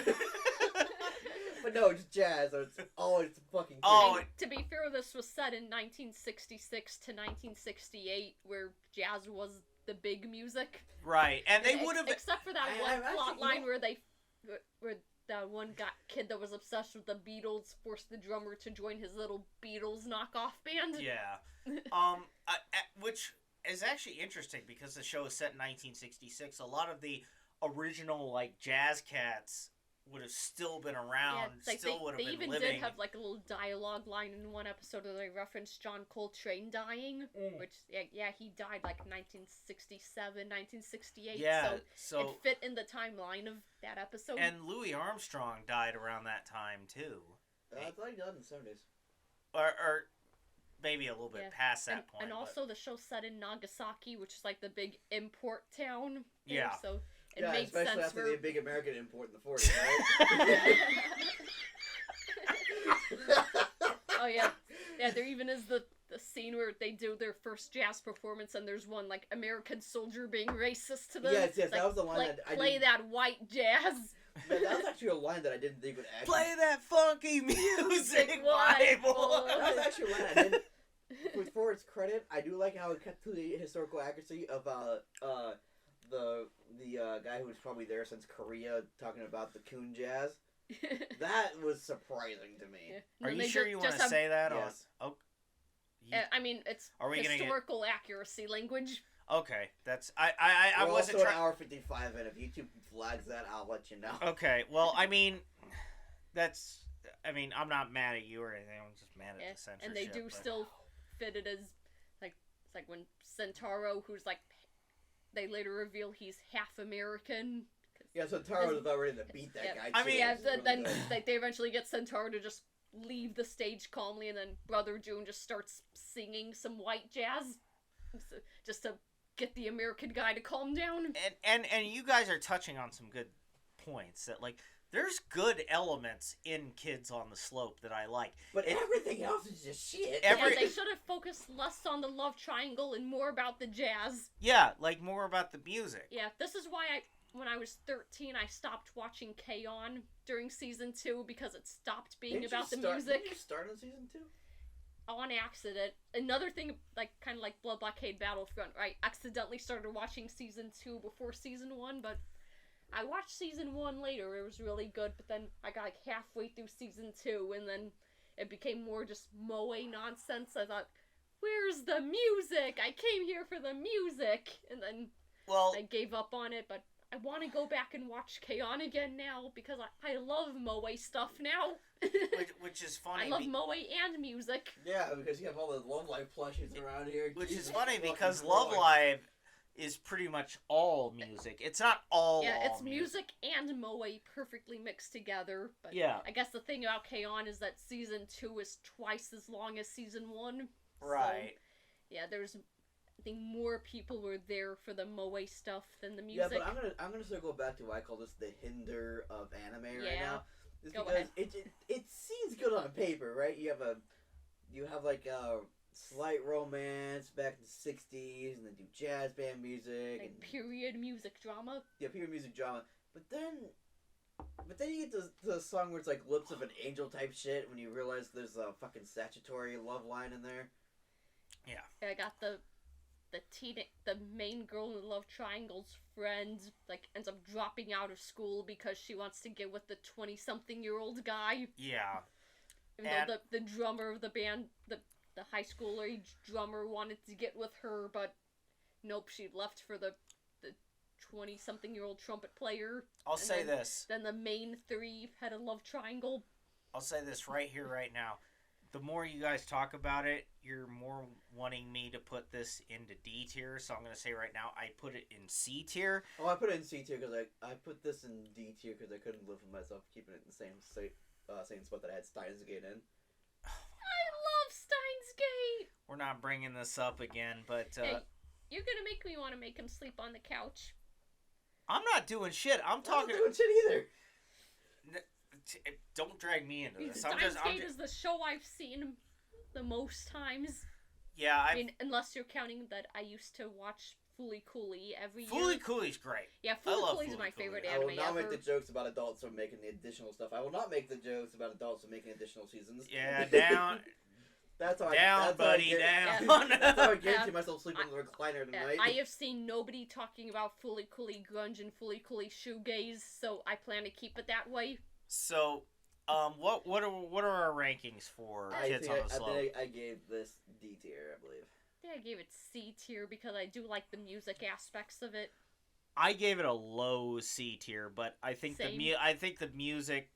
But no, it's jazz, so it's always fucking. Oh, To be fair, this was set in 1966 to 1968, where jazz was the big music. right, and they would have. Except for that one actually, plot you line know- where that one kid that was obsessed with the Beatles forced the drummer to join his little Beatles knockoff band. Yeah. Which is actually interesting because the show is set in 1966. A lot of the original like jazz cats would have still been around. Yeah, it's like still would have they been even living. did have like a little dialogue line in one episode where they referenced John Coltrane dying, which he died like 1967, 1968. Yeah, so it fit in the timeline of that episode. And Louis Armstrong died around that time too. It's like done in the 70s. or maybe a little bit past that point. And also the show set in Nagasaki, which is like the big import town. There, Yeah. So it made especially sense after for the big American import in the 40s, right? Oh yeah, there even is the scene where they do their first jazz performance, and there's one like American soldier being racist to them. Yes, like, that was the line that I play didn't... that white jazz. Man, that was actually a line that I didn't think would actually... Play that funky music, white boy. That was actually a line I didn't... For its credit, I do like how it kept to the historical accuracy of the guy who was probably there since Korea talking about the Coon Jazz. That was surprising to me. Yeah. Are you sure you want to say that? Yes. I mean, it's historical accuracy language. Okay, that's I wasn't trying. An hour 55 in. If YouTube flags that, I'll let you know. Okay, well, I mean, I'm not mad at you or anything. I'm just mad at the censorship. And they do still fit it as like it's like when Centauro, who's like, they later reveal he's half American. Yeah, Centauro was about ready to beat that guy. I mean, then they eventually get Centauro to just leave the stage calmly, and then Brother June just starts singing some white jazz, just to get the American guy to calm down. And you guys are touching on some good points that like there's good elements in Kids on the Slope that I like, but everything else is just shit. They should have focused less on the love triangle and more about the jazz. Yeah, like more about the music. Yeah, this is why when I was 13, I stopped watching K-On! During season 2 because it stopped being about the music. Did you start in season 2? On accident. Another thing, like kind of like Blood Blockade Battlefront, I accidentally started watching season 2 before season 1, but I watched season 1 later. It was really good, but then I got like halfway through season 2, and then it became more just moe nonsense. I thought, where's the music? I came here for the music, and then I gave up on it, but I want to go back and watch K-On! Again now, because I love moe stuff now. which is funny. I love moe and music. Yeah, because you have all the Love Live plushies around here. Which is funny because Love Live is pretty much all music. It's not all. Yeah, it's all music and moe perfectly mixed together. But yeah. I guess the thing about K-On! Is that season 2 is twice as long as season 1. Right. So, yeah, I think more people were there for the moe stuff than the music. Yeah, but I'm gonna circle back to why I call this the hinder of anime right now. It's because it seems good on paper, right? You have like a slight romance back in the 60s, and then do jazz band music like and period music drama. Yeah, period music drama. But then you get to the song where it's like Lips of an Angel type shit when you realize there's a fucking statutory love line in there. Yeah. I got the main girl in the love triangle's friend like ends up dropping out of school because she wants to get with the 20-something-year-old guy. Yeah. Even though the drummer of the band, the high school age drummer wanted to get with her, but nope, she left for the 20-something-year-old trumpet player. I'll say this. Then the main 3 had a love triangle. I'll say this right here, right now. The more you guys talk about it, you're more wanting me to put this into D tier. So I'm going to say right now, I put it in C tier. Oh, I put it in C tier because I put this in D tier because I couldn't live with myself keeping it in the same spot that I had Steins Gate in. I love Steins Gate! We're not bringing this up again, but... hey, you're going to make me want to make him sleep on the couch. I'm not doing shit. I'm talking... not doing shit either. Don't drag me into this. Steins Gate is the show I've seen the most times. Yeah, I mean, unless you're counting that I used to watch Fooly Cooley every year. Fooly Cooley's great. Yeah, Fooly Cooley's my favorite anime ever. I will not make the jokes about adults from making the additional stuff. I will not make the jokes about adults from making additional seasons. Yeah, down. That's how down, buddy, down. That's how I guarantee myself sleeping in the recliner tonight. I have seen nobody talking about Fooly Cooley grunge and Fooly Cooley shoegaze, so I plan to keep it that way. So, what are our rankings for Kids on the Slope? I think I gave this D tier, I believe. I think I gave it C tier because I do like the music aspects of it. I gave it a low C tier, but I think Same. the music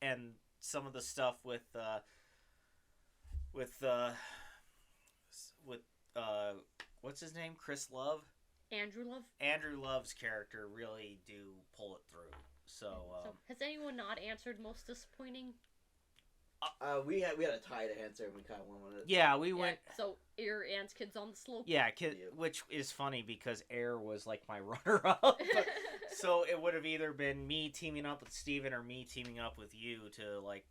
and some of the stuff with what's his name? Chris Love? Andrew Love? Andrew Love's character really do pull it through. So has anyone not answered most disappointing? we had a tie to answer, and we kind of went with it. Yeah, we went. So Air and Kids on the Slope. Yeah, which is funny because Air was like my runner-up. So it would have either been me teaming up with Steven or me teaming up with you to like.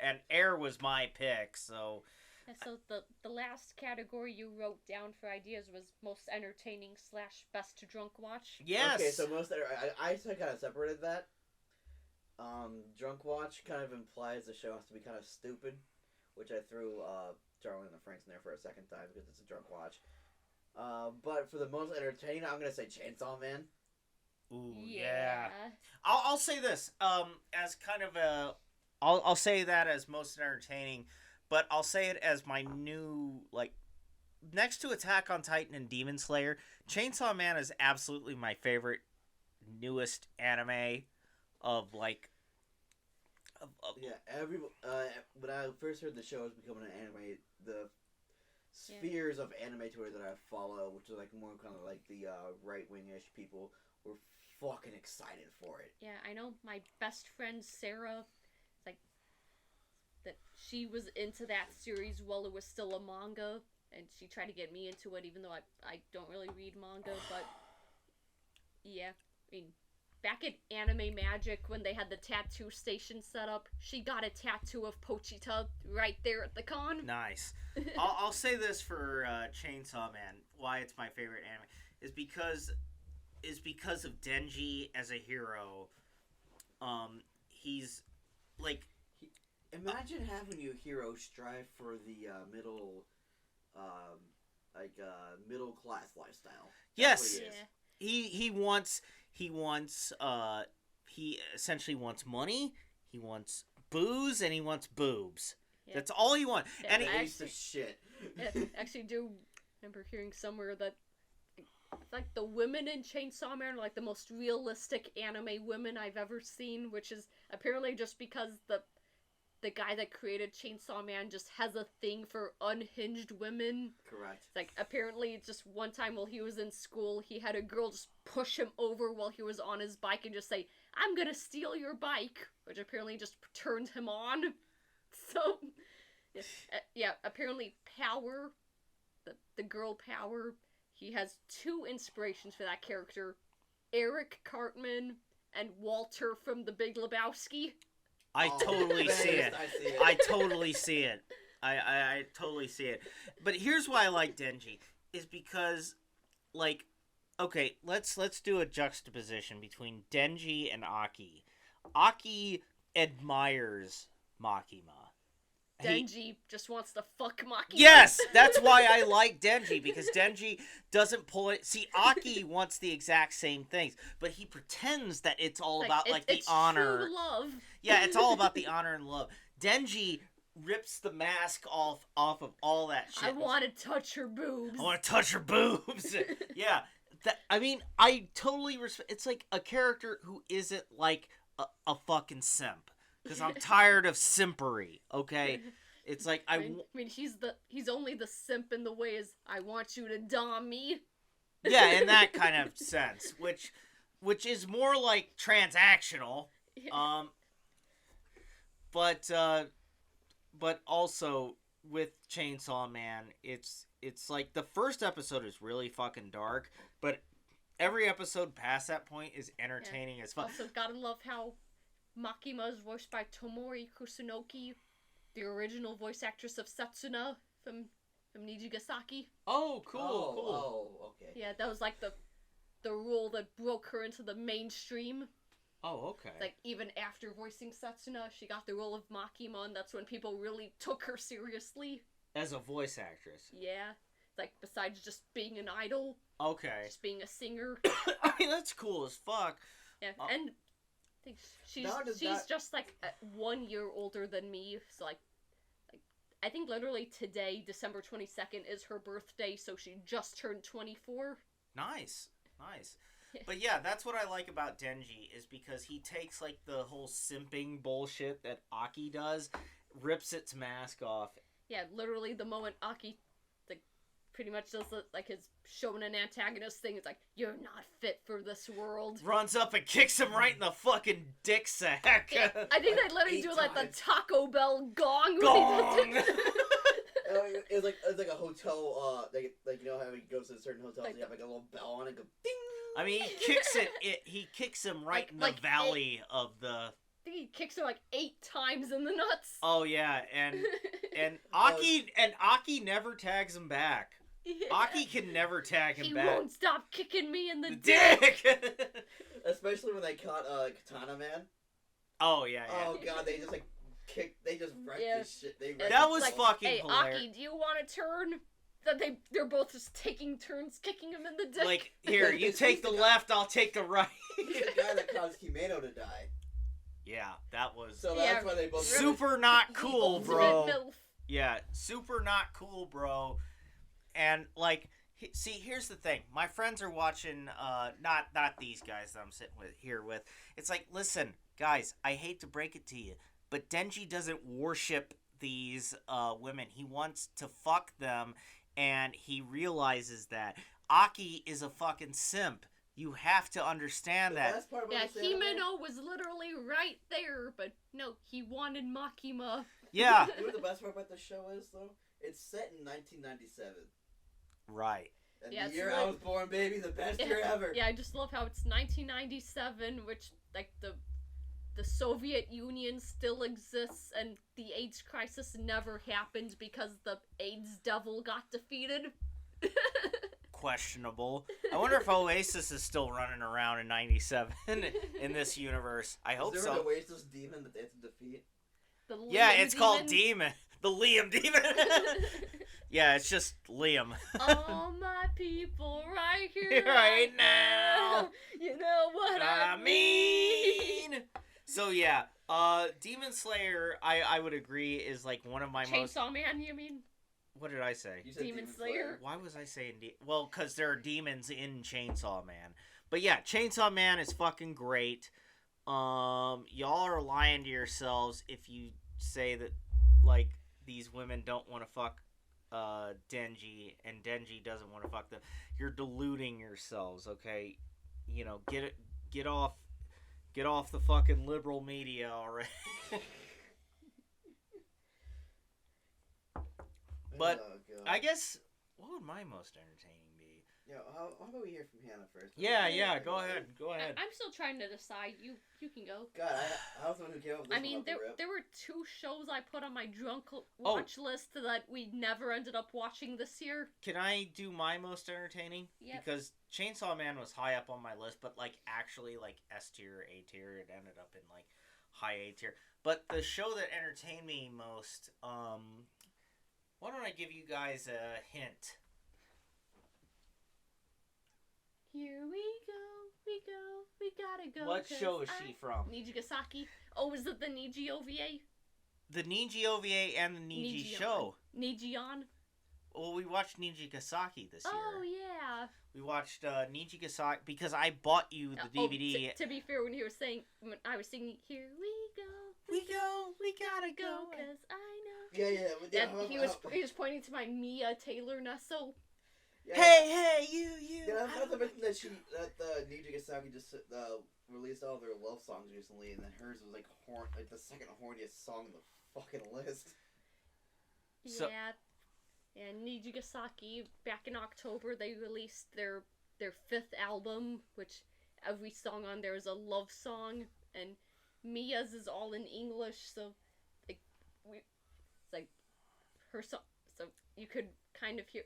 And Air was my pick, so. And so the last category you wrote down for ideas was most entertaining / best drunk watch. Yes. Okay, so I kind of separated that. Drunk watch kind of implies the show has to be kind of stupid, which I threw Darling and the Franks in there for a second time because it's a drunk watch. But for the most entertaining, I'm gonna say Chainsaw Man. Ooh, yeah. I'll say this as kind of a. I'll say that as most entertaining. But I'll say it as my new, like, next to Attack on Titan and Demon Slayer, Chainsaw Man is absolutely my favorite, newest anime of, like... when I first heard the show was becoming an anime, the spheres of anime Twitter that I follow, which is, like, more kind of like the right-wing-ish people, were fucking excited for it. Yeah, I know my best friend Sarah... that she was into that series while it was still a manga, and she tried to get me into it, even though I don't really read manga, but yeah, I mean, back at Anime Magic, when they had the tattoo station set up, she got a tattoo of Pochita right there at the con. Nice. I'll say this for Chainsaw Man, why it's my favorite anime, is because of Denji as a hero. He's, like... Imagine having your hero strive for the middle class lifestyle. That's yes, he wants he essentially wants money. He wants booze and he wants boobs. Yeah. That's all he wants. Yeah, and he piece of shit. I actually do remember hearing somewhere that like the women in Chainsaw Man are like the most realistic anime women I've ever seen, which is apparently just because the guy that created Chainsaw Man just has a thing for unhinged women. Correct. It's like, apparently, just one time while he was in school, he had a girl just push him over while he was on his bike and just say, "I'm gonna steal your bike," which apparently just turned him on. So, yeah, apparently Power, the girl Power, he has 2 inspirations for that character. Eric Cartman and Walter from The Big Lebowski. I totally see it. I totally see it. I totally see it. But here's why I like Denji, is because, like, okay, let's do a juxtaposition between Denji and Aki. Aki admires Makima. Denji just wants to fuck Makima. Yes, that's why I like Denji, because Denji doesn't pull it. See, Aki wants the exact same things, but he pretends that it's all about the honor. True love. Yeah, it's all about the honor and love. Denji rips the mask off of all that shit. I want to touch her boobs. I want to touch her boobs. Yeah, I mean, I totally respect. It's like a character who isn't like a fucking simp. Because I'm tired of simpery, okay? It's like I mean, he's only the simp in the way is I want you to dom me. Yeah, in that kind of sense, which is more like transactional. Yeah. But also with Chainsaw Man, it's like the first episode is really fucking dark, but every episode past that point is entertaining as fuck. Also, gotta love how Makima is voiced by Tomori Kusunoki, the original voice actress of Setsuna from Nijigasaki. Oh, cool. Oh, okay. Yeah, that was like the role that broke her into the mainstream. Oh, okay. Like, even after voicing Setsuna, she got the role of Makima, and that's when people really took her seriously. As a voice actress. Yeah. Like, besides just being an idol. Okay. Just being a singer. I mean, that's cool as fuck. Yeah, and she's just like 1 year older than me, so like I think literally today, December 22nd, is her birthday, so she just turned 24. Nice. But yeah, that's what I like about Denji, is because he takes like the whole simping bullshit that Aki does, rips its mask off. Yeah, literally the moment Aki pretty much does like his shonen antagonist thing. It's like, you're not fit for this world. Runs up and kicks him right in the fucking dick sack. Yeah, I think they literally 8 do like the times. Taco Bell gong. Gong! It was like a hotel. Like you know how he goes to certain hotels, Like you have like a little bell on it, go ding. I mean, he kicks him right in the Like valley of the. I think he kicks her like 8 times in the nuts. Oh yeah, and Aki never tags him back. Yeah. Aki can never tag him He back. won't stop kicking me in the Dick. Especially when they caught Katana Man. Oh yeah. Oh god, they just like they just wrecked Yeah. this shit. They wrecked That was like, fucking hey, hilarious. Aki, do you want to turn? That they're both just taking turns kicking him in the dick. Like, here, you take the left, I'll take the right. He's the guy that caused Himeno to die. Yeah, that was So Yeah. that's why they both super not The cool, ultimate bro. MILF. Yeah, super not cool, bro. And like, see, here's the thing. My friends are watching. Not these guys that I'm sitting here with. It's like, listen, guys, I hate to break it to you, but Denji doesn't worship these women. He wants to fuck them, and he realizes that Aki is a fucking simp. You have to understand that. best part about Yeah, this anime- Himeno was literally right there, but no, he wanted Makima. Yeah. You know what the best part about the show is though? It's set in 1997. Right. And Yeah, the it's year like- I was born, baby, the best year ever. Yeah, I just love how it's 1997, which like the Soviet Union still exists, and the AIDS crisis never happened because the AIDS devil got defeated. Questionable. I wonder if Oasis is still running around in 97 in this universe. I hope Is there so. an Oasis demon that they have to defeat? The Yeah, Liam it's called demon. Demon. The Liam Demon. Yeah, it's just Liam. All my people right here, Right now. You know what I mean? So yeah, Demon Slayer, I would agree, is like one of my most. Chainsaw Man, you mean? What did I say? You said Demon Slayer? Why was I saying well, because there are demons in Chainsaw Man. But yeah, Chainsaw Man is fucking great. Y'all are lying to yourselves if you say that like these women don't want to fuck Denji and Denji doesn't want to fuck them. You're deluding yourselves, okay? You know, get off the fucking liberal media already. But Oh, God. I guess what would my most entertaining be? Yo, how about we hear from Hannah first? Yeah, go ahead. I'm still trying to decide. You can go. God, I was the one who came up with this I mean, one off the rip. there were 2 shows I put on my drunk watch list that we never ended up watching this year. Can I do my most entertaining? Yep. Because Chainsaw Man was high up on my list, but like actually like S tier, A tier, it ended up in like high A tier. But the show that entertained me most, why don't I give you guys a hint? Here we gotta go. What 'cause show is she from? Nijigasaki. Oh, is it the Niji OVA? The Niji OVA and the Niji Nijion. show. Nijion? Well, we watched Nijigasaki this year. Oh, yeah. We watched Nijigasaki because I bought you the DVD. To be fair, when when I was singing, here we gotta go, 'cause I know. Yeah. He was pointing to my Mia Taylor Nesso. Yeah. Hey, you. Yeah, not to mention that the Nijigasaki just released all their love songs recently, and then hers was like the second horniest song on the fucking list. So- Yeah. And Nijigasaki, back in October, they released their 5th album, which every song on there is a love song, and Mia's is all in English, so it's like her song. So you could kind of hear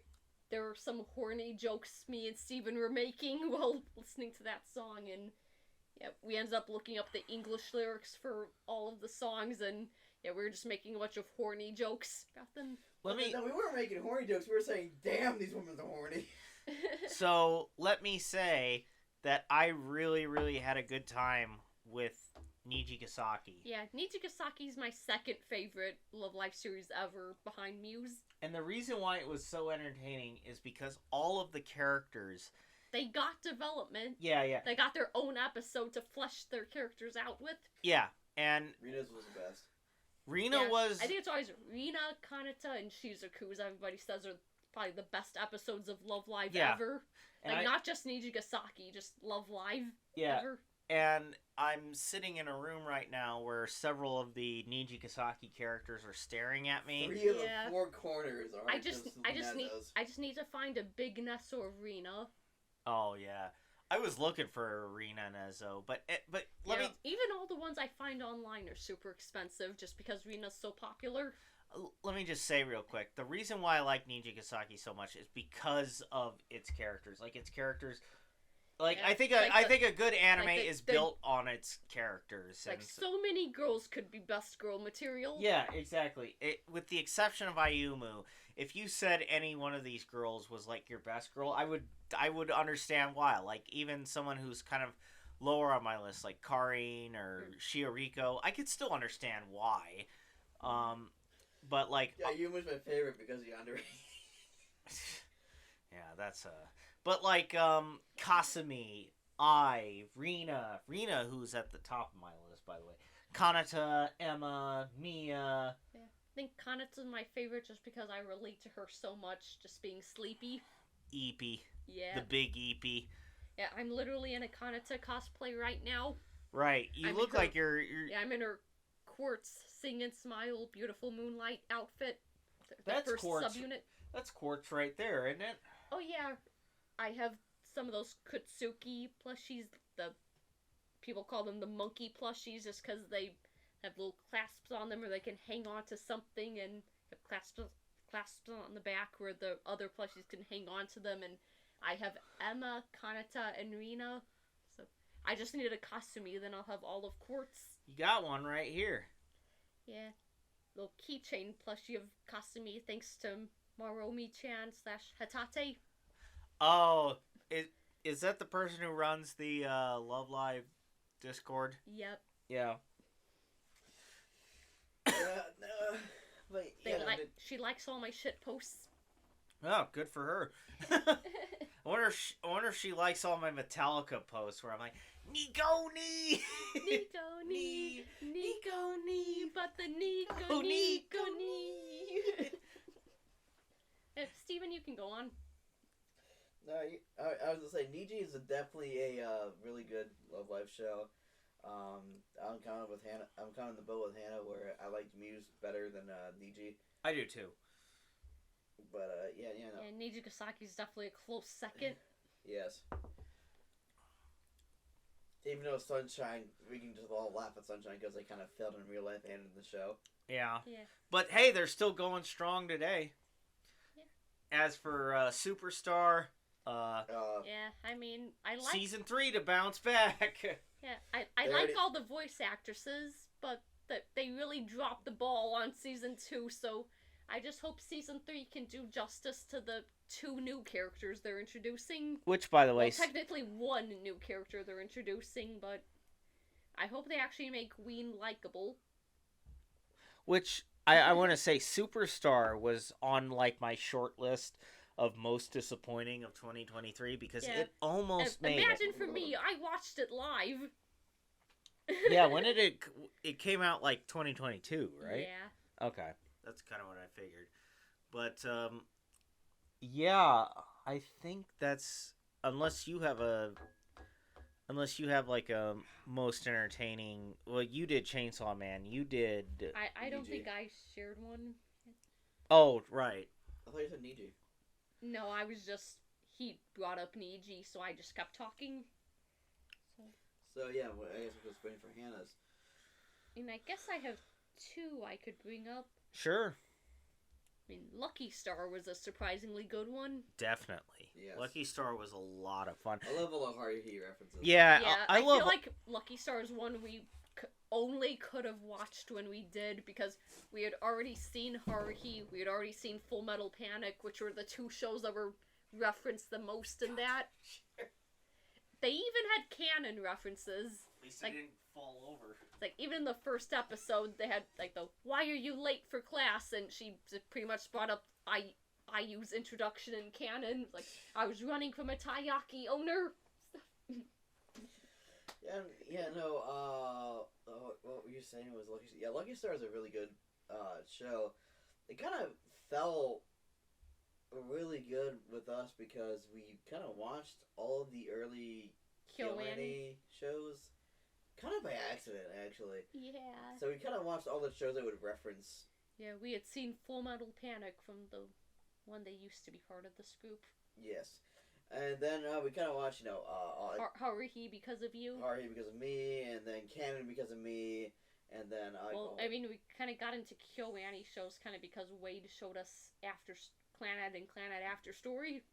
there were some horny jokes me and Steven were making while listening to that song, and yeah, we ended up looking up the English lyrics for all of the songs, and yeah, we were just making a bunch of horny jokes about them. Let me. No, we weren't making horny jokes. We were saying, "Damn, these women are horny." So let me say that I really, really had a good time with Nijigasaki. Yeah, Nijigasaki's my second favorite Love Life series ever, behind Muse. And the reason why it was so entertaining is because all of the characters. They got development. Yeah. They got their own episode to flesh their characters out with. Yeah, and Rina's was the best. Rina Yeah, was. I think it's always Rina, Kanata, and Shizuku, as everybody says, are probably the best episodes of Love Live Yeah. ever. And Like, not just Nijigasaki, just Love Live ever. And I'm sitting in a room right now where several of the Nijikasaki characters are staring at me. 3 of Yeah. the 4 corners are I just need to find a big Nesso arena. Oh yeah, I was looking for Arena Nezo, but let me Even all the ones I find online are super expensive just because Rena's so popular. let me just say real quick, the reason why I like Nijikasaki so much is because of its characters. Like its characters, like Yeah, I think a good anime is built on its characters. Like and so many girls could be best girl material. Yeah, exactly. With the exception of Ayumu, if you said any one of these girls was like your best girl, I would understand why. Like even someone who's kind of lower on my list, like Karin or Shioriko, I could still understand why. But like, Yeah, Yuma's my favorite because he underrated. yeah, that's But like, Kasumi, Rina, who's at the top of my list, by the way. Kanata, Emma, Mia. Yeah. I think Kanata's my favorite just because I relate to her so much, just being sleepy. Eepy. Yeah. The big Eepy. Yeah, I'm literally in a Kanata cosplay right now. Right. You look like you're... Yeah, I'm in her Quartz Sing and Smile Beautiful Moonlight outfit. That's first Quartz. subunit. That's Quartz right there, isn't it? Oh yeah. I have some of those Kutsuki plushies. People call them the monkey plushies just because they have little clasps on them, or they can hang on to something and have clasps on the back where the other plushies can hang on to them. And I have Emma, Kanata, and Rina. So I just needed a Kasumi, then I'll have all of Quartz. You got one right here. Yeah. Little keychain plushie of Kasumi thanks to Maromi-chan / Hatate. Oh, is that the person who runs the Love Live Discord? Yep. Yeah. No. But, yeah, She likes all my shit posts. Oh, good for her. I wonder if she likes all my Metallica posts where I'm like, Nico-ni! Nico-ni! Nico-ni! But the Nico-ni! Steven, you can go on. No, I was gonna say Niji is definitely a really good Love Live show. I'm kind of with Hannah. I'm kind of in the boat with Hannah where I like Muse better than Niji. I do too. But yeah. Yeah, Nijikasaki is definitely a close second. Yes. Even though Sunshine, we can just all laugh at Sunshine because they kind of failed in real life and in the show. Yeah. Yeah. But hey, they're still going strong today. Yeah. As for Superstar, yeah, I mean, I like season 3 to bounce back. Yeah, I like all the voice actresses, but they really dropped the ball on season 2. So I just hope season 3 can do justice to the 2 new characters they're introducing. Which, by the way, well, technically 1 new character they're introducing, but I hope they actually make Ween likable. Which I want to say, Superstar was on like my short list of most disappointing of 2023 because it almost made Imagine for me, I watched it live. Yeah, when did it came out like 2022, right? Yeah. Okay. That's kind of what I figured. But yeah, I think that's unless you have like a most entertaining. Well, you did Chainsaw Man. You did. I don't think I shared one. Oh, right. I thought you said Niji. No, he brought up Niji, so I just kept talking. So yeah, well, I guess we're just waiting for Hannah's. And I guess I have 2 I could bring up. Sure. I mean, Lucky Star was a surprisingly good one. Definitely. Yes. Lucky Star was a lot of fun. I love all the Haruhi references. Yeah, I love... feel like Lucky Star is one we only could have watched when we did, because we had already seen Haruhi, we had already seen Full Metal Panic, which were the 2 shows that were referenced the most in that. They even had canon references. At least they didn't fall over. Like, even in the first episode, they had, like, the, why are you late for class? And she pretty much brought up IU's introduction in canon. Like, I was running from a taiyaki owner. What were you saying was Lucky Star? Yeah, Lucky Star is a really good show. It kind of fell really good with us because we kind of watched all of the early KyoAni shows, kind of by accident, actually. Yeah. So we kind of watched all the shows that would reference. Yeah, we had seen Full Metal Panic from the one they used to be part of this group. Yes. And then we kind of watched, Haruhi because of you. Haruhi because of me, and then Canon because of me, and then I mean, we kind of got into KyoAni shows kind of because Wade showed us after Clannad and Clannad After Story.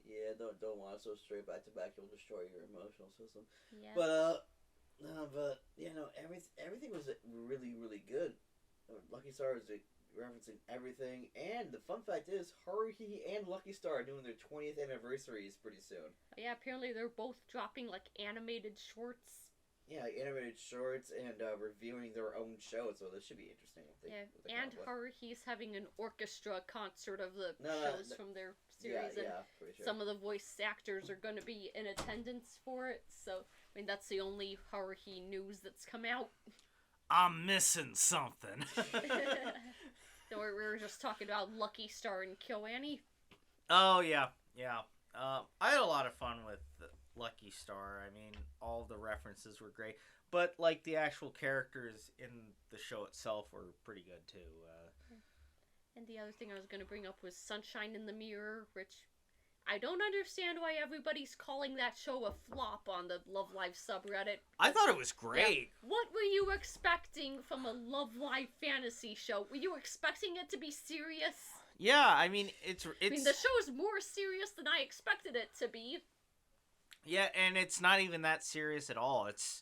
Yeah, don't watch those straight back to back. You'll destroy your emotional system. Yeah. But everything was really, really good. Lucky Star is referencing everything, and the fun fact is Haruhi and Lucky Star are doing their 20th anniversaries pretty soon. Yeah, apparently they're both dropping like animated shorts. Yeah, animated shorts and reviewing their own show, so this should be interesting. And Haruhi's having an orchestra concert of the shows from their series, and pretty sure. some of the voice actors are going to be in attendance for it. So, I mean, that's the only Haruhi news that's come out. I'm missing something. So we were just talking about Lucky Star and KyoAni. Oh, yeah. I had a lot of fun with Lucky Star. I mean, all the references were great. But, like, the actual characters in the show itself were pretty good, too. And the other thing I was going to bring up was Sunshine in the Mirror, which I don't understand why everybody's calling that show a flop on the Love Live subreddit. I thought it was great. Yeah. What were you expecting from a Love Live fantasy show? Were you expecting it to be serious? Yeah, I mean, it's... I mean, the show is more serious than I expected it to be. Yeah, and it's not even that serious at all. It's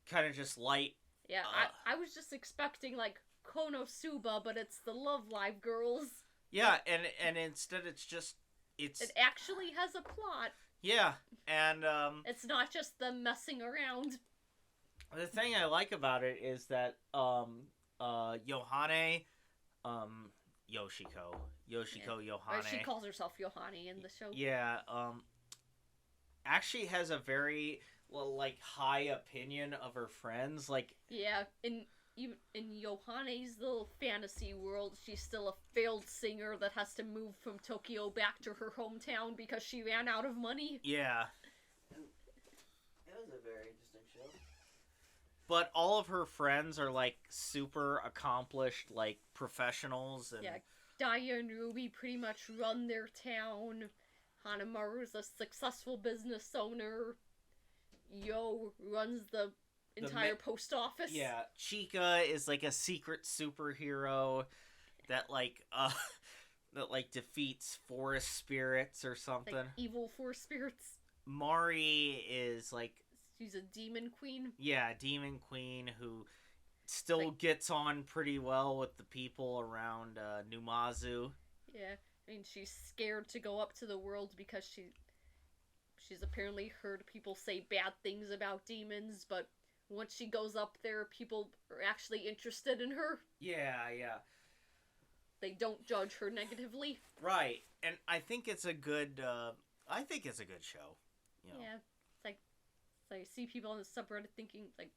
kind of just light. Yeah, I was just expecting, like, Konosuba, but it's the Love Live girls. Yeah, and instead it's just... It actually has a plot. Yeah, and it's not just them messing around. The thing I like about it is that Yohane, Yoshiko Yohane. Or she calls herself Yohane in the show. Yeah, actually has a very high opinion of her friends. Like, yeah, in Yohane's little fantasy world, she's still a failed singer that has to move from Tokyo back to her hometown because she ran out of money. Yeah. It was a very interesting show. But all of her friends are, like, super accomplished, like, professionals. And... yeah, Daya and Ruby pretty much run their town. Hanamaru's a successful business owner. Yo runs the entire post office. Yeah, Chica is like a secret superhero that defeats forest spirits or something. Like evil forest spirits. Mari is like... she's a demon queen. Yeah, demon queen who still gets on pretty well with the people around Numazu. Yeah, I mean, she's scared to go up to the world because she's apparently heard people say bad things about demons, but once she goes up there, people are actually interested in her. Yeah. They don't judge her negatively. Right, and I think it's a good. I think it's a good show. You know? Yeah, it's like I see people on the subreddit thinking like,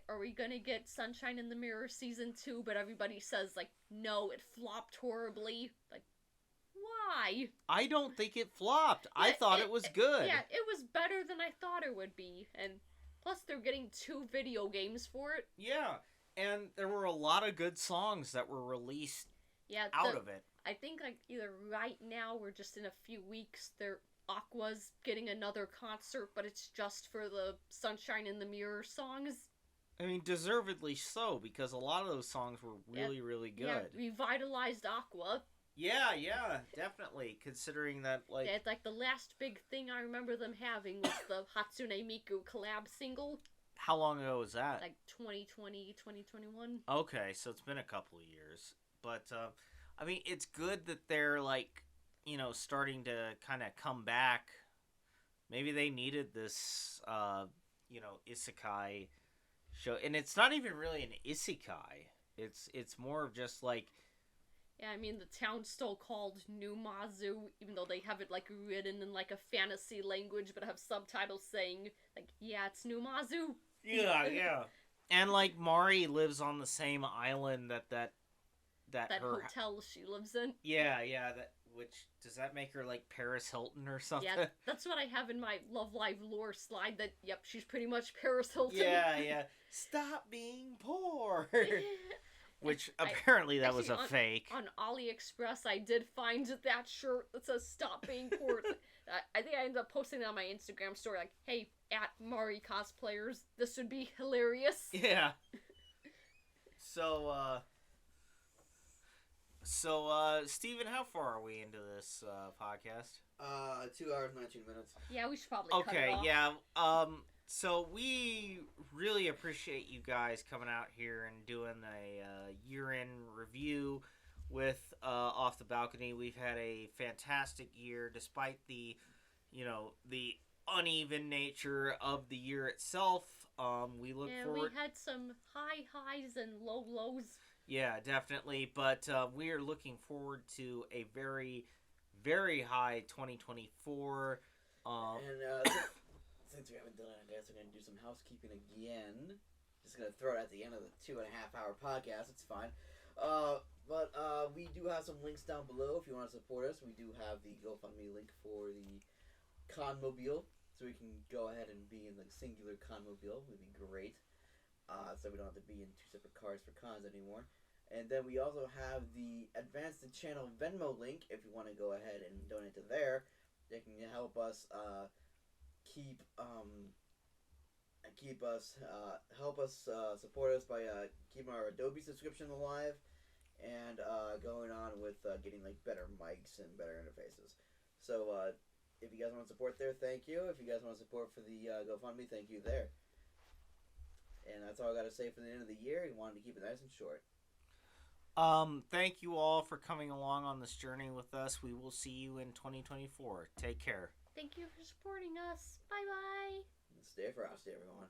are we gonna get Sunshine in the Mirror season 2? But everybody says like, no, it flopped horribly. Like, why? I don't think it flopped. Yeah, I thought it was good. Yeah, it was better than I thought it would be, and. Plus, they're getting 2 video games for it. Yeah, and there were a lot of good songs that were released out of it. I think, like, either right now or just in a few weeks, Aqua's getting another concert, but it's just for the Sunshine in the Mirror songs. I mean, deservedly so, because a lot of those songs were really, really good. Yeah, revitalized Aqua. Yeah, definitely. Considering that, like... yeah, it's like the last big thing I remember them having was the Hatsune Miku collab single. How long ago was that? Like 2020, 2021. Okay, so it's been a couple of years. But, I mean, it's good that they're, like, you know, starting to kind of come back. Maybe they needed this, isekai show. And it's not even really an isekai. It's more of just, like... yeah, I mean, the town's still called Numazu, even though they have it, like, written in, like, a fantasy language, but have subtitles saying, like, yeah, it's Numazu. Yeah. And, like, Mari lives on the same island that that her hotel she lives in. Yeah, that which does that make her like Paris Hilton or something? Yeah, that's what I have in my Love Live lore slide. That yep, she's pretty much Paris Hilton. Yeah. Stop being poor. Which apparently that was a on, fake. On AliExpress, I did find that shirt that says "Stop being poor." I think I ended up posting it on my Instagram story, like, "Hey, at Mari cosplayers, this would be hilarious." Yeah. So, Steven, how far are we into this podcast? 2 hours, 19 minutes. Yeah, we should probably cut it off. Yeah. So we really appreciate you guys coming out here and doing a year-end review with Off the Balcony. We've had a fantastic year, despite the uneven nature of the year itself. We look forward. We had some high highs and low lows. Yeah, definitely. But we are looking forward to a very, very high 2024. Since we haven't done it, I guess we're going to do some housekeeping again. Just going to throw it at the end of the 2.5-hour podcast. It's fine. But we do have some links down below if you want to support us. We do have the GoFundMe link for the Conmobile, so we can go ahead and be in the singular Conmobile. Would be great. So we don't have to be in 2 separate cars for cons anymore. And then we also have the Advance the Channel Venmo link if you want to go ahead and donate to there. They can help us help us support us by keeping our Adobe subscription alive and going on with getting like better mics and better interfaces. So if you guys want to support there, thank you. If you guys want to support for the GoFundMe, thank you there. And that's all I got to say for the end of the year. We wanted to keep it nice and short. Thank you all for coming along on this journey with us. We will see you in 2024. Take care. Thank you for supporting us. Bye-bye. Stay frosty, everyone.